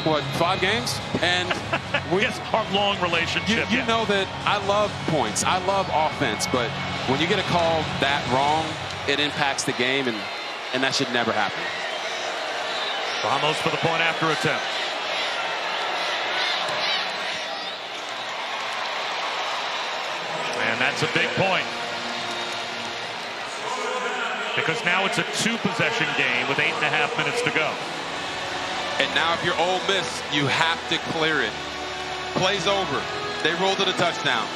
what, 5 games? And yes, our long relationship. You know that I love points. I love offense, but when you get a call that wrong, it impacts the game, and that should never happen. Ramos for the point after attempt. And that's a big point, because now it's a 2-possession game with 8.5 minutes to go. And now if you're Ole Miss, you have to clear it. Play's over. They rolled it a touchdown.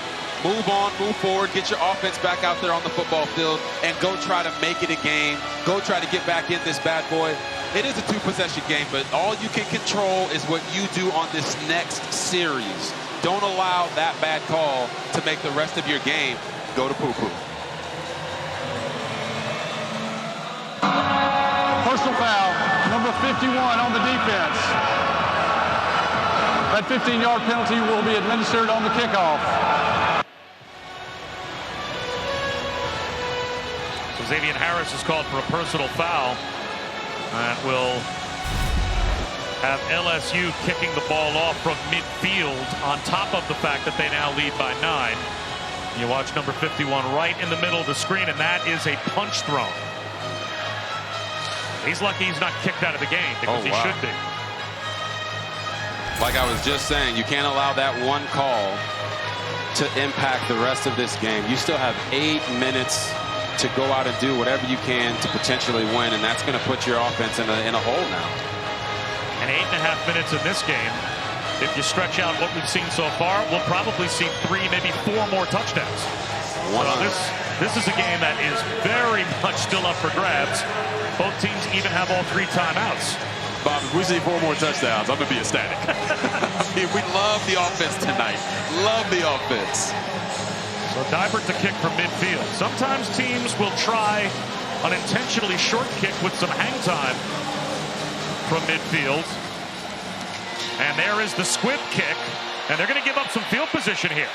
Move on, move forward, get your offense back out there on the football field, and go try to make it a game. Go try to get back in this bad boy. It is a 2-possession game, but all you can control is what you do on this next series. Don't allow that bad call to make the rest of your game go to poo-poo. Personal foul, number 51 on the defense. That 15-yard penalty will be administered on the kickoff. So Xavier Harris is called for a personal foul. That will have LSU kicking the ball off from midfield, on top of the fact that they now lead by 9. You watch number 51 right in the middle of the screen, and that is a punch thrown. He's lucky he's not kicked out of the game, because he should be. Like I was just saying, you can't allow that one call to impact the rest of this game. You still have 8 minutes to go out and do whatever you can to potentially win, and that's going to put your offense in a hole now. And 8.5 minutes in this game, if you stretch out what we've seen so far, we'll probably see 3, maybe 4 more touchdowns. So this is a game that is very much still up for grabs. Both teams even have all 3 timeouts. Bob, if we see 4 more touchdowns, I'm going to be ecstatic. I mean, we love the offense tonight. Love the offense. So Dybert to kick from midfield. Sometimes teams will try an intentionally short kick with some hang time from midfield. And there is the squib kick. And they're going to give up some field position here.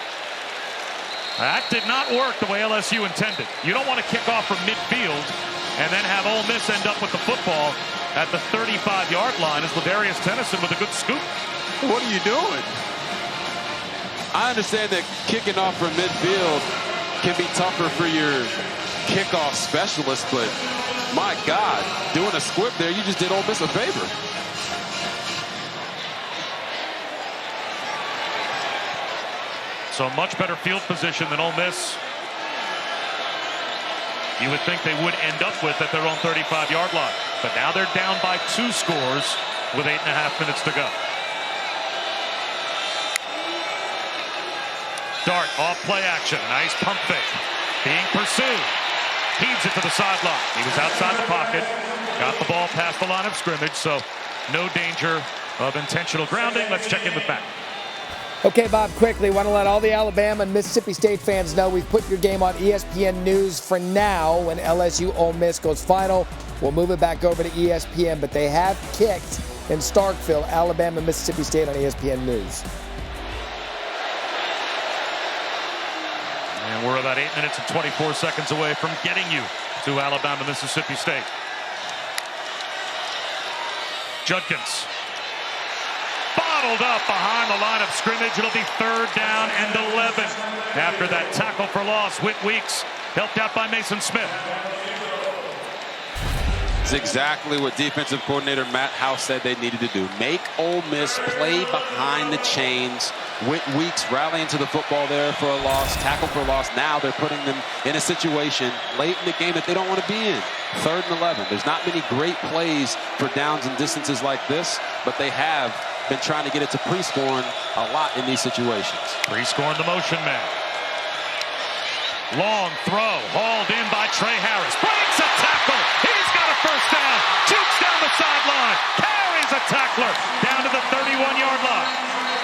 That did not work the way LSU intended. You don't want to kick off from midfield and then have Ole Miss end up with the football at the 35-yard line as Ladarius Tennyson with a good scoop. What are you doing? I understand that kicking off from midfield can be tougher for your kickoff specialist, but my God, doing a squib there, you just did Ole Miss a favor. So much better field position than Ole Miss. You would think they would end up with at their own 35-yard line. But now they're down by 2 scores with 8.5 minutes to go. Dart off play action. Nice pump fake. Being pursued. Heaves it to the sideline. He was outside the pocket. Got the ball past the line of scrimmage, so no danger of intentional grounding. Let's check in with Matt. Okay, Bob, quickly, want to let all the Alabama and Mississippi State fans know we've put your game on ESPN News for now. When LSU Ole Miss goes final, we'll move it back over to ESPN, but they have kicked in Starkville, Alabama and Mississippi State on ESPN News. And we're about 8 minutes and 24 seconds away from getting you to Alabama, Mississippi State. Judkins. Bottled up behind the line of scrimmage. It'll be 3rd down and 11. After that tackle for loss, Whit Weeks helped out by Mason Smith. It's exactly what defensive coordinator Matt House said they needed to do. Make Ole Miss play behind the chains. Whit Weeks rallying to the football there for a loss, tackle for loss. Now they're putting them in a situation late in the game that they don't want to be in. 3rd and 11. There's not many great plays for downs and distances like this, but they have been trying to get it to Prescorn a lot in these situations. Prescorn the motion man. Long throw, hauled in by Trey Harris. Breaks a tackle. He's got a 1st down. Jukes down the sideline. Carries a tackler down to the 31-yard line.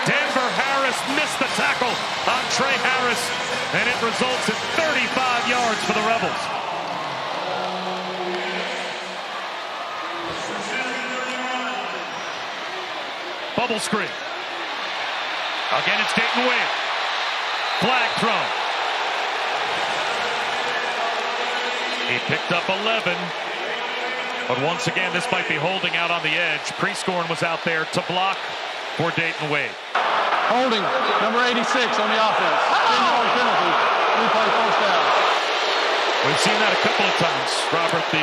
Denver Harris missed the tackle on Trey Harris, and it results in 35 yards for the Rebels. Bubble screen. Again, it's Dayton Wade. Flag thrown. He picked up 11. But once again, this might be holding out on the edge. Prescorn was out there to block for Dayton Wade. Holding, number 86 on the offense. 10-yard penalty. Replay 1st down. We've seen that a couple of times, Robert. The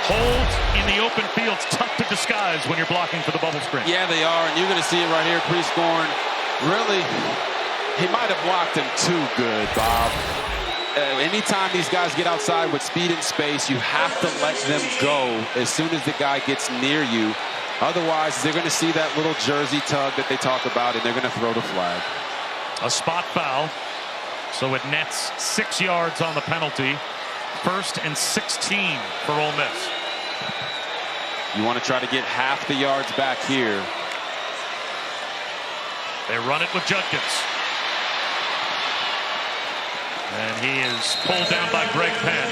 hold in the open field's tough to disguise when you're blocking for the bubble screen. Yeah, they are, and you're going to see it right here. Prescorn, really, he might have blocked him too good, Bob. Anytime these guys get outside with speed and space, you have to let them go as soon as the guy gets near you. Otherwise, they're going to see that little jersey tug that they talk about, and they're going to throw the flag. A spot foul, so it nets 6 yards on the penalty. 1st and 16 for Ole Miss. You want to try to get half the yards back here. They run it with Judkins. And he is pulled down by Greg Penn.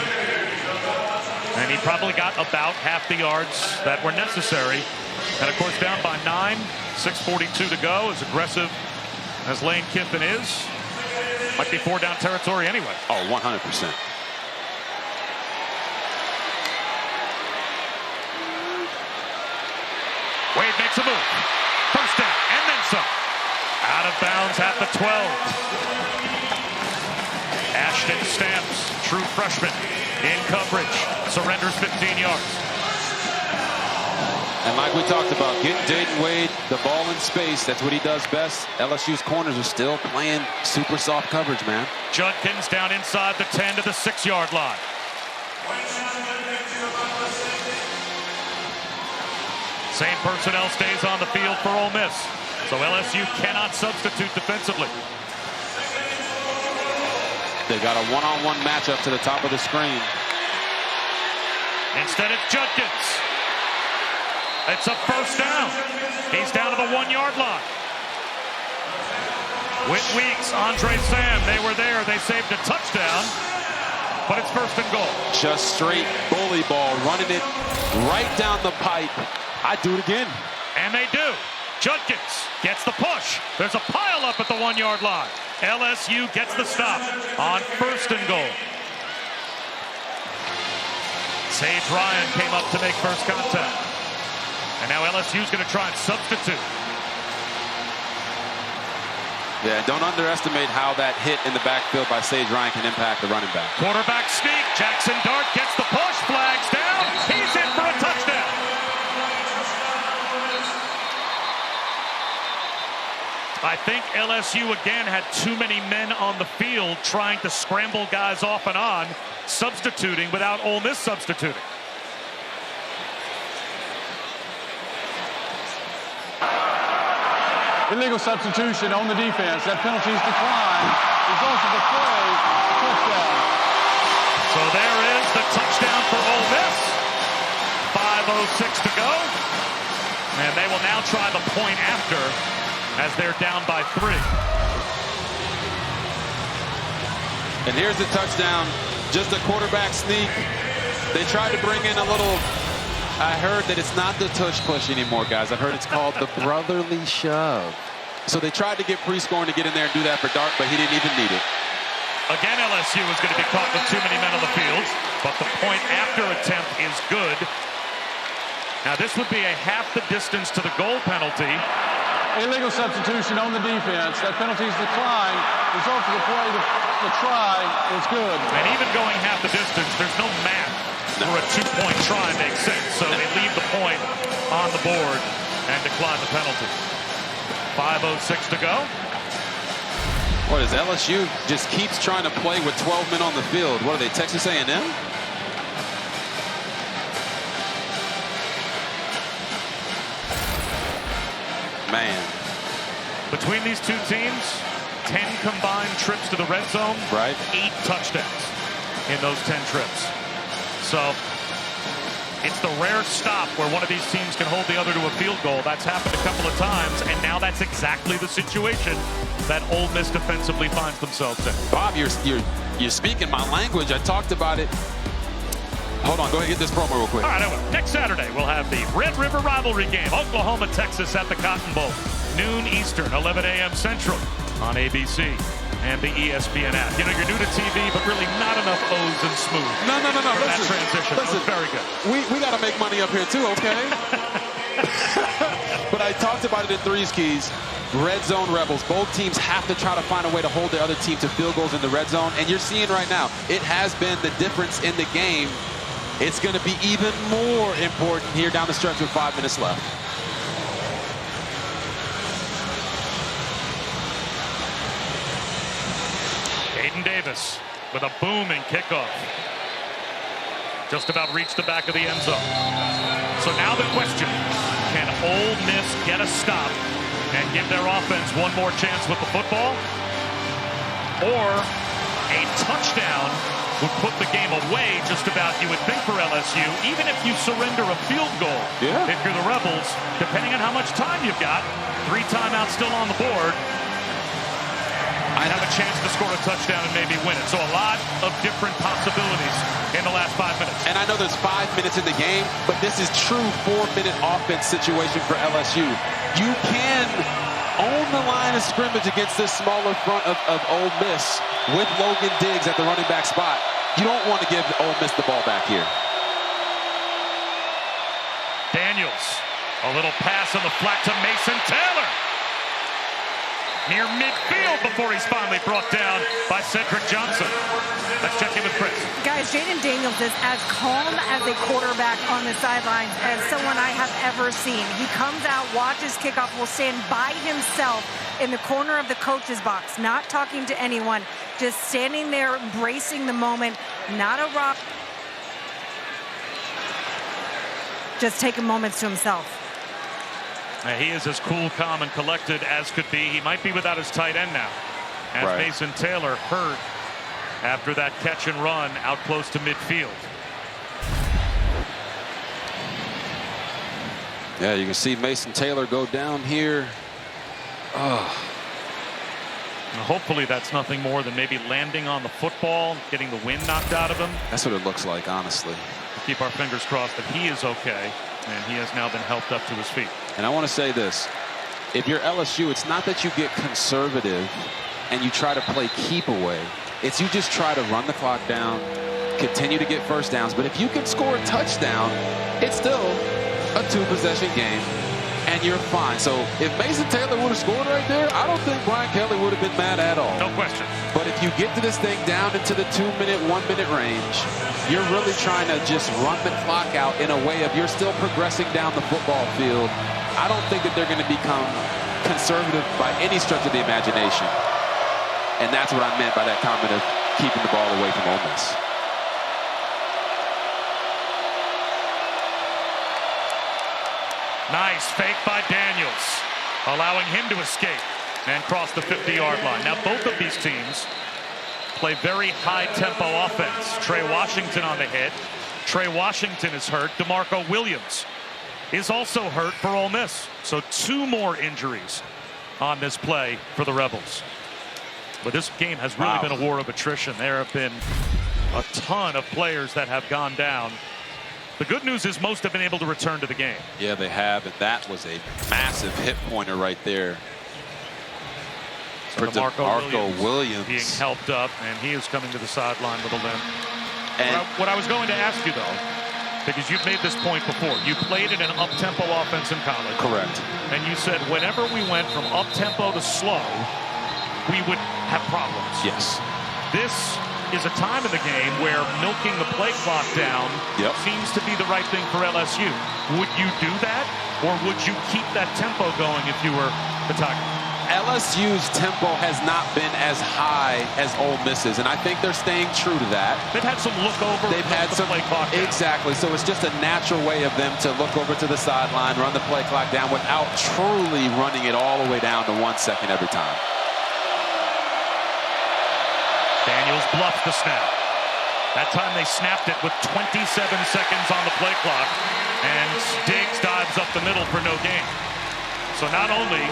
And he probably got about half the yards that were necessary. And of course, down by 9, 6:42 to go. As aggressive as Lane Kiffin is, might be 4 down territory anyway. Oh, 100%. Wade makes a move. 1st down, and then some. Out of bounds at the 12. Ashton Stamps, true freshman, in coverage. Surrenders 15 yards. And like we talked about, getting Jaden Wade the ball in space, that's what he does best. LSU's corners are still playing super soft coverage, man. Judkins down inside the 10 to the 6-yard line. Same personnel stays on the field for Ole Miss. So LSU cannot substitute defensively. They got a one-on-one matchup to the top of the screen. Instead, it's Judkins. It's a first down. He's down to the 1-yard line. Whit Weeks, Andre Sam, they were there. They saved a touchdown, but it's first and goal. Just straight bully ball, running it right down the pipe. I'd do it again. And they do. Judkins gets the push. There's a pile up at the 1-yard line. LSU gets the stop on first and goal. Sage Ryan came up to make first contact. And now LSU's going to try and substitute. Yeah, don't underestimate how that hit in the backfield by Sage Ryan can impact the running back. Quarterback sneak. Jackson Dart gets the push. Flags down. He's in for a touchdown. I think LSU again had too many men on the field trying to scramble guys off and on, substituting without Ole Miss substituting. Illegal substitution on the defense. That penalty is declined. Results of the play, touchdown. So there is the touchdown for Ole Miss. 5:06 to go. And they will now try the point after as they're down by 3. And here's the touchdown. Just a quarterback sneak. They tried to bring in a little... I heard that it's not the tush push anymore, guys. I've heard it's called the brotherly shove. So they tried to get pre-scoring to get in there and do that for Dart, but he didn't even need it. Again, LSU is going to be caught with too many men on the field, but the point after attempt is good. Now this would be a half the distance to the goal penalty. Illegal substitution on the defense. That penalty is declined. Results of the play, the try is good. And even going half the distance, there's no math for a 2-point try makes sense. So they leave the point on the board and decline the penalty. 5:06 to go. What is LSU just keeps trying to play with 12 men on the field? What are they, Texas A&M? Man. Between these two teams, 10 combined trips to the red zone. Right. 8 touchdowns in those 10 trips. So it's the rare stop where one of these teams can hold the other to a field goal. That's happened a couple of times, and now that's exactly the situation that Ole Miss defensively finds themselves in. Bob, you're speaking my language. I talked about it. Hold on, go ahead and get this promo real quick. All right, I will. Next Saturday, we'll have the Red River rivalry game, Oklahoma, Texas at the Cotton Bowl. Noon Eastern, 11 a.m. Central on ABC and the ESPN app. You know, you're new to TV, but really not enough O's and smooth. No. For that listen, transition. That was very good. We got to make money up here too, okay? But I talked about it in Threes Keys. Red zone rebels. Both teams have to try to find a way to hold the other team to field goals in the red zone. And you're seeing right now, it has been the difference in the game. It's going to be even more important here down the stretch with 5 minutes left. Aiden Davis with a booming kickoff. Just about reached the back of the end zone. So now the question, can Ole Miss get a stop and give their offense one more chance with the football? Or a touchdown would put the game away just about, you would think, for LSU, even if you surrender a field goal. Yeah. If you're the Rebels, depending on how much time you've got, 3 timeouts still on the board, I'd have a chance to score a touchdown and maybe win it. So a lot of different possibilities in the last 5 minutes. And I know there's 5 minutes in the game, but this is true 4-minute offense situation for LSU. You can own the line of scrimmage against this smaller front of Ole Miss with Logan Diggs at the running back spot. You don't want to give Ole Miss the ball back here. Daniels, a little pass on the flat to Mason Taylor. near midfield before he's finally brought down by Cedric Johnson. Let's check in with Chris. Guys, Jaden Daniels is as calm as a quarterback on the sidelines as someone I have ever seen. He comes out, watches kickoff, will stand by himself in the corner of the coach's box, not talking to anyone, just standing there, embracing the moment, not a rock, just taking moments to himself. He is as cool, calm, and collected as could be. He might be without his tight end now, as Mason Taylor hurt after that catch and run out close to midfield. Yeah, you can see Mason Taylor go down here. Oh. Hopefully that's nothing more than maybe landing on the football, getting the wind knocked out of him. That's what it looks like, honestly. We'll keep our fingers crossed that he is okay, and he has now been helped up to his feet. And I want to say this. If you're LSU, it's not that you get conservative and you try to play keep away. It's you just try to run the clock down, continue to get first downs. But if you can score a touchdown, it's still a 2-possession game, and you're fine. So if Mason Taylor would have scored right there, I don't think Brian Kelly would have been mad at all. No question. But if you get to this thing down into the 2-minute, 1-minute range, you're really trying to just run the clock out in a way of you're still progressing down the football field. I don't think that they're going to become conservative by any stretch of the imagination. And that's what I meant by that comment of keeping the ball away from Ole Miss. Nice fake by Daniels, allowing him to escape and cross the 50-yard line. Now both of these teams play very high-tempo offense. Trey Washington on the hit. Trey Washington is hurt. DeMarco Williams is also hurt for Ole Miss. So 2 more injuries on this play for the Rebels. But this game has really been a war of attrition. There have been a ton of players that have gone down. The good news is most have been able to return to the game. Yeah, they have, and that was a massive hit pointer right there. So for DeMarco Williams being helped up, and he is coming to the sideline with a limp. And what I was going to ask you, though, because you've made this point before, you played in an up-tempo offense in college. Correct. And you said whenever we went from up-tempo to slow, we would have problems. Yes. This is a time in the game where milking the play clock down seems to be the right thing for LSU. Would you do that, or would you keep that tempo going if you were the Tigers? LSU's tempo has not been as high as Ole Miss's, and I think they're staying true to that. They've had some look over. They've had some play clock down. Exactly. So it's just a natural way of them to look over to the sideline, run the play clock down without truly running it all the way down to 1 second every time. Daniels bluffed the snap. That time they snapped it with 27 seconds on the play clock, and Diggs dives up the middle for no gain. So not only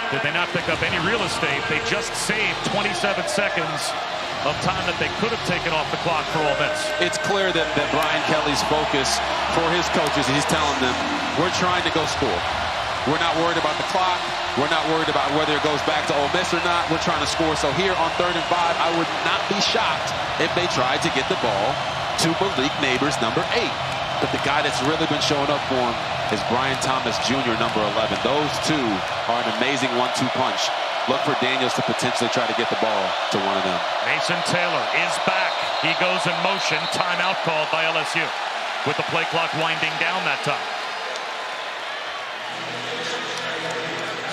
did they not pick up any real estate, they just saved 27 seconds of time that they could have taken off the clock for Ole Miss. It's clear that Brian Kelly's focus for his coaches, he's telling them, we're trying to go score. We're not worried about the clock. We're not worried about whether it goes back to Ole Miss or not. We're trying to score. So here on 3rd and 5, I would not be shocked if they tried to get the ball to Malik Neighbors, number 8. But the guy that's really been showing up for him is Brian Thomas Jr., number 11. Those two are an amazing 1-2 punch. Look for Daniels to potentially try to get the ball to one of them. Mason Taylor is back. He goes in motion. Timeout called by LSU with the play clock winding down that time.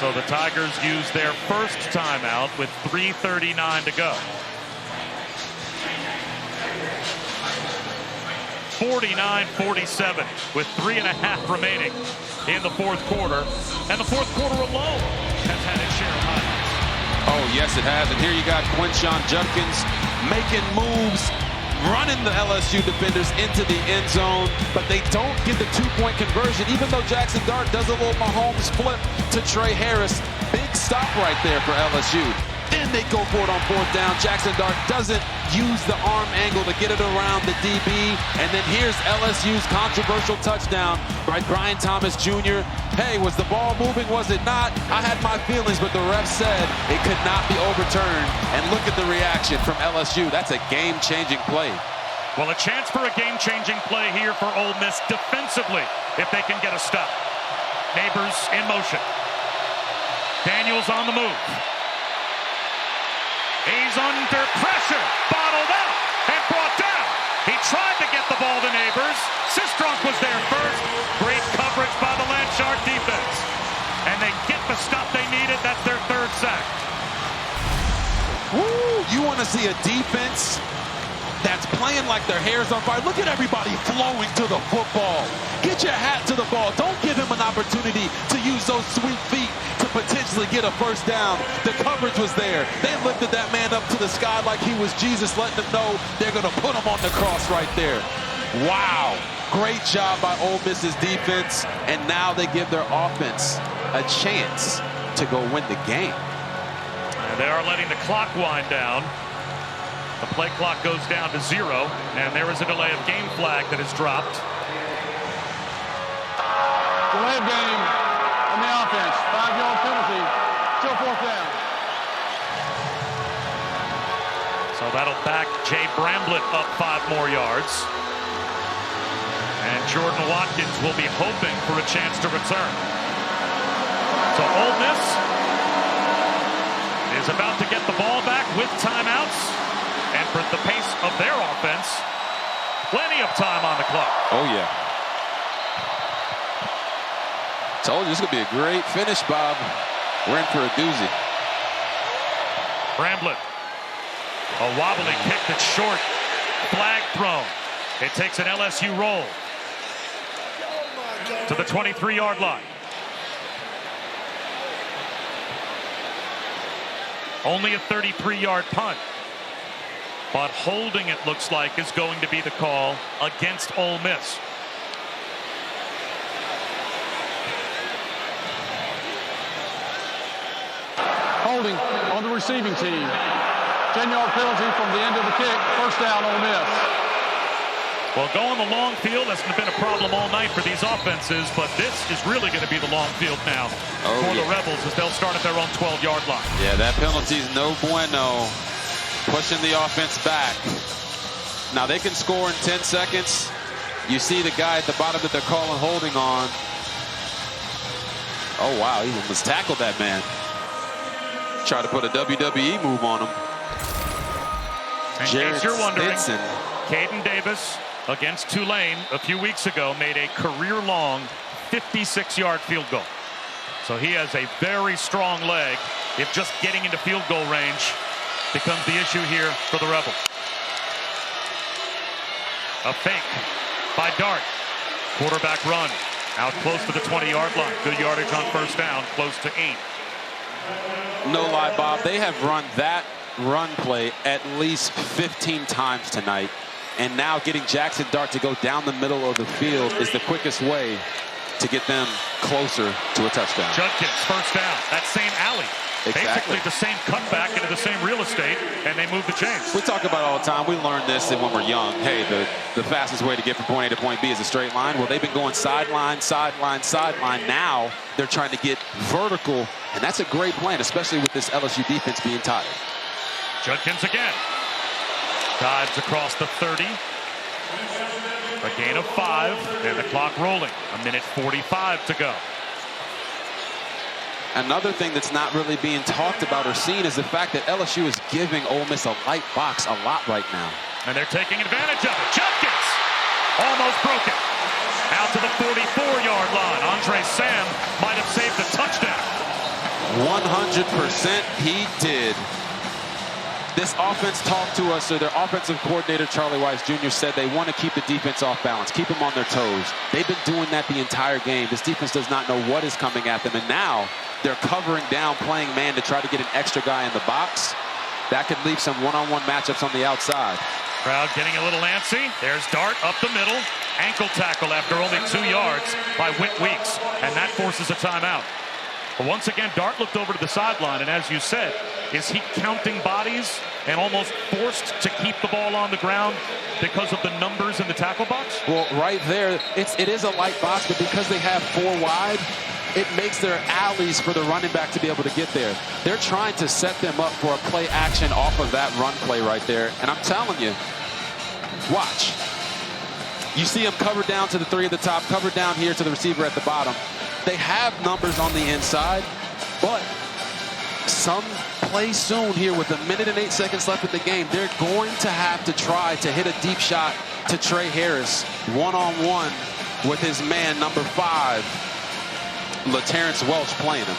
So the Tigers use their first timeout with 3:39 to go. 49-47 with 3.5 remaining in the 4th quarter. And the 4th quarter alone has had its share of highlights. Oh, yes, it has. And here you got Quinshon Judkins making moves, running the LSU defenders into the end zone, but they don't get the 2-point conversion, even though Jackson Dart does a little Mahomes flip to Trey Harris. Big stop right there for LSU. Then they go for it on 4th down. Jackson Dart doesn't use the arm angle to get it around the DB. And then here's LSU's controversial touchdown by Brian Thomas Jr. Hey, was the ball moving? Was it not? I had my feelings, but the ref said it could not be overturned. And look at the reaction from LSU. That's a game-changing play. Well, a chance for a game-changing play here for Ole Miss defensively if they can get a stop. Neighbors in motion. Daniels on the move. was under pressure, bottled up, and brought down. He tried to get the ball to Neighbors. Sistrunk was there first. Great coverage by the Landshark defense. And they get the stop they needed. That's their third sack. Woo! You want to see a defense that's playing like their hair's on fire. Look at everybody flowing to the football. Get your hat to the ball. Don't give him an opportunity to use those sweet feet to potentially get a first down. The coverage was there. They lifted that man up to the sky like he was Jesus, letting them know they're going to put him on the cross right there. Wow. Great job by Ole Miss's defense, and now they give their offense a chance to go win the game. They are letting the clock wind down. The play clock goes down to 0, and there is a delay of game flag that is dropped. Delay of game on the offense. 5-yard penalty. Still fourth down. So that'll back Jay Bramblett up 5 more yards. And Jordan Watkins will be hoping for a chance to return. So Ole Miss is about to get the ball back with timeouts. And for the pace of their offense, plenty of time on the clock. Oh, yeah. Told you this is going to be a great finish, Bob. We're in for a doozy. Bramblett. A wobbly kick that's short. Flag thrown. It takes an LSU roll to the 23-yard line. Only a 33-yard punt. But holding, it looks like, is going to be the call against Ole Miss. Holding on the receiving team. 10-yard penalty from the end of the kick. First down, Ole Miss. Well, going the long field has been a problem all night for these offenses, but this is really going to be the long field now for the Rebels as they'll start at their own 12-yard line. Yeah, that penalty's no bueno. Pushing the offense back. Now they can score in 10 seconds. You see the guy at the bottom that they're calling holding on. Oh, wow, he almost tackled that man. Try to put a WWE move on him. In case you're wondering, Caden Davis against Tulane a few weeks ago made a career-long 56-yard field goal. So he has a very strong leg if just getting into field goal range becomes the issue here for the Rebels. A fake by Dart. Quarterback run out close to the 20-yard line. Good yardage on first down, close to 8. No lie, Bob. They have run that run play at least 15 times tonight. And now getting Jackson Dart to go down the middle of the field is the quickest way to get them closer to a touchdown. Judkins, first down. That same alley. Exactly. Basically the same cutback into the same real estate, and they move the chains. We talk about it all the time. We learned this when we're young. Hey, the fastest way to get from point A to point B is a straight line. Well, they've been going sideline, sideline, sideline. Now they're trying to get vertical, and that's a great plan, especially with this LSU defense being tired. Judkins again. Dives across the 30. A gain of 5, and the clock rolling. 1:45 to go. Another thing that's not really being talked about or seen is the fact that LSU is giving Ole Miss a light box a lot right now. And they're taking advantage of it. Judkins almost broken. Out to the 44-yard line. Andre Sam might have saved a touchdown. 100% he did. This offense talked to us, or their offensive coordinator, Charlie Weiss Jr., said they want to keep the defense off balance, keep them on their toes. They've been doing that the entire game. This defense does not know what is coming at them, and now they're covering down, playing man to try to get an extra guy in the box. That could leave some one-on-one matchups on the outside. Crowd getting a little antsy. There's Dart up the middle. Ankle tackle after only 2 yards by Whit Weeks, and that forces a timeout. But once again, Dart looked over to the sideline, and as you said, is he counting bodies and almost forced to keep the ball on the ground because of the numbers in the tackle box? Well, right there, it is a light box, but because they have 4 wide, it makes their alleys for the running back to be able to get there. They're trying to set them up for a play action off of that run play right there. And I'm telling you, watch. You see them covered down to the 3 at the top, covered down here to the receiver at the bottom. They have numbers on the inside, but some play soon here with 1 minute and 8 seconds left in the game. They're going to have to try to hit a deep shot to Trey Harris one-on-one with his man number 5, LaTerrence Welch, playing him.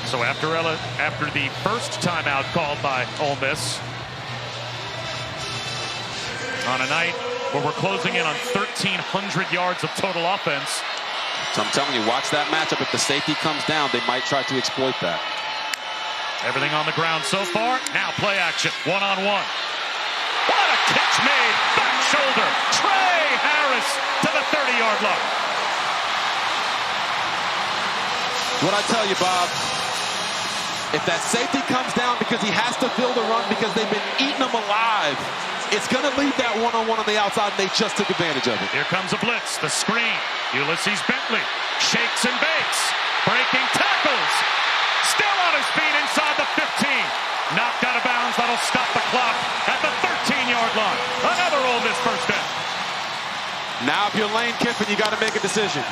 So after the first timeout called by Ole Miss, on a night where we're closing in on 1,300 yards of total offense. So I'm telling you, watch that matchup. If the safety comes down, they might try to exploit that. Everything on the ground so far. Now play action, one-on-one. What a catch made, back shoulder. Trey Harris to the 30-yard line. What I tell you, Bob, if that safety comes down because he has to fill the run because they've been eating him alive, it's going to leave that one-on-one on the outside, and they just took advantage of it. Here comes a blitz, the screen. Ulysses Bentley shakes and bakes, breaking tackles. Still on his feet inside the 15. Knocked out of bounds. That'll stop the clock at the 13-yard line. Another Ole Miss first down. Now, if you're Lane Kiffin, you got to make a decision.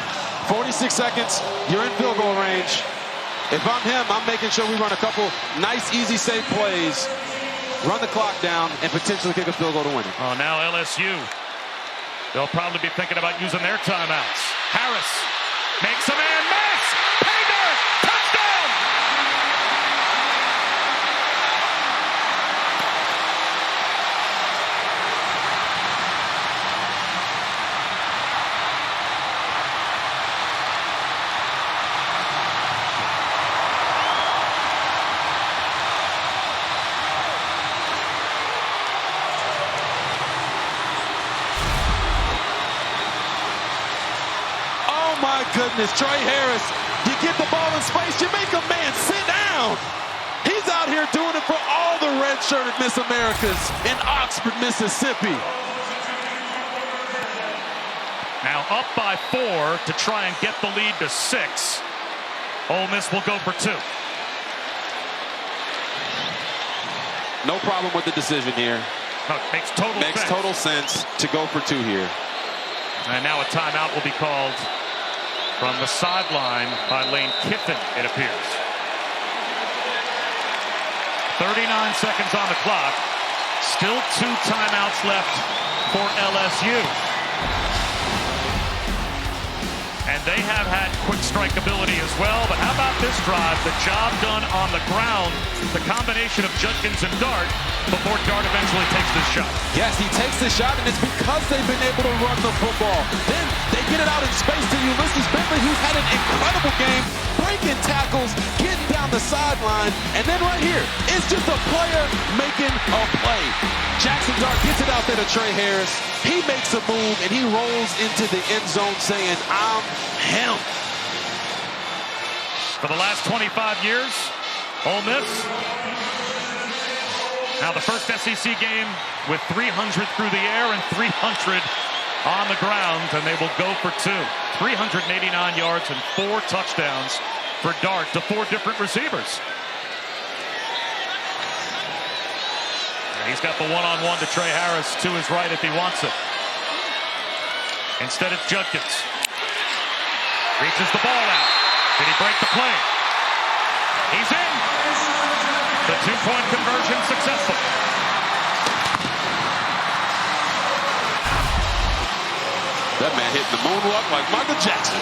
46 seconds, you're in field goal range. If I'm him, I'm making sure we run a couple nice, easy, safe plays, run the clock down, and potentially kick a field goal to win it. Oh, now LSU. They'll probably be thinking about using their timeouts. Harris makes a man miss. Pay dirt. Touchdown. My goodness, Trey Harris, you get the ball in space, you make a man sit down. He's out here doing it for all the red-shirted Miss Americas in Oxford, Mississippi. Now up by 4 to try and get the lead to 6. Ole Miss will go for 2. No problem with the decision here. No, makes total sense to go for 2 here. And now a timeout will be called from the sideline by Lane Kiffin, it appears. 39 seconds on the clock. Still 2 timeouts left for LSU. And they have had quick strike ability as well. But how about this drive? The job done on the ground. The combination of Judkins and Dart before Dart eventually takes this shot. Yes, he takes the shot, and it's because they've been able to run the football. Then they get it out in space to Ulysses Bentley, who's had an incredible game, breaking tackles, getting down the sideline, and then right here, it's just a player making a play. Jackson Dart gets it out there to Trey Harris. He makes a move, and he rolls into the end zone saying, I'm him. For the last 25 years, Ole Miss, now the first SEC game with 300 through the air and 300 on the ground, and they will go for 2. 389 yards and 4 touchdowns for Dart to 4 different receivers. And he's got the one-on-one to Trey Harris to his right if he wants it. Instead, it's Judkins. Reaches the ball out. Did he break the play? He's in. The 2-point conversion successful. That man hitting the moonwalk like Michael Jackson.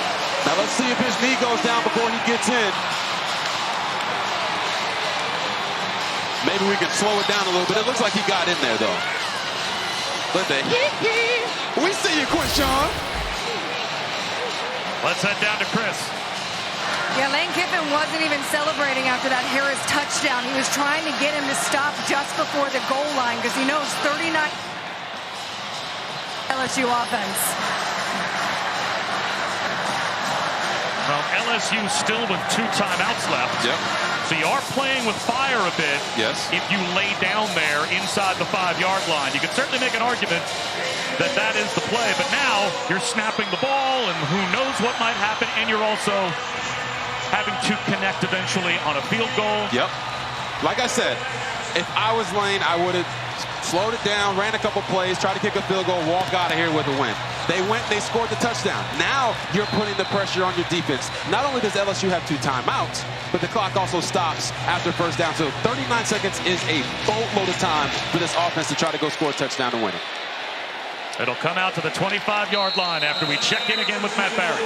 Now let's see if his knee goes down before he gets in. Maybe we can slow it down a little bit. It looks like he got in there, though. But the we see you, Quishawn. Let's head down to Chris. Yeah, Lane Kiffin wasn't even celebrating after that Harris touchdown. He was trying to get him to stop just before the goal line because he knows 39 LSU offense. Well, LSU still with 2 timeouts left. Yep. So you are playing with fire a bit. Yes. If you lay down there inside the 5-yard line. You could certainly make an argument that that is the play. But now you're snapping the ball, and who knows what might happen. And you're also having to connect eventually on a field goal. Yep. Like I said, if I was Lane, I would have slowed it down, ran a couple plays, tried to kick a field goal, walk out of here with a win. They went, they scored the touchdown. Now you're putting the pressure on your defense. Not only does LSU have 2 timeouts, but the clock also stops after first down. So 39 seconds is a boatload of time for this offense to try to go score a touchdown and win it. It'll come out to the 25-yard line after we check in again with Matt Barry.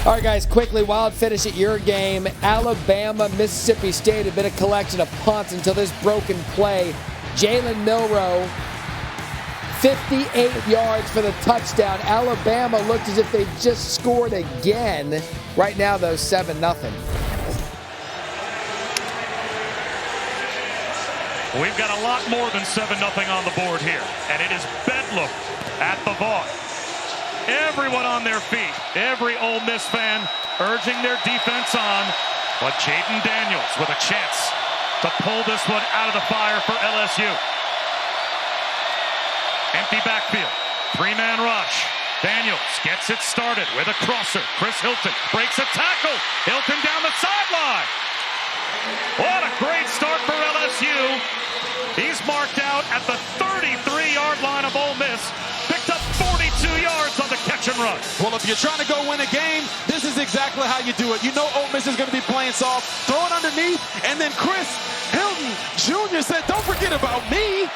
All right, guys, quickly, wild finish at your game. Alabama, Mississippi State had been a collection of punts until this broken play. Jalen Milroe, 58 yards for the touchdown. Alabama looked as if they just scored again. Right now, though, 7-0. We've got a lot more than 7-0 on the board here, and it is bedlam at the Vaught. Everyone on their feet, every Ole Miss fan urging their defense on, but Jaden Daniels with a chance to pull this one out of the fire for LSU. Empty backfield, 3-man rush. Daniels gets it started with a crosser. Chris Hilton breaks a tackle. Hilton down the sideline. What a great start for LSU. He's marked out at the 33-yard line of Ole Miss. Picked up 42 yards on the catch and run. Well, if you're trying to go win a game, this is exactly how you do it. You know Ole Miss is going to be playing soft. Throw it underneath, and then Chris Hilton Jr. said, don't forget about me.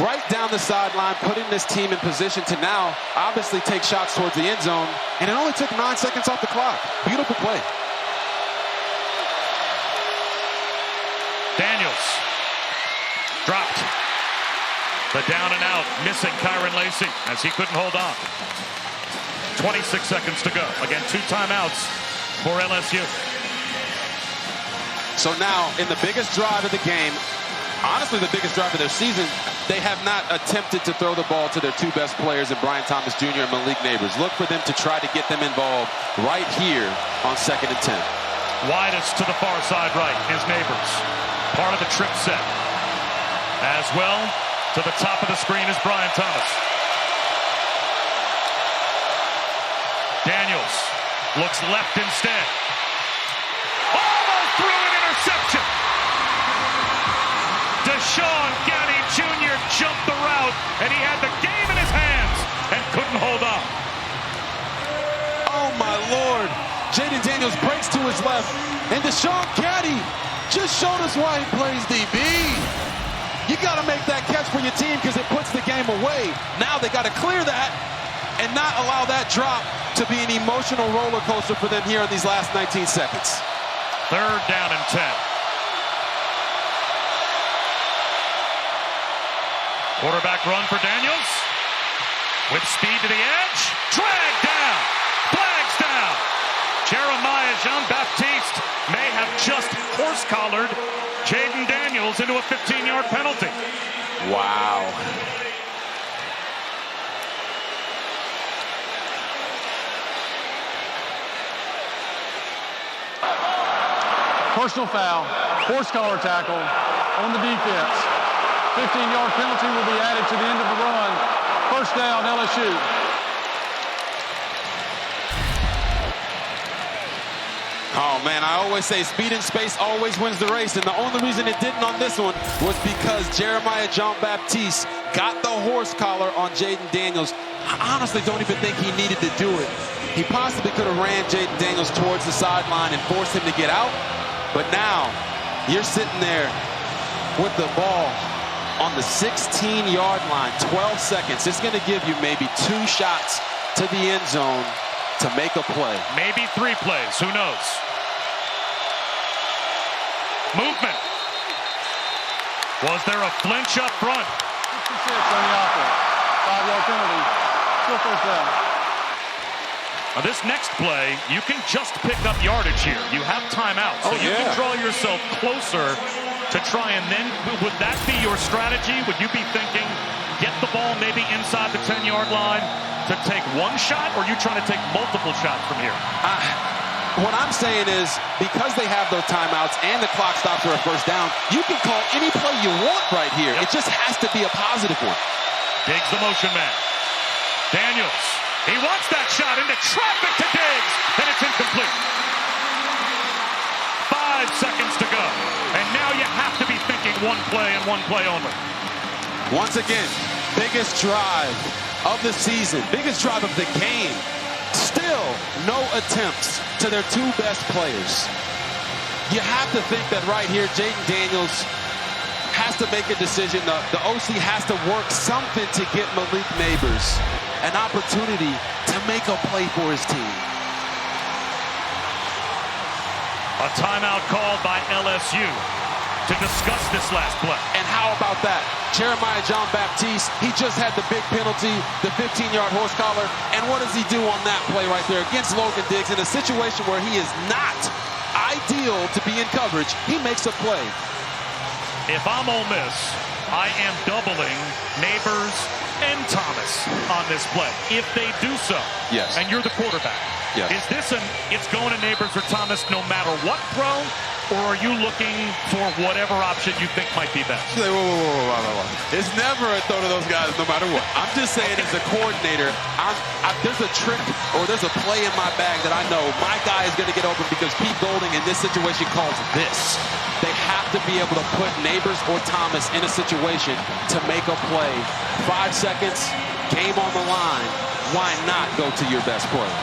Right down the sideline, putting this team in position to now obviously take shots towards the end zone. And it only took 9 seconds off the clock. Beautiful play. Daniels dropped. The down and out, missing Kyron Lacey as he couldn't hold on. 26 seconds to go. Again, 2 timeouts for LSU. So now, in the biggest drive of the game, honestly the biggest drive of their season, they have not attempted to throw the ball to their 2 best players in Brian Thomas Jr. and Malik Neighbors. Look for them to try to get them involved right here on 2nd and 10. Widest to the far side right is Neighbors. Part of the trip set. As well, to the top of the screen is Brian Thomas. Daniels looks left instead. Almost threw an interception. Deshaun Ganny Jr. jumped the route, and he had the game in his hands and couldn't hold on. Oh, my Lord. Jaden Daniels breaks to his left, and Deshaun Ganny just showed us why he plays DB. You got to make that catch for your team because it puts the game away. Now they got to clear that and not allow that drop to be an emotional roller coaster for them here in these last 19 seconds. 3rd down and 10. Quarterback run for Daniels. With speed to the edge. Drag down. Flags down. Jeremiah Jean-Baptiste may have just horse-collared Jaden Daniels into a 15-yard penalty. Wow. Personal foul, horse collar tackle on the defense. 15-yard penalty will be added to the end of the run. 1st down, LSU. Oh, man, I always say speed and space always wins the race, and the only reason it didn't on this one was because Jeremiah Jean-Baptiste got the horse collar on Jaden Daniels. I honestly don't even think he needed to do it. He possibly could have ran Jaden Daniels towards the sideline and forced him to get out, but now you're sitting there with the ball on the 16-yard line, 12 seconds. It's going to give you maybe 2 shots to the end zone to make a play. Maybe 3 plays, who knows? Movement. Was there a flinch up front? 56 on the offense. 5-yard penalty. Still 1st down. Now this next play, you can just pick up yardage here. You have timeout, so you can draw yourself closer to try and then, would that be your strategy? Would you be thinking, get the ball maybe inside the 10-yard line to take 1 shot, or are you trying to take multiple shots from here? What I'm saying is, because they have those timeouts and the clock stops for a 1st down, you can call any play you want right here. It just has to be a positive one. Diggs the motion man. Daniels, he wants that shot into traffic to Diggs, and it's incomplete. 5 seconds to go, and now you have to be thinking 1 play and 1 play only. Once again, biggest drive of the season, biggest drive of the game. Still no attempts to their two best players. You have to think that right here, Jaden Daniels has to make a decision. The OC has to work something to get Malik Neighbors an opportunity to make a play for his team. A timeout called by LSU to discuss this last play. And how about that? Jeremiah John Baptiste, he just had the big penalty, the 15-yard horse collar, and what does he do on that play right there against Logan Diggs in a situation where he is not ideal to be in coverage? He makes a play. If I'm Ole Miss, I am doubling Neighbors and Thomas on this play. If they do so, yes, and you're the quarterback, yes, is this it's going to Neighbors or Thomas no matter what throw, or are you looking for whatever option you think might be best? Whoa. It's never a throw to those guys no matter what. I'm just saying as a coordinator, there's a trick or there's a play in my bag that I know my guy is going to get open because Pete Golding in this situation calls this. They have to be able to put Neighbors or Thomas in a situation to make a play. 5 seconds, game on the line. Why not go to your best player?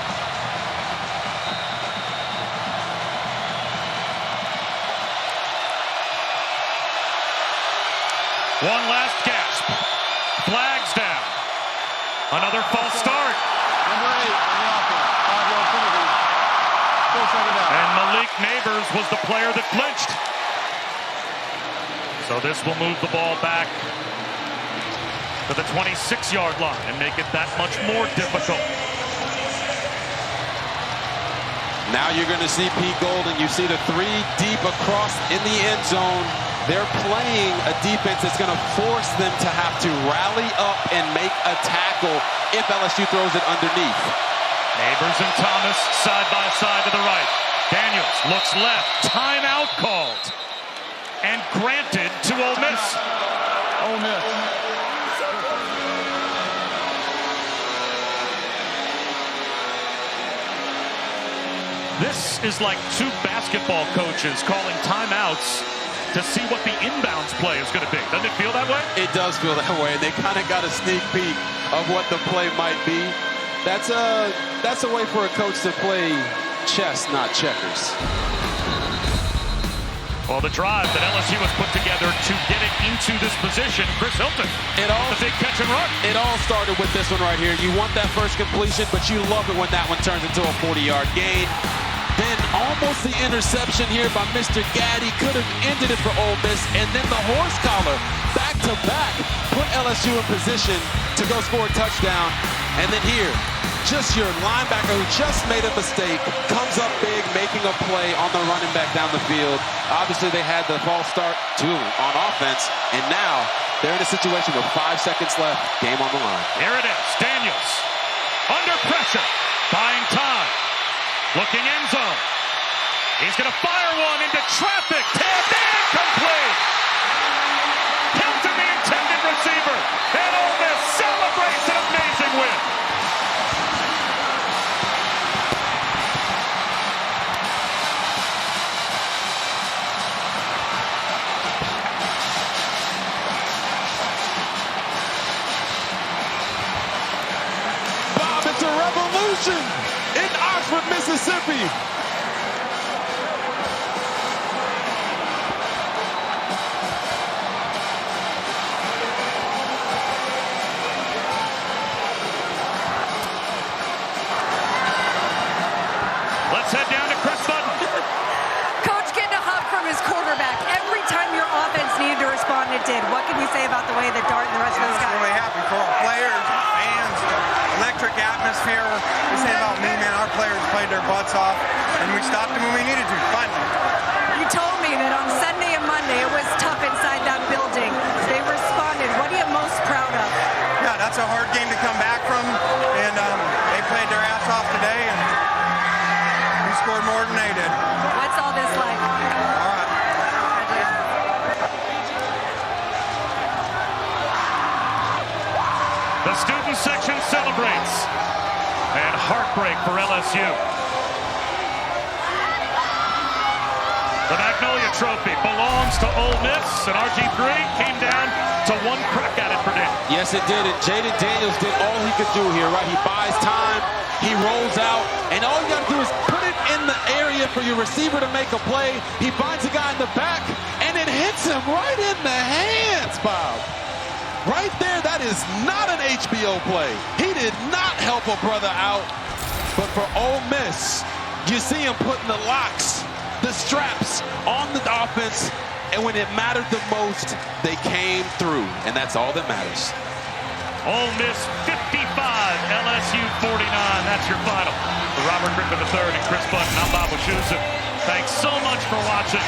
One last gasp. Flags down. Another false start. Number 8 on the offense. 5-yard penalty. Still second down. And Malik Neighbors was the player that flinched. So this will move the ball back to the 26-yard line and make it that much more difficult. Now you're going to see Pete Golding. You see the 3 deep across in the end zone. They're playing a defense that's going to force them to have to rally up and make a tackle if LSU throws it underneath. Neighbors and Thomas side by side to the right. Daniels looks left. Timeout called. And granted to Ole Miss. Ole Miss. This is like 2 basketball coaches calling timeouts to see what the inbounds play is going to be. Doesn't it feel that way? It does feel that way. They kind of got a sneak peek of what the play might be. That's a way for a coach to play chess, not checkers. Well, the drive that LSU has put together to get it into this position, Chris Hilton, the big catch and run. It all started with this one right here. You want that first completion, but you love it when that one turns into a 40-yard gain. Then almost the interception here by Mr. Gaddy could have ended it for Ole Miss, and then the horse collar back-to-back put LSU in position to go score a touchdown. And then here, just your linebacker who just made a mistake comes up big, making a play on the running back down the field. Obviously, they had the false start too on offense, and now they're in a situation with 5 seconds left. Game on the line. Here it is. Daniels under pressure, buying time, looking end zone. He's going to fire one into traffic. Tapped in, complete. Hilton, the intended receiver, and Ole Miss celebrates an amazing win. Revolution in Oxford, Mississippi. Let's head down to Chris Sutton. Coach getting a hug from his quarterback. Every time your offense needed to respond, it did. What can you say about the way that Dart and the rest of those guys? I'm really happy for our players, fans, electric atmosphere. You say about me, man, our players played their butts off, and we stopped them when we needed to, finally. You told me that on Sunday and Monday it was tough inside that building. They responded. What are you most proud of? Yeah, that's a hard game to come back from, and they played their ass off today, and we scored more than they did. What's all this like? All right. The student section celebrates. And heartbreak for LSU. The Magnolia Trophy belongs to Ole Miss, and RG3 came down to one crack at it for Dan. Yes, it did, and Jaden Daniels did all he could do here, right? He buys time, he rolls out, and all you got to do is put it in the area for your receiver to make a play. He finds a guy in the back, and it hits him right in the hands, Bob. Right there, that is not an HBO play. He did not help a brother out. But for Ole Miss, you see him putting the locks, the straps on the offense, and when it mattered the most, they came through, and that's all that matters. Ole Miss 55, LSU 49. That's your final. For Robert Griffin III and Chris Button, I'm Bob Wischusen. Thanks so much for watching.